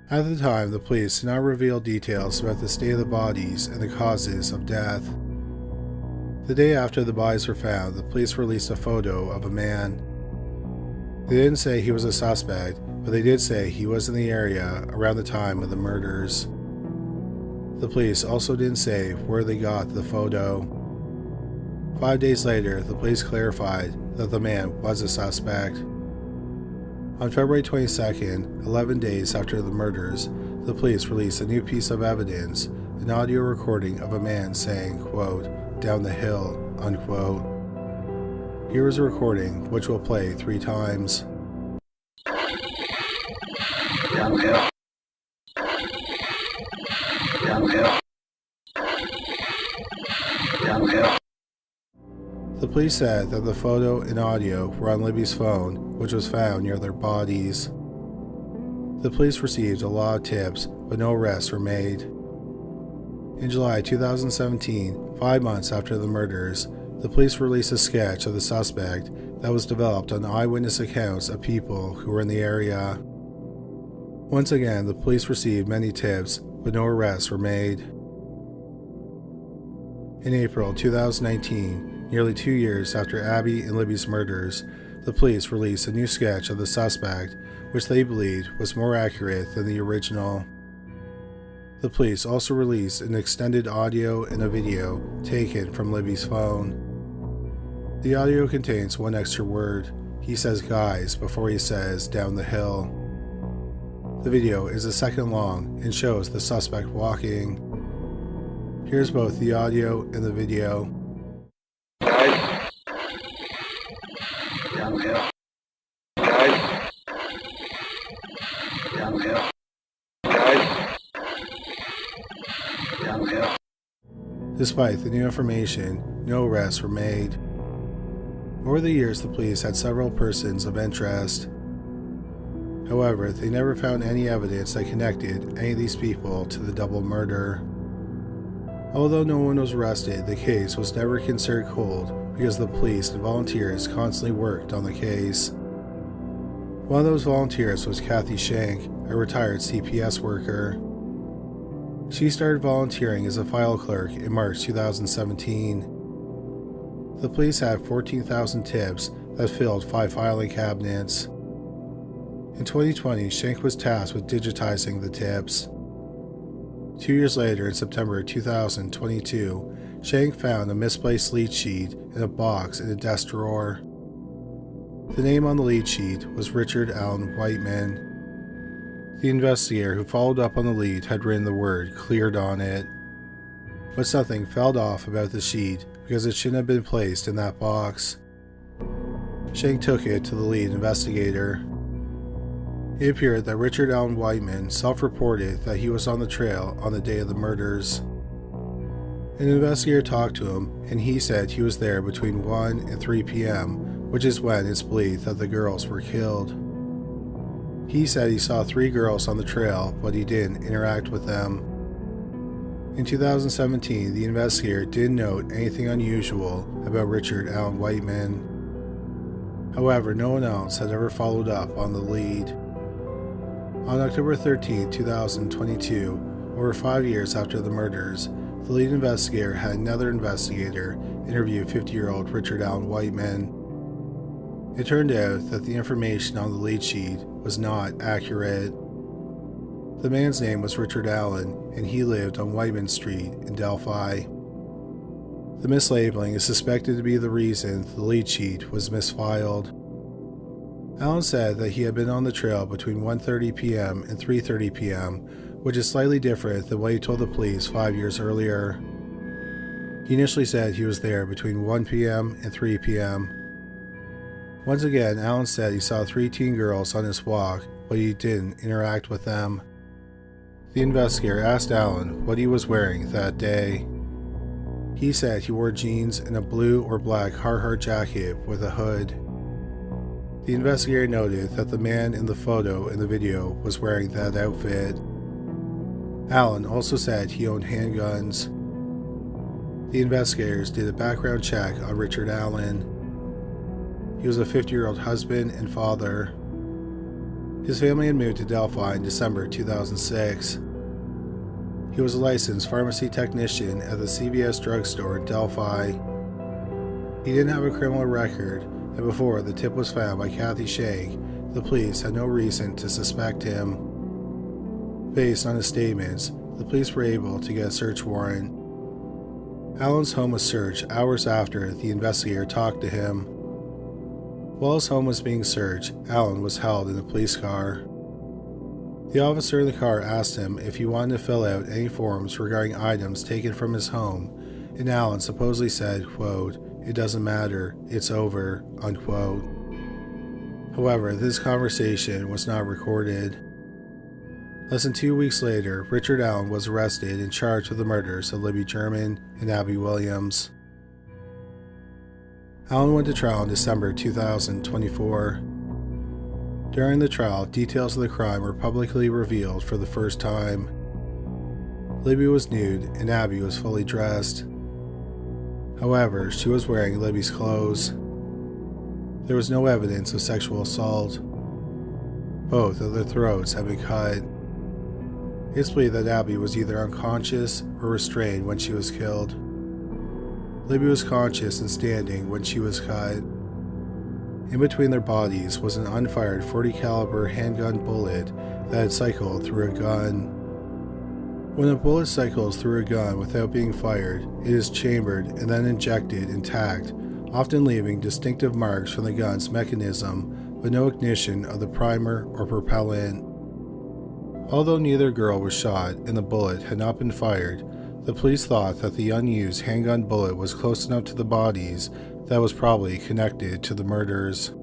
At the time, the police did not reveal details about the state of the bodies and the causes of death. The day after the bodies were found, the police released a photo of a man. They didn't say he was a suspect, but they did say he was in the area around the time of the murders. The police also didn't say where they got the photo. 5 days later, the police clarified that the man was a suspect. On February 22nd, 11 days after the murders, the police released a new piece of evidence, an audio recording of a man saying, quote, "down the hill," unquote. Here is a recording, which will play 3 times. Down the hill. Down the hill. Down the hill. The police said that the photo and audio were on Libby's phone, which was found near their bodies. The police received a lot of tips, but no arrests were made. In July 2017, 5 months after the murders, the police released a sketch of the suspect that was developed on eyewitness accounts of people who were in the area. Once again, the police received many tips, but no arrests were made. In April 2019, nearly 2 years after Abby and Libby's murders, the police released a new sketch of the suspect, which they believed was more accurate than the original. The police also released an extended audio and a video taken from Libby's phone. The audio contains one extra word. He says "guys" before he says "down the hill." The video is a second long and shows the suspect walking. Here's both the audio and the video. Guys. Down the hill. Guys. Downhill. Guys. Downhill. Despite the new information, no arrests were made. Over the years, the police had several persons of interest. However, they never found any evidence that connected any of these people to the double murder. Although no one was arrested, the case was never considered cold because the police and volunteers constantly worked on the case. One of those volunteers was Kathy Shank, a retired CPS worker. She started volunteering as a file clerk in March 2017. The police had 14,000 tips that filled 5 filing cabinets. In 2020, Shank was tasked with digitizing the tips. 2 years later, in September 2022, Shank found a misplaced lead sheet in a box in a desk drawer. The name on the lead sheet was Richard Allen Whiteman. The investigator who followed up on the lead had written the word "cleared" on it, but something felt off about the sheet because it shouldn't have been placed in that box. Shank took it to the lead investigator. It appeared that Richard Allen Whiteman self-reported that he was on the trail on the day of the murders. An investigator talked to him, and he said he was there between 1 and 3 p.m., which is when it's believed that the girls were killed. He said he saw 3 girls on the trail, but he didn't interact with them. In 2017, the investigator didn't note anything unusual about Richard Allen Whiteman. However, no one else had ever followed up on the lead. On October 13, 2022, over 5 years after the murders, the lead investigator had another investigator interview 50-year-old Richard Allen Whiteman. It turned out that the information on the lead sheet was not accurate. The man's name was Richard Allen, and he lived on Whiteman Street in Delphi. The mislabeling is suspected to be the reason the lead sheet was misfiled. Allen said that he had been on the trail between 1:30 p.m. and 3:30 p.m., which is slightly different than what he told the police 5 years earlier. He initially said he was there between 1 p.m. and 3 p.m. Once again, Allen said he saw 3 teen girls on his walk, but he didn't interact with them. The investigator asked Allen what he was wearing that day. He said he wore jeans and a blue or black Carhartt jacket with a hood. The investigator noted that the man in the photo and the video was wearing that outfit. Allen also said he owned handguns. The investigators did a background check on Richard Allen. He was a 50-year-old husband and father. His family had moved to Delphi in December 2006. He was a licensed pharmacy technician at the CVS drugstore in Delphi. He didn't have a criminal record, and before the tip was found by Kathy Shank, the police had no reason to suspect him. Based on his statements, the police were able to get a search warrant. Allen's home was searched hours after the investigator talked to him. While his home was being searched, Allen was held in a police car. The officer in the car asked him if he wanted to fill out any forms regarding items taken from his home, and Allen supposedly said, quote, "It doesn't matter, it's over," unquote. However, this conversation was not recorded. Less than 2 weeks later, Richard Allen was arrested and charged with the murders of Libby German and Abby Williams. Allen went to trial in December 2024. During the trial, details of the crime were publicly revealed for the first time. Libby was nude and Abby was fully dressed. However, she was wearing Libby's clothes. There was no evidence of sexual assault. Both of their throats had been cut. It's believed that Abby was either unconscious or restrained when she was killed. Libby was conscious and standing when she was cut. In between their bodies was an unfired .40 caliber handgun bullet that had cycled through a gun. When a bullet cycles through a gun without being fired, it is chambered and then injected intact, often leaving distinctive marks from the gun's mechanism, but no ignition of the primer or propellant. Although neither girl was shot and the bullet had not been fired, the police thought that the unused handgun bullet was close enough to the bodies that was probably connected to the murders.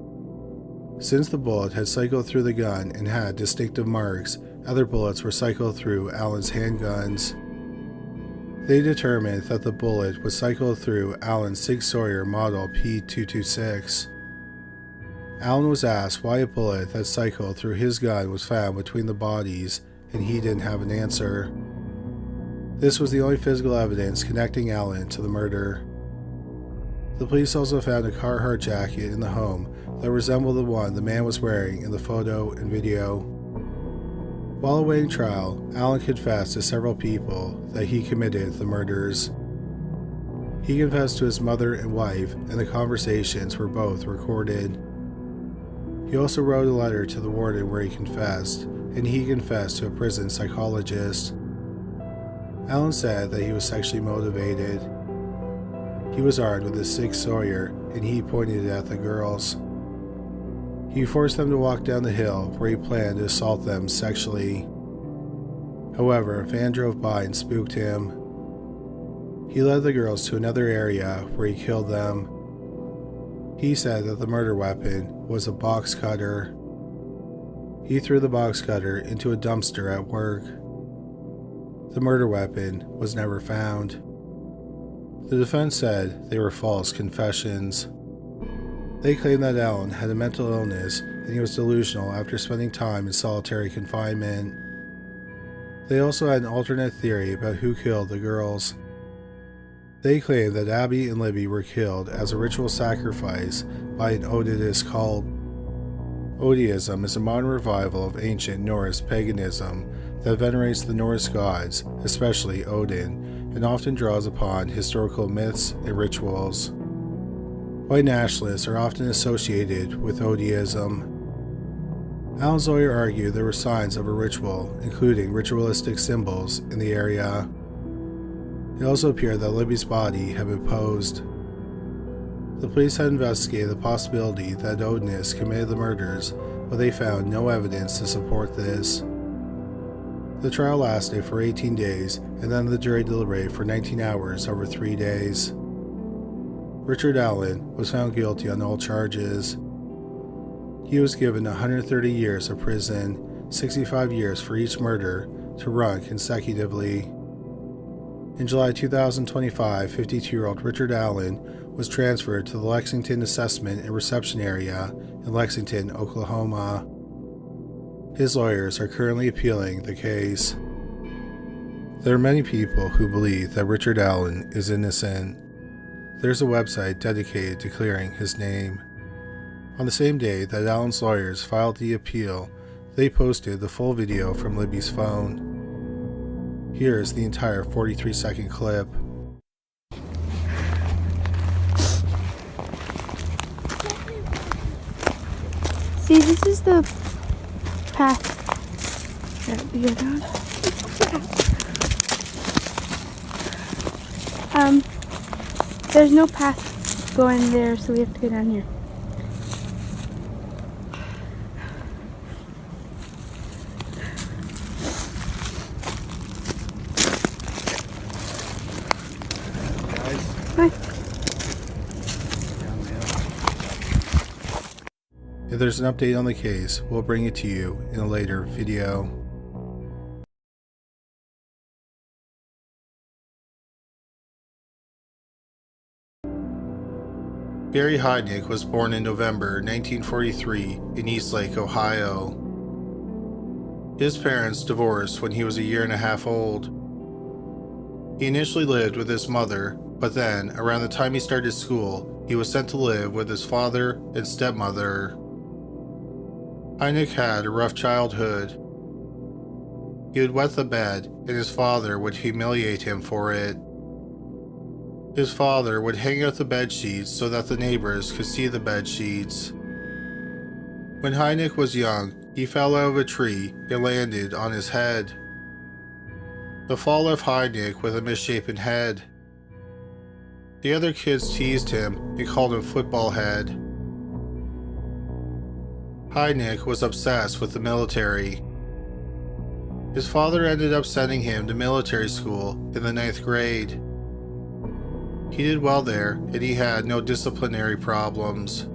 Since the bullet had cycled through the gun and had distinctive marks, other bullets were cycled through Allen's handguns. They determined that the bullet was cycled through Allen's Sig Sauer Model P226. Allen was asked why a bullet that cycled through his gun was found between the bodies, and he didn't have an answer. This was the only physical evidence connecting Allen to the murder. The police also found a Carhartt jacket in the home that resembled the one the man was wearing in the photo and video. While awaiting trial, Allen confessed to several people that he committed the murders. He confessed to his mother and wife, and the conversations were both recorded. He also wrote a letter to the warden where he confessed, and he confessed to a prison psychologist. Allen said that he was sexually motivated. He was armed with a Sig Sauer, and he pointed it at the girls. He forced them to walk down the hill where he planned to assault them sexually. However, a van drove by and spooked him. He led the girls to another area where he killed them. He said that the murder weapon was a box cutter. He threw the box cutter into a dumpster at work. The murder weapon was never found. The defense said they were false confessions. They claimed that Allen had a mental illness and he was delusional after spending time in solitary confinement. They also had an alternate theory about who killed the girls. They claimed that Abby and Libby were killed as a ritual sacrifice by an Odinist cult. Odinism is a modern revival of ancient Norse paganism that venerates the Norse gods, especially Odin, and often draws upon historical myths and rituals. White nationalists are often associated with Odinism. Allen's lawyer argued there were signs of a ritual, including ritualistic symbols, in the area. It also appeared that Libby's body had been posed. The police had investigated the possibility that Odinists committed the murders, but they found no evidence to support this. The trial lasted for 18 days, and then the jury deliberated for 19 hours over 3 days. Richard Allen was found guilty on all charges. He was given 130 years of prison, 65 years for each murder, to run consecutively. In July 2025, 52-year-old Richard Allen was transferred to the Lexington Assessment and Reception Area in Lexington, Oklahoma. His lawyers are currently appealing the case. There are many people who believe that Richard Allen is innocent. There's a website dedicated to clearing his name. On the same day that Allen's lawyers filed the appeal, they posted the full video from Libby's phone. Here's the entire 43-second clip. See, this is the path that we go down. There's no path going there, so we have to go down here. Hi. If there's an update on the case, we'll bring it to you in a later video. Barry Heidnik was born in November 1943 in Eastlake, Ohio. His parents divorced when he was a year and a half old. He initially lived with his mother, but then, around the time he started school, he was sent to live with his father and stepmother. Heidnik had a rough childhood. He would wet the bed, and his father would humiliate him for it. His father would hang out the bed sheets so that the neighbors could see the bed sheets. When Heidnik was young, he fell out of a tree and landed on his head. The fall left Heidnik with a misshapen head. The other kids teased him and called him Football Head. Heidnik was obsessed with the military. His father ended up sending him to military school in the 9th grade. He did well there, and he had no disciplinary problems.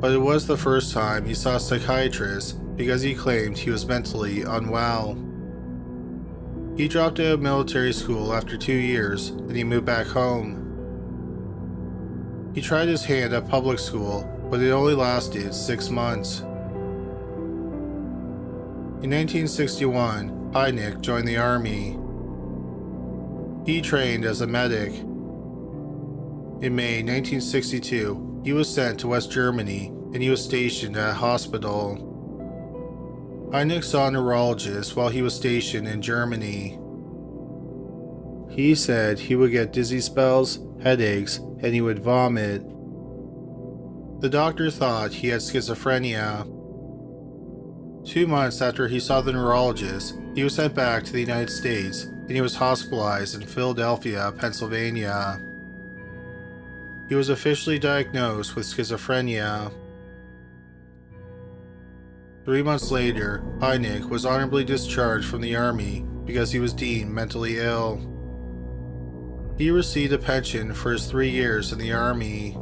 but it was the first time he saw a psychiatrist because he claimed he was mentally unwell. He dropped out of military school after 2 years and he moved back home. He tried his hand at public school, but it only lasted 6 months. In 1961, Heidnik joined the army. He trained as a medic. In May 1962, he was sent to West Germany and he was stationed at a hospital. Heidnik saw a neurologist while he was stationed in Germany. He said he would get dizzy spells, headaches, and he would vomit. The doctor thought he had schizophrenia. 2 months after he saw the neurologist, he was sent back to the United States and he was hospitalized in Philadelphia, Pennsylvania. He was officially diagnosed with schizophrenia. 3 months later, Heidnik was honorably discharged from the army because he was deemed mentally ill. He received a pension for his 3 years in the army.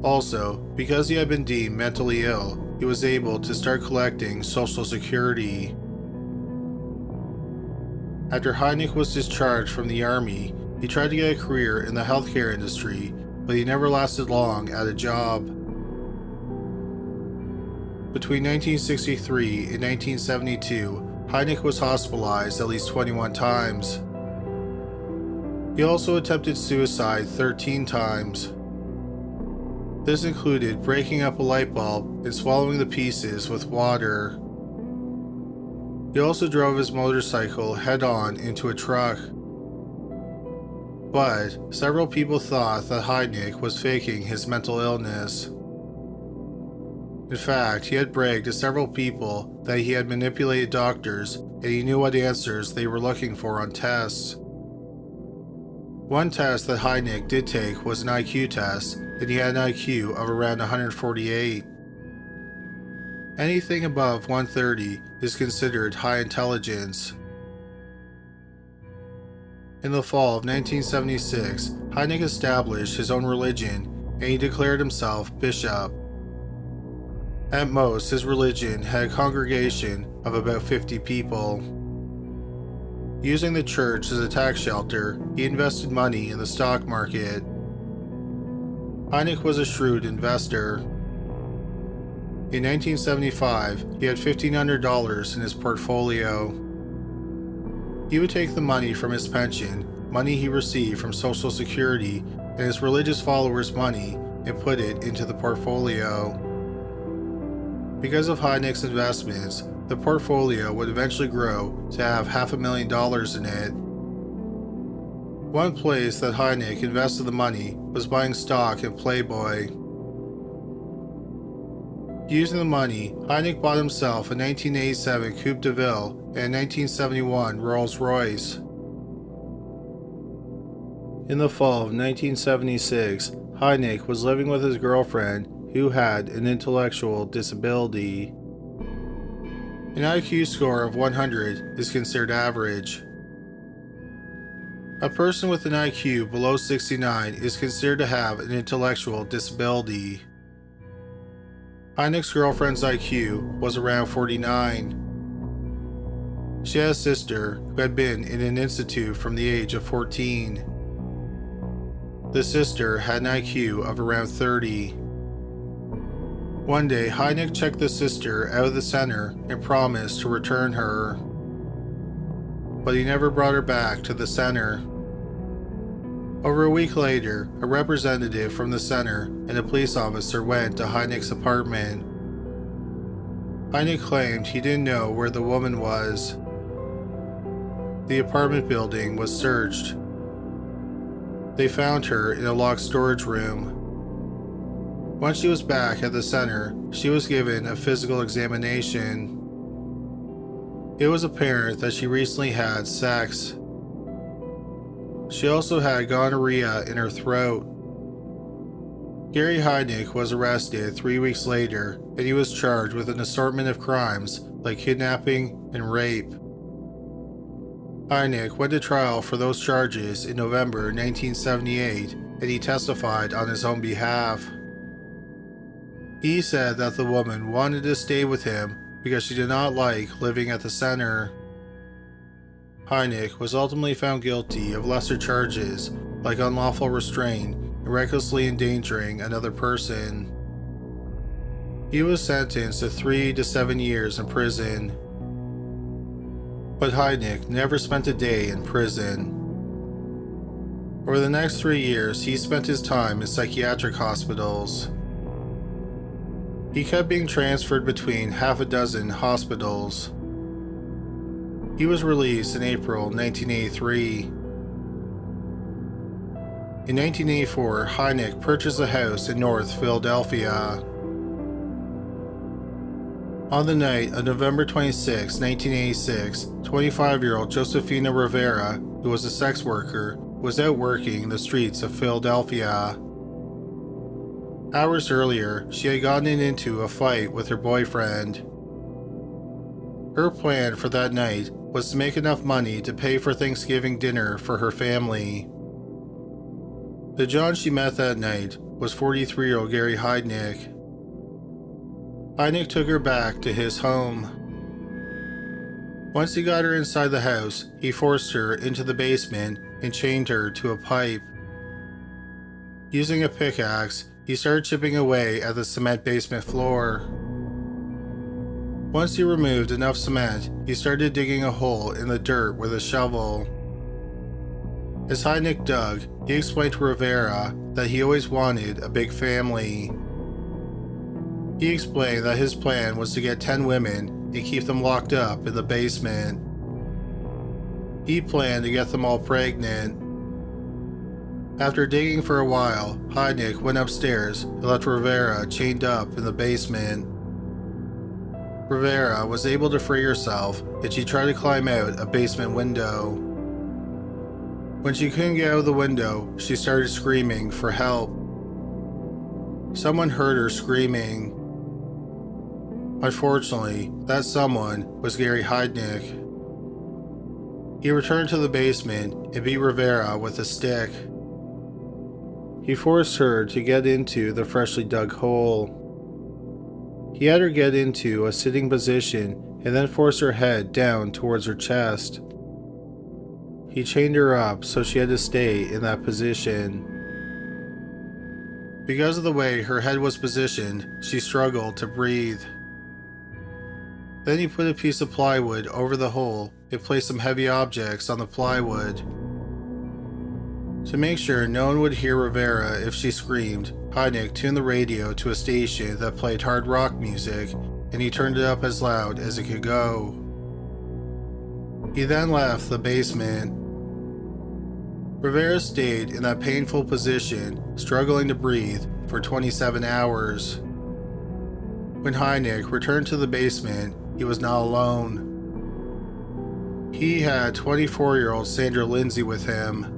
Also, because he had been deemed mentally ill, he was able to start collecting Social Security. After Heidnik was discharged from the army, he tried to get a career in the healthcare industry, but he never lasted long at a job. Between 1963 and 1972, Heidnik was hospitalized at least 21 times. He also attempted suicide 13 times. This included breaking up a light bulb and swallowing the pieces with water. He also drove his motorcycle head-on into a truck. But several people thought that Heidnik was faking his mental illness. In fact, he had bragged to several people that he had manipulated doctors and he knew what answers they were looking for on tests. One test that Heidnik did take was an IQ test, and he had an IQ of around 148. Anything above 130 is considered high intelligence. In the fall of 1976, Heidnik established his own religion and he declared himself bishop. At most, his religion had a congregation of about 50 people. Using the church as a tax shelter, he invested money in the stock market. Heidnik was a shrewd investor. In 1975, he had $1,500 in his portfolio. He would take the money from his pension, money he received from Social Security, and his religious followers' money, and put it into the portfolio. Because of Heidnik's investments, the portfolio would eventually grow to have $500,000 in it. One place that Heidnik invested the money was buying stock in Playboy. Using the money, Heidnik bought himself a 1987 Coupe de Ville and a 1971 Rolls-Royce. In the fall of 1976, Heidnik was living with his girlfriend who had an intellectual disability. An IQ score of 100 is considered average. A person with an IQ below 69 is considered to have an intellectual disability. Heidnik's girlfriend's IQ was around 49. She had a sister who had been in an institute from the age of 14. The sister had an IQ of around 30. One day, Heidnik checked the sister out of the center and promised to return her. But he never brought her back to the center. Over a week later, a representative from the center and a police officer went to Heidnik's apartment. Heidnik claimed he didn't know where the woman was. The apartment building was searched. They found her in a locked storage room. Once she was back at the center, she was given a physical examination. It was apparent that she recently had sex. She also had gonorrhea in her throat. Gary Heidnik was arrested 3 weeks later, and he was charged with an assortment of crimes like kidnapping and rape. Heidnik went to trial for those charges in November 1978, and he testified on his own behalf. He said that the woman wanted to stay with him because she did not like living at the center. Heidnik was ultimately found guilty of lesser charges like unlawful restraint and recklessly endangering another person. He was sentenced to 3 to 7 years in prison. But Heidnik never spent a day in prison. Over the next 3 years, he spent his time in psychiatric hospitals. He kept being transferred between half a dozen hospitals. He was released in April 1983. In 1984, Heidnik purchased a house in North Philadelphia. On the night of November 26, 1986, 25-year-old Josefina Rivera, who was a sex worker, was out working the streets of Philadelphia. Hours earlier, she had gotten into a fight with her boyfriend. Her plan for that night was to make enough money to pay for Thanksgiving dinner for her family. The John she met that night was 43-year-old Gary Heidnik. Heidnik took her back to his home. Once he got her inside the house, he forced her into the basement and chained her to a pipe. Using a pickaxe, he started chipping away at the cement basement floor. Once he removed enough cement, he started digging a hole in the dirt with a shovel. As Heidnik dug, he explained to Rivera that he always wanted a big family. He explained that his plan was to get 10 women and keep them locked up in the basement. He planned to get them all pregnant. After digging for a while, Heidnik went upstairs and left Rivera chained up in the basement. Rivera was able to free herself and she tried to climb out a basement window. When she couldn't get out of the window, she started screaming for help. Someone heard her screaming. Unfortunately, that someone was Gary Heidnik. He returned to the basement and beat Rivera with a stick. He forced her to get into the freshly dug hole. He had her get into a sitting position and then forced her head down towards her chest. He chained her up so she had to stay in that position. Because of the way her head was positioned, she struggled to breathe. Then he put a piece of plywood over the hole and placed some heavy objects on the plywood. To make sure no one would hear Rivera if she screamed, Heidnik tuned the radio to a station that played hard rock music, and he turned it up as loud as it could go. He then left the basement. Rivera stayed in that painful position, struggling to breathe, for 27 hours. When Heidnik returned to the basement, he was not alone. He had 24-year-old Sandra Lindsay with him.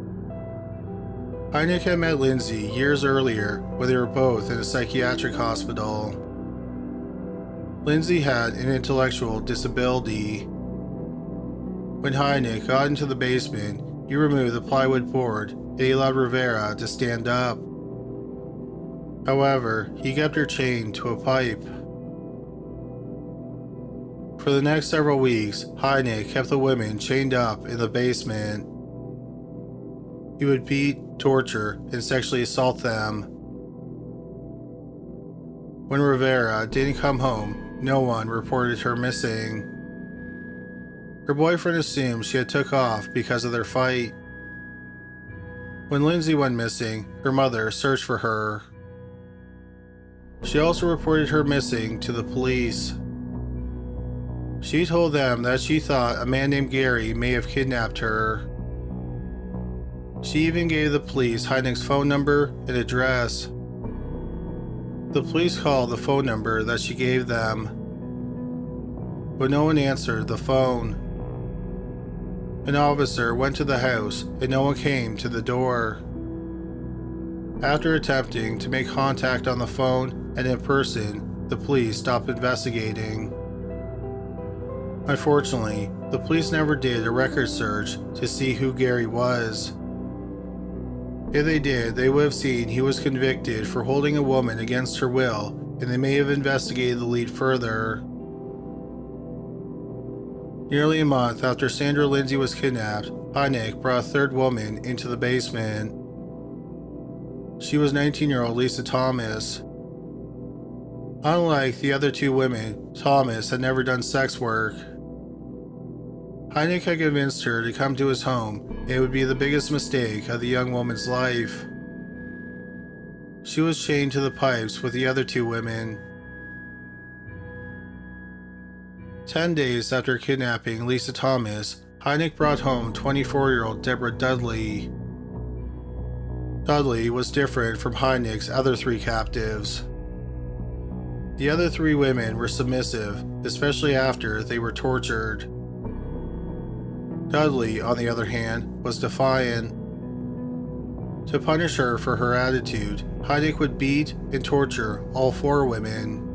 Heidnik had met Lindsay years earlier when they were both in a psychiatric hospital. Lindsay had an intellectual disability. When Heidnik got into the basement, he removed the plywood board and he allowed Rivera to stand up. However, he kept her chained to a pipe. For the next several weeks, Heidnik kept the women chained up in the basement. He would beat, torture, and sexually assault them. When Rivera didn't come home, no one reported her missing. Her boyfriend assumed she had took off because of their fight. When Lindsay went missing, her mother searched for her. She also reported her missing to the police. She told them that she thought a man named Gary may have kidnapped her. She even gave the police Heidnik's phone number and address. The police called the phone number that she gave them, but no one answered the phone. An officer went to the house and no one came to the door. After attempting to make contact on the phone and in person, the police stopped investigating. Unfortunately, the police never did a record search to see who Gary was. If they did, they would have seen he was convicted for holding a woman against her will and they may have investigated the lead further. Nearly a month after Sandra Lindsay was kidnapped, Heidnik brought a third woman into the basement. She was 19-year-old Lisa Thomas. Unlike the other two women, Thomas had never done sex work. Heidnik had convinced her to come to his home, and it would be the biggest mistake of the young woman's life. She was chained to the pipes with the other two women. 10 days after kidnapping Lisa Thomas, Heidnik brought home 24-year-old Deborah Dudley. Dudley was different from Heidnik's other three captives. The other three women were submissive, especially after they were tortured. Dudley, on the other hand, was defiant. To punish her for her attitude, Heidnik would beat and torture all four women.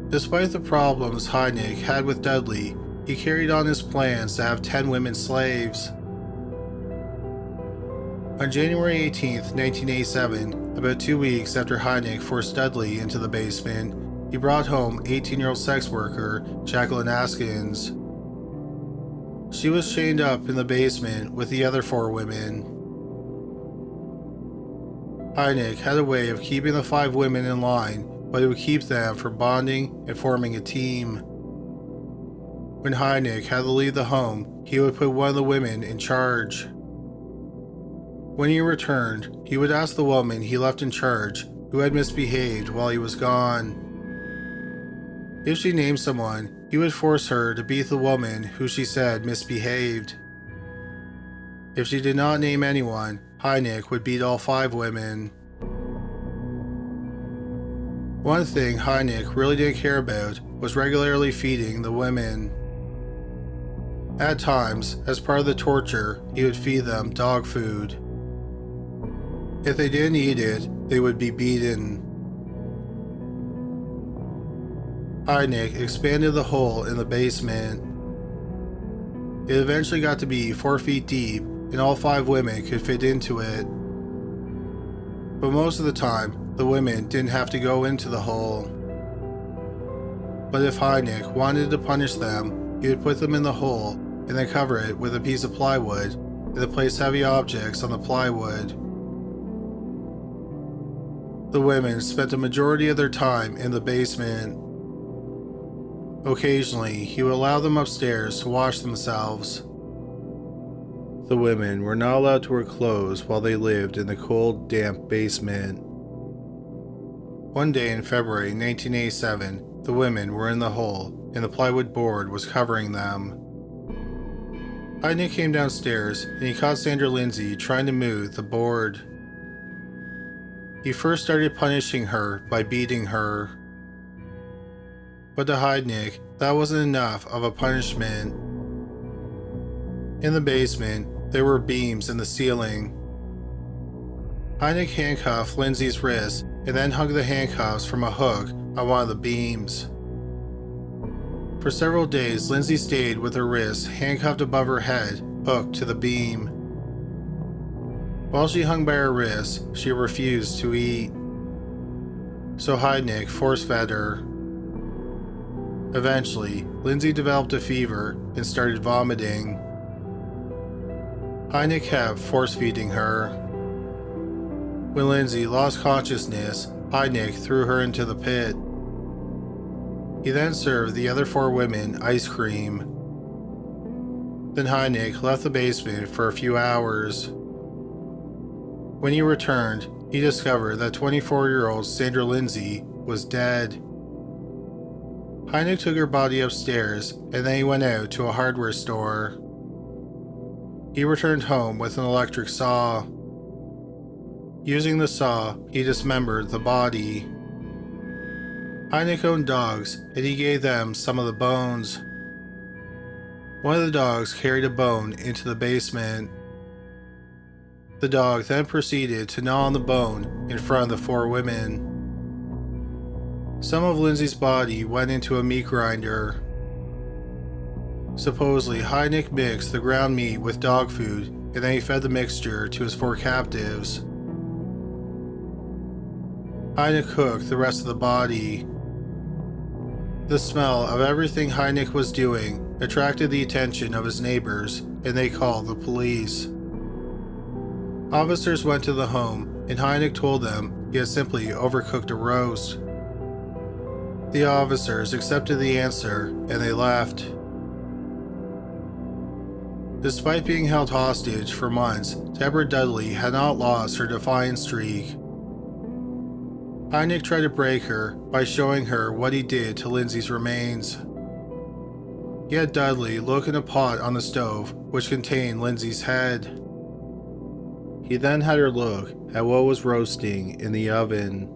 Despite the problems Heidnik had with Dudley, he carried on his plans to have 10 women slaves. On January 18, 1987, about 2 weeks after Heidnik forced Dudley into the basement, he brought home 18-year-old sex worker Jacqueline Askins. She was chained up in the basement with the other four women. Heidnik had a way of keeping the 5 women in line, but it would keep them from bonding and forming a team. When Heidnik had to leave the home, he would put one of the women in charge. When he returned, he would ask the woman he left in charge who had misbehaved while he was gone. If she named someone, he would force her to beat the woman who she said misbehaved. If she did not name anyone, Heidnik would beat all 5 women. One thing Heidnik really didn't care about was regularly feeding the women. At times, as part of the torture, he would feed them dog food. If they didn't eat it, they would be beaten. Heidnik expanded the hole in the basement. It eventually got to be 4 feet deep, and all 5 women could fit into it. But most of the time, the women didn't have to go into the hole. But if Heidnik wanted to punish them, he would put them in the hole and then cover it with a piece of plywood and then place heavy objects on the plywood. The women spent a majority of their time in the basement. Occasionally, he would allow them upstairs to wash themselves. The women were not allowed to wear clothes while they lived in the cold, damp basement. One day in February 1987, the women were in the hole, and the plywood board was covering them. Heidnik came downstairs, and he caught Sandra Lindsay trying to move the board. He first started punishing her by beating her. But to Heidnik, that wasn't enough of a punishment. In the basement, there were beams in the ceiling. Heidnik handcuffed Lindsay's wrists and then hung the handcuffs from a hook on one of the beams. For several days, Lindsay stayed with her wrists handcuffed above her head, hooked to the beam. While she hung by her wrists, she refused to eat. So Heidnik force-fed her. Eventually, Lindsay developed a fever and started vomiting. Heidnik kept force-feeding her. When Lindsay lost consciousness, Heidnik threw her into the pit. He then served the other 4 women ice cream. Then Heidnik left the basement for a few hours. When he returned, he discovered that 24-year-old Sandra Lindsay was dead. Heidnik took her body upstairs, and then he went out to a hardware store. He returned home with an electric saw. Using the saw, he dismembered the body. Heidnik owned dogs, and he gave them some of the bones. One of the dogs carried a bone into the basement. The dog then proceeded to gnaw on the bone in front of the 4 women. Some of Lindsay's body went into a meat grinder. Supposedly, Heidnik mixed the ground meat with dog food, and then he fed the mixture to his 4 captives. Heidnik cooked the rest of the body. The smell of everything Heidnik was doing attracted the attention of his neighbors, and they called the police. Officers went to the home, and Heidnik told them he had simply overcooked a roast. The officers accepted the answer, and they left. Despite being held hostage for months, Deborah Dudley had not lost her defiant streak. Heidnik tried to break her by showing her what he did to Lindsay's remains. He had Dudley look in a pot on the stove which contained Lindsay's head. He then had her look at what was roasting in the oven.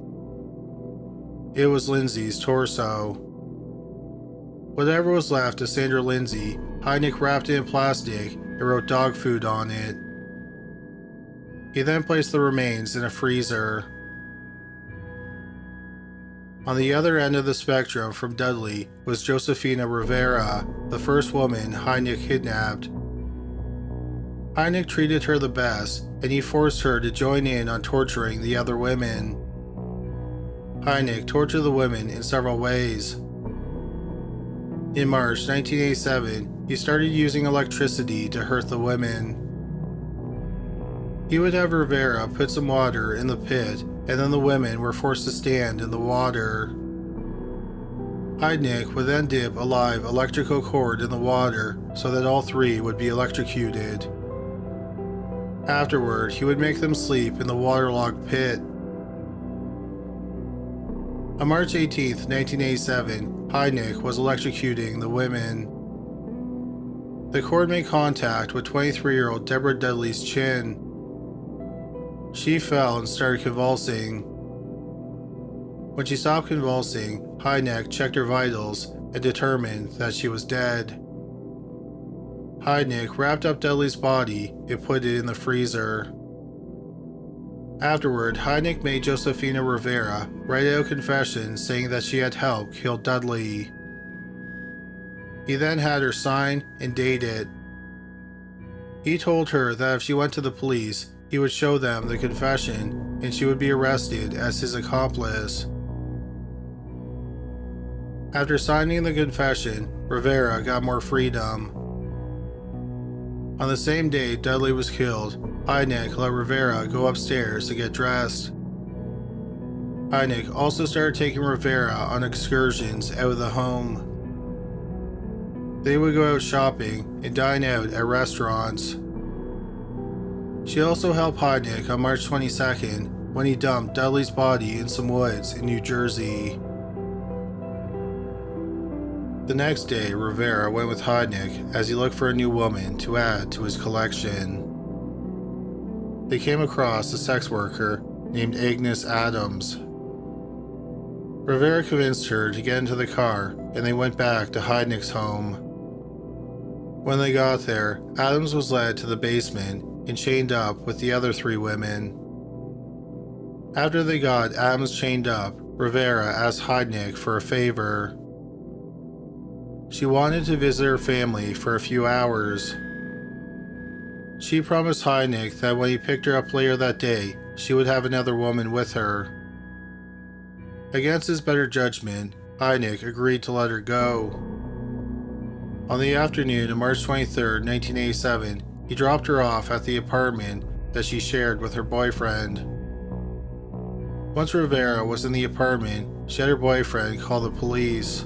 It was Lindsay's torso. Whatever was left of Sandra Lindsay, Heidnik wrapped it in plastic and wrote dog food on it. He then placed the remains in a freezer. On the other end of the spectrum from Dudley was Josefina Rivera, the first woman Heidnik kidnapped. Heidnik treated her the best, and he forced her to join in on torturing the other women. Heidnik tortured the women in several ways. In March 1987, he started using electricity to hurt the women. He would have Rivera put some water in the pit, and then the women were forced to stand in the water. Heidnik would then dip a live electrical cord in the water so that all three would be electrocuted. Afterward, he would make them sleep in the waterlogged pit. On March 18, 1987, Heidnik was electrocuting the women. The cord made contact with 23-year-old Deborah Dudley's chin. She fell and started convulsing. When she stopped convulsing, Heidnik checked her vitals and determined that she was dead. Heidnik wrapped up Dudley's body and put it in the freezer. Afterward, Heidnik made Josefina Rivera write out a confession saying that she had helped kill Dudley. He then had her sign and date it. He told her that if she went to the police, he would show them the confession and she would be arrested as his accomplice. After signing the confession, Rivera got more freedom. On the same day Dudley was killed, Heidnik let Rivera go upstairs to get dressed. Heidnik also started taking Rivera on excursions out of the home. They would go out shopping and dine out at restaurants. She also helped Heidnik on March 22nd when he dumped Dudley's body in some woods in New Jersey. The next day, Rivera went with Heidnik as he looked for a new woman to add to his collection. They came across a sex worker named Agnes Adams. Rivera convinced her to get into the car and they went back to Heidnik's home. When they got there, Adams was led to the basement and chained up with the other three women. After they got Adams chained up, Rivera asked Heidnik for a favor. She wanted to visit her family for a few hours. She promised Heidnik that when he picked her up later that day, she would have another woman with her. Against his better judgment, Heidnik agreed to let her go. On the afternoon of March 23, 1987, he dropped her off at the apartment that she shared with her boyfriend. Once Rivera was in the apartment, she had her boyfriend call the police.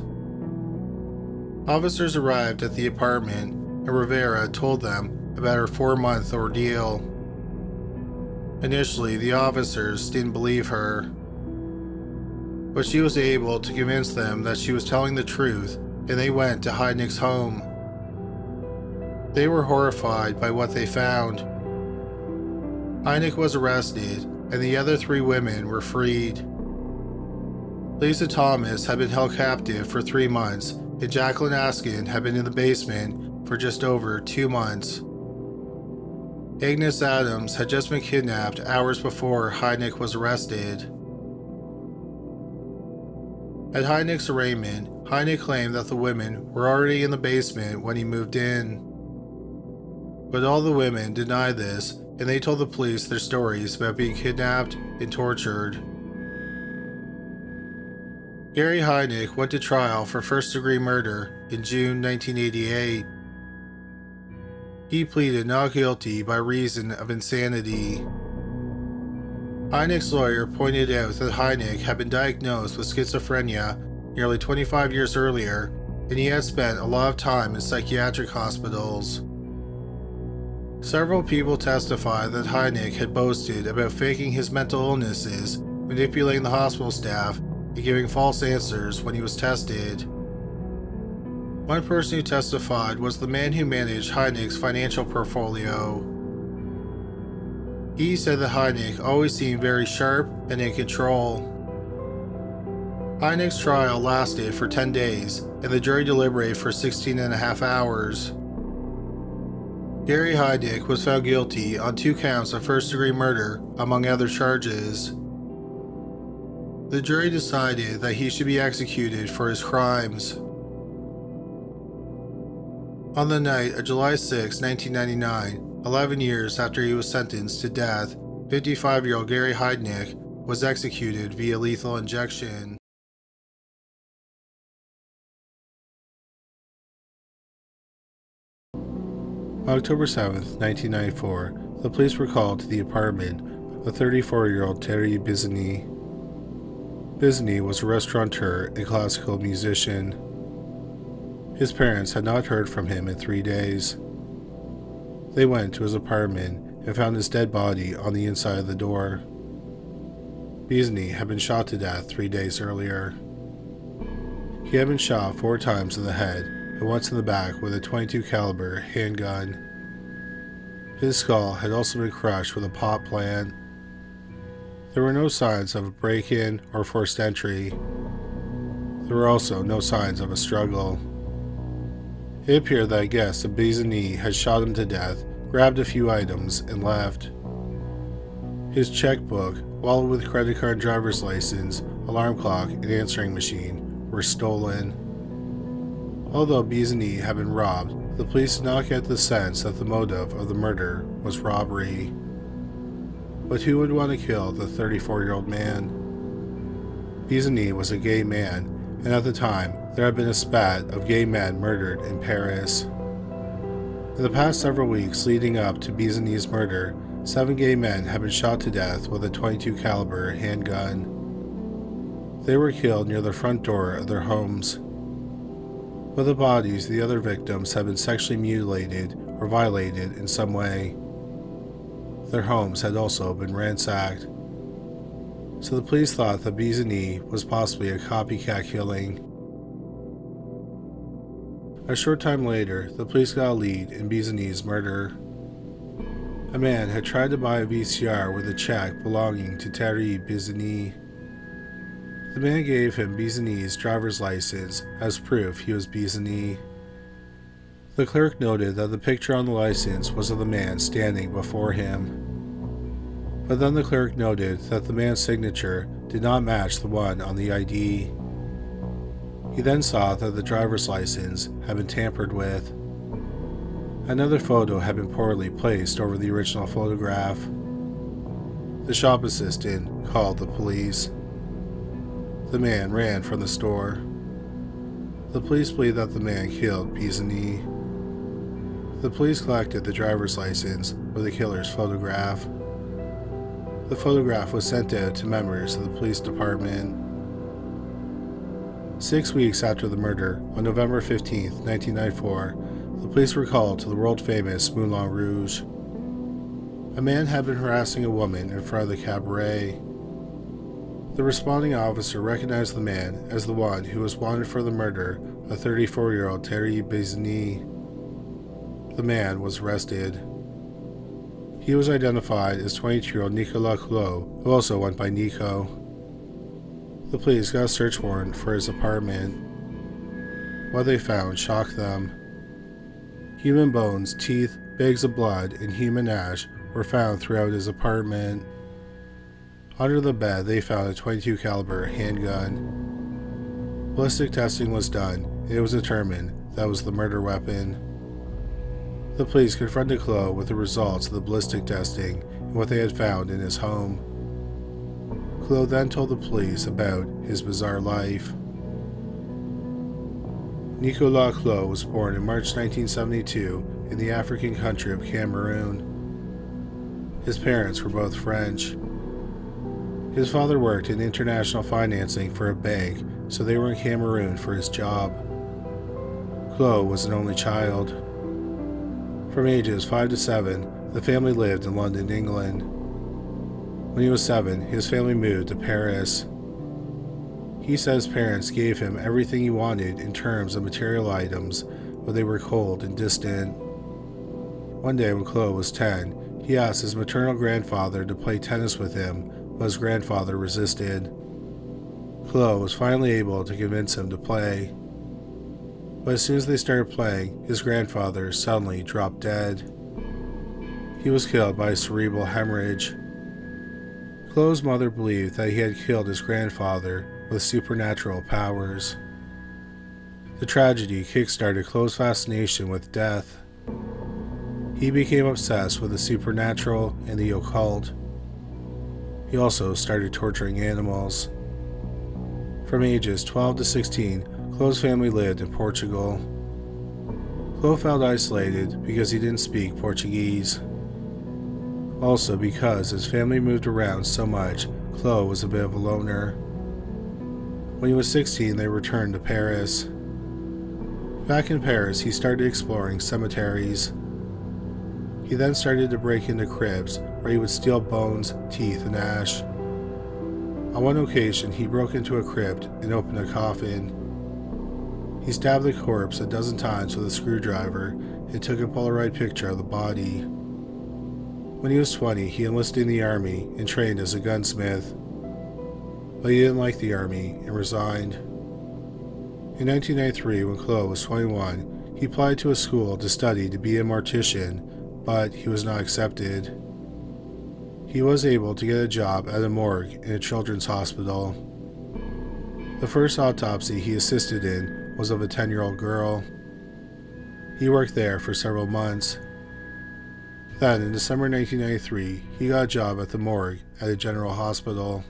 Officers arrived at the apartment and Rivera told them about her 4-month ordeal. Initially, the officers didn't believe her, but she was able to convince them that she was telling the truth, and they went to Heidnik's home. They were horrified by what they found. Heidnik was arrested, and the other 3 women were freed. Lisa Thomas had been held captive for 3 months, and Jacqueline Askin had been in the basement for just over 2 months. Agnes Adams had just been kidnapped hours before Heidnik was arrested. At Heidnik's arraignment, Heidnik claimed that the women were already in the basement when he moved in. But all the women denied this, and they told the police their stories about being kidnapped and tortured. Gary Heidnik went to trial for first-degree murder in June 1988. He pleaded not guilty by reason of insanity. Heidnik's lawyer pointed out that Heidnik had been diagnosed with schizophrenia nearly 25 years earlier, and he had spent a lot of time in psychiatric hospitals. Several people testified that Heidnik had boasted about faking his mental illnesses, manipulating the hospital staff, and giving false answers when he was tested. One person who testified was the man who managed Heidnik's financial portfolio. He said that Heidnik always seemed very sharp and in control. Heidnik's trial lasted for 10 days, and the jury deliberated for 16.5 hours. Gary Heidnik was found guilty on 2 counts of first-degree murder, among other charges. The jury decided that he should be executed for his crimes. On the night of July 6, 1999, 11 years after he was sentenced to death, 55-year-old Gary Heidnik was executed via lethal injection. On October 7, 1994, the police were called to the apartment of 34-year-old Thierry Bizeny. Bizeny was a restaurateur and classical musician. His parents had not heard from him in 3 days. They went to his apartment and found his dead body on the inside of the door. Bizeny had been shot to death 3 days earlier. He had been shot 4 times in the head and once in the back with a .22 caliber handgun. His skull had also been crushed with a pot plant. There were no signs of a break-in or forced entry. There were also no signs of a struggle. It appeared that a guest of Bizeny had shot him to death, grabbed a few items, and left. His checkbook, wallet with credit card and driver's license, alarm clock, and answering machine were stolen. Although Bizeny had been robbed, the police did not get the sense that the motive of the murder was robbery. But who would want to kill the 34-year-old man? Bizeny was a gay man, and at the time, there had been a spat of gay men murdered in Paris. In the past several weeks leading up to Bizeny's murder, 7 gay men had been shot to death with a .22 caliber handgun. They were killed near the front door of their homes. But the bodies of the other victims had been sexually mutilated or violated in some way. Their homes had also been ransacked. So the police thought that Bizeny was possibly a copycat killing. A short time later, the police got a lead in Bizeny's murder. A man had tried to buy a VCR with a check belonging to Thierry Bizeny. The man gave him Bizeny's driver's license as proof he was Bizeny. The clerk noted that the picture on the license was of the man standing before him. But then the clerk noted that the man's signature did not match the one on the ID. He then saw that the driver's license had been tampered with. Another photo had been poorly placed over the original photograph. The shop assistant called the police. The man ran from the store. The police believe that the man killed Bizeny. The police collected the driver's license with the killer's photograph. The photograph was sent out to members of the police department. 6 weeks after the murder, on November 15, 1994, the police were called to the world-famous Moulin Rouge. A man had been harassing a woman in front of the cabaret. The responding officer recognized the man as the one who was wanted for the murder of 34-year-old Thierry Bizeny. The man was arrested. He was identified as 22-year-old Nicolas Claux, who also went by Nico. The police got a search warrant for his apartment. What they found shocked them. Human bones, teeth, bags of blood, and human ash were found throughout his apartment. Under the bed, they found a .22 caliber handgun. Ballistic testing was done, and it was determined that was the murder weapon. The police confronted Claux with the results of the ballistic testing and what they had found in his home. Claux then told the police about his bizarre life. Nicolas Claux was born in March 1972 in the African country of Cameroon. His parents were both French. His father worked in international financing for a bank, so they were in Cameroon for his job. Claux was an only child. From ages 5 to 7, the family lived in London, England. When he was 7, his family moved to Paris. He said his parents gave him everything he wanted in terms of material items, but they were cold and distant. One day when Claux was 10, he asked his maternal grandfather to play tennis with him, but his grandfather resisted. Claux was finally able to convince him to play. But as soon as they started playing, his grandfather suddenly dropped dead. He was killed by a cerebral hemorrhage. Claux's mother believed that he had killed his grandfather with supernatural powers. The tragedy kick-started Claux's fascination with death. He became obsessed with the supernatural and the occult. He also started torturing animals. From ages 12 to 16, Claux's family lived in Portugal. Claux felt isolated because he didn't speak Portuguese. Also because his family moved around so much, Claux was a bit of a loner. When he was 16, they returned to Paris. Back in Paris, he started exploring cemeteries. He then started to break into crypts where he would steal bones, teeth, and ash. On one occasion, he broke into a crypt and opened a coffin. He stabbed the corpse a dozen times with a screwdriver and took a Polaroid picture of the body. When he was 20, he enlisted in the army and trained as a gunsmith. But he didn't like the army and resigned. In 1993, when Claux was 21, he applied to a school to study to be a mortician, but he was not accepted. He was able to get a job at a morgue in a children's hospital. The first autopsy he assisted in was of a 10-year-old girl. He worked there for several months. Then, in December 1993, he got a job at the morgue at a general hospital.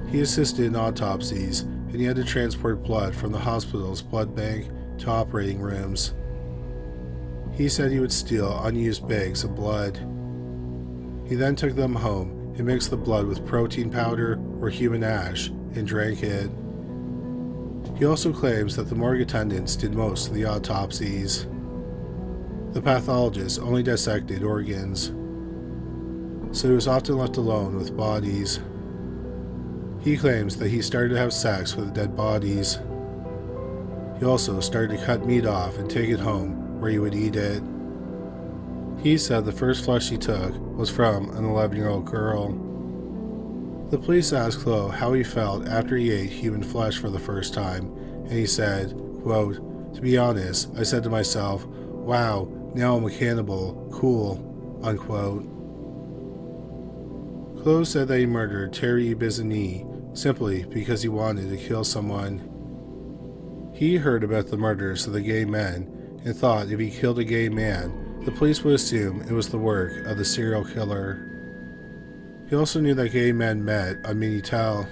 He assisted in autopsies, and he had to transport blood from the hospital's blood bank to operating rooms. He said he would steal unused bags of blood. He then took them home and mixed the blood with protein powder or human ash and drank it. He also claims that the morgue attendants did most of the autopsies. The pathologist only dissected organs, so he was often left alone with bodies. He claims that he started to have sex with dead bodies. He also started to cut meat off and take it home where he would eat it. He said the first flesh he took was from an 11-year-old girl. The police asked Claux how he felt after he ate human flesh for the first time, and he said, quote, "To be honest, I said to myself, wow, now I'm a cannibal, cool," unquote. Claux said that he murdered Thierry Bizigny simply because he wanted to kill someone. He heard about the murders of the gay men and thought if he killed a gay man, the police would assume it was the work of the serial killer. He also knew that gay men met on Minitel.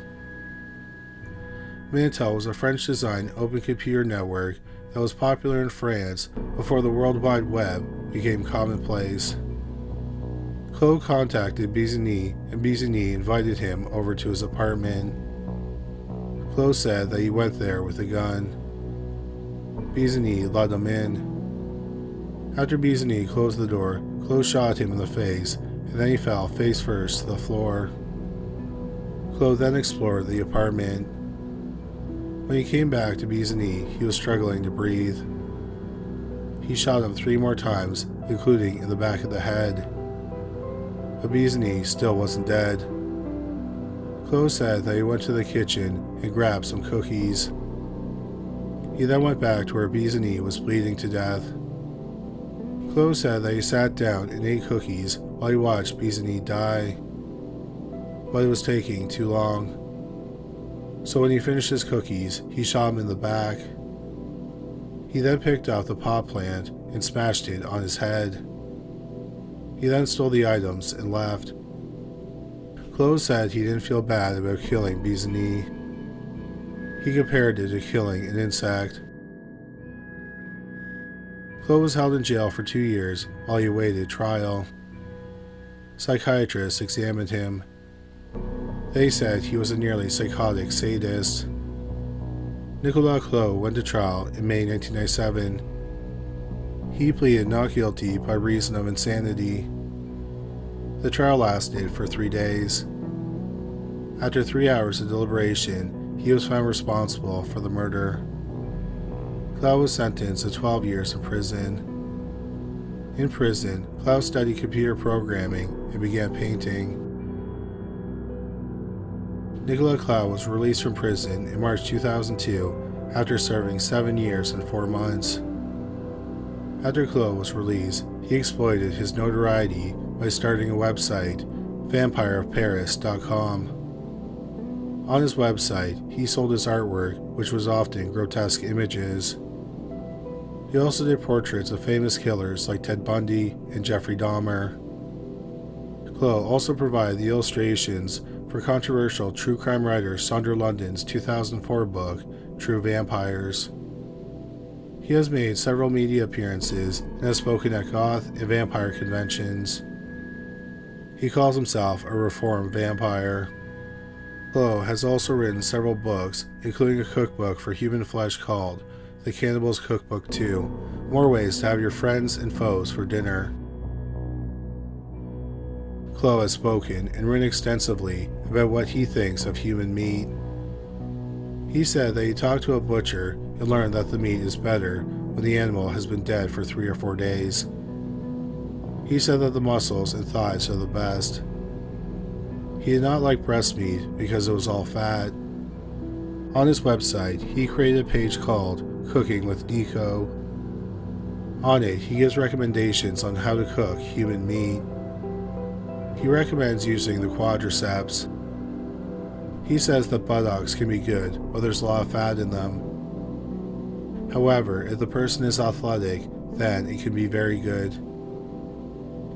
Minitel was a French-designed open computer network that was popular in France before the World Wide Web became commonplace. Claux contacted Bizigny, and Bizigny invited him over to his apartment. Claux said that he went there with a gun. Bizigny let him in. After Bizigny closed the door, Claux shot him in the face, and then he fell face first to the floor. Claux then explored the apartment. When he came back to Bizigny, he was struggling to breathe. He shot him 3 more times, including in the back of the head. But Bizigny still wasn't dead. Claux said that he went to the kitchen and grabbed some cookies. He then went back to where Bizigny was bleeding to death. Claux said that he sat down and ate cookies while he watched Bizigny die, but it was taking too long. So when he finished his cookies, he shot him in the back. He then picked up the pot plant and smashed it on his head. He then stole the items and left. Claux said he didn't feel bad about killing Bizigny. He compared it to killing an insect. Claux was held in jail for 2 years while he awaited trial. Psychiatrists examined him. They said he was a nearly psychotic sadist. Nicolas Claux went to trial in May 1997. He pleaded not guilty by reason of insanity. The trial lasted for 3 days. After 3 hours of deliberation, he was found responsible for the murder. Claux was sentenced to 12 years in prison. In prison, Claux studied computer programming and began painting. Nicolas Claux was released from prison in March 2002 after serving 7 years and 4 months. After Claux was released, he exploited his notoriety by starting a website, vampireofparis.com. On his website, he sold his artwork, which was often grotesque images. He also did portraits of famous killers like Ted Bundy and Jeffrey Dahmer. Claux also provided the illustrations for controversial true crime writer Sandra London's 2004 book, True Vampires. He has made several media appearances and has spoken at goth and vampire conventions. He calls himself a reformed vampire. Claux has also written several books, including a cookbook for human flesh called The Cannibal's Cookbook 2, More Ways to Have Your Friends and Foes for Dinner. Claux has spoken and written extensively about what he thinks of human meat. He said that he talked to a butcher and learned that the meat is better when the animal has been dead for 3 or 4 days. He said that the muscles and thighs are the best. He did not like breast meat because it was all fat. On his website, he created a page called Cooking with Nico. On it, he gives recommendations on how to cook human meat. He recommends using the quadriceps. He says that buttocks can be good, but there's a lot of fat in them. However, if the person is athletic, then it can be very good.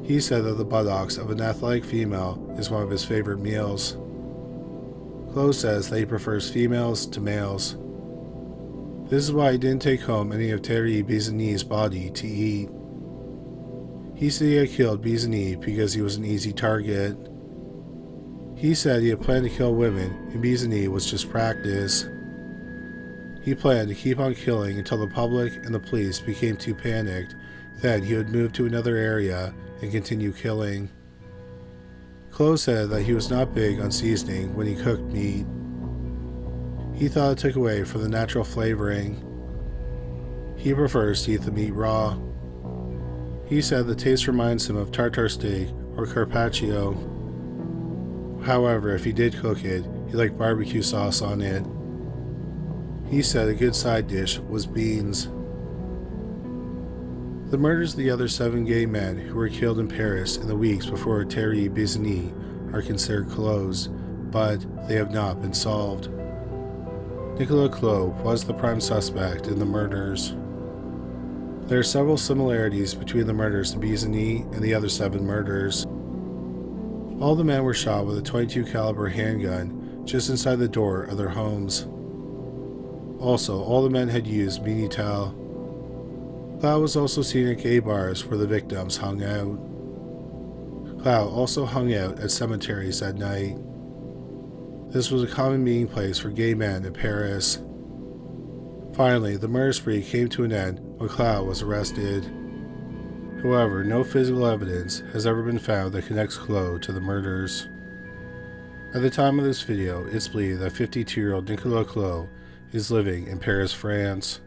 He said that the buttocks of an athletic female is one of his favorite meals. Claux says that he prefers females to males. This is why he didn't take home any of Thierry Bizigny's body to eat. He said he had killed Bizigny because he was an easy target. He said he had planned to kill women and Bizigny was just practice. He planned to keep on killing until the public and the police became too panicked, then he would move to another area and continue killing. Claux said that he was not big on seasoning when he cooked meat. He thought it took away from the natural flavoring. He prefers to eat the meat raw. He said the taste reminds him of tartare steak or carpaccio. However, if he did cook it, he liked barbecue sauce on it. He said a good side dish was beans. The murders of the other 7 gay men who were killed in Paris in the weeks before Thierry Bizigny are considered closed, but they have not been solved. Nicolas Claux was the prime suspect in the murders. There are several similarities between the murders of Bizigny and the other 7 murders. All the men were shot with a .22 caliber handgun just inside the door of their homes. Also, all the men had used Minitel. Claux was also seen at gay bars where the victims hung out. Claux also hung out at cemeteries at night. This was a common meeting place for gay men in Paris. Finally, the murder spree came to an end when Claux was arrested. However, no physical evidence has ever been found that connects Claux to the murders. At the time of this video, it's believed that 52-year-old Nicolas Claux is living in Paris, France.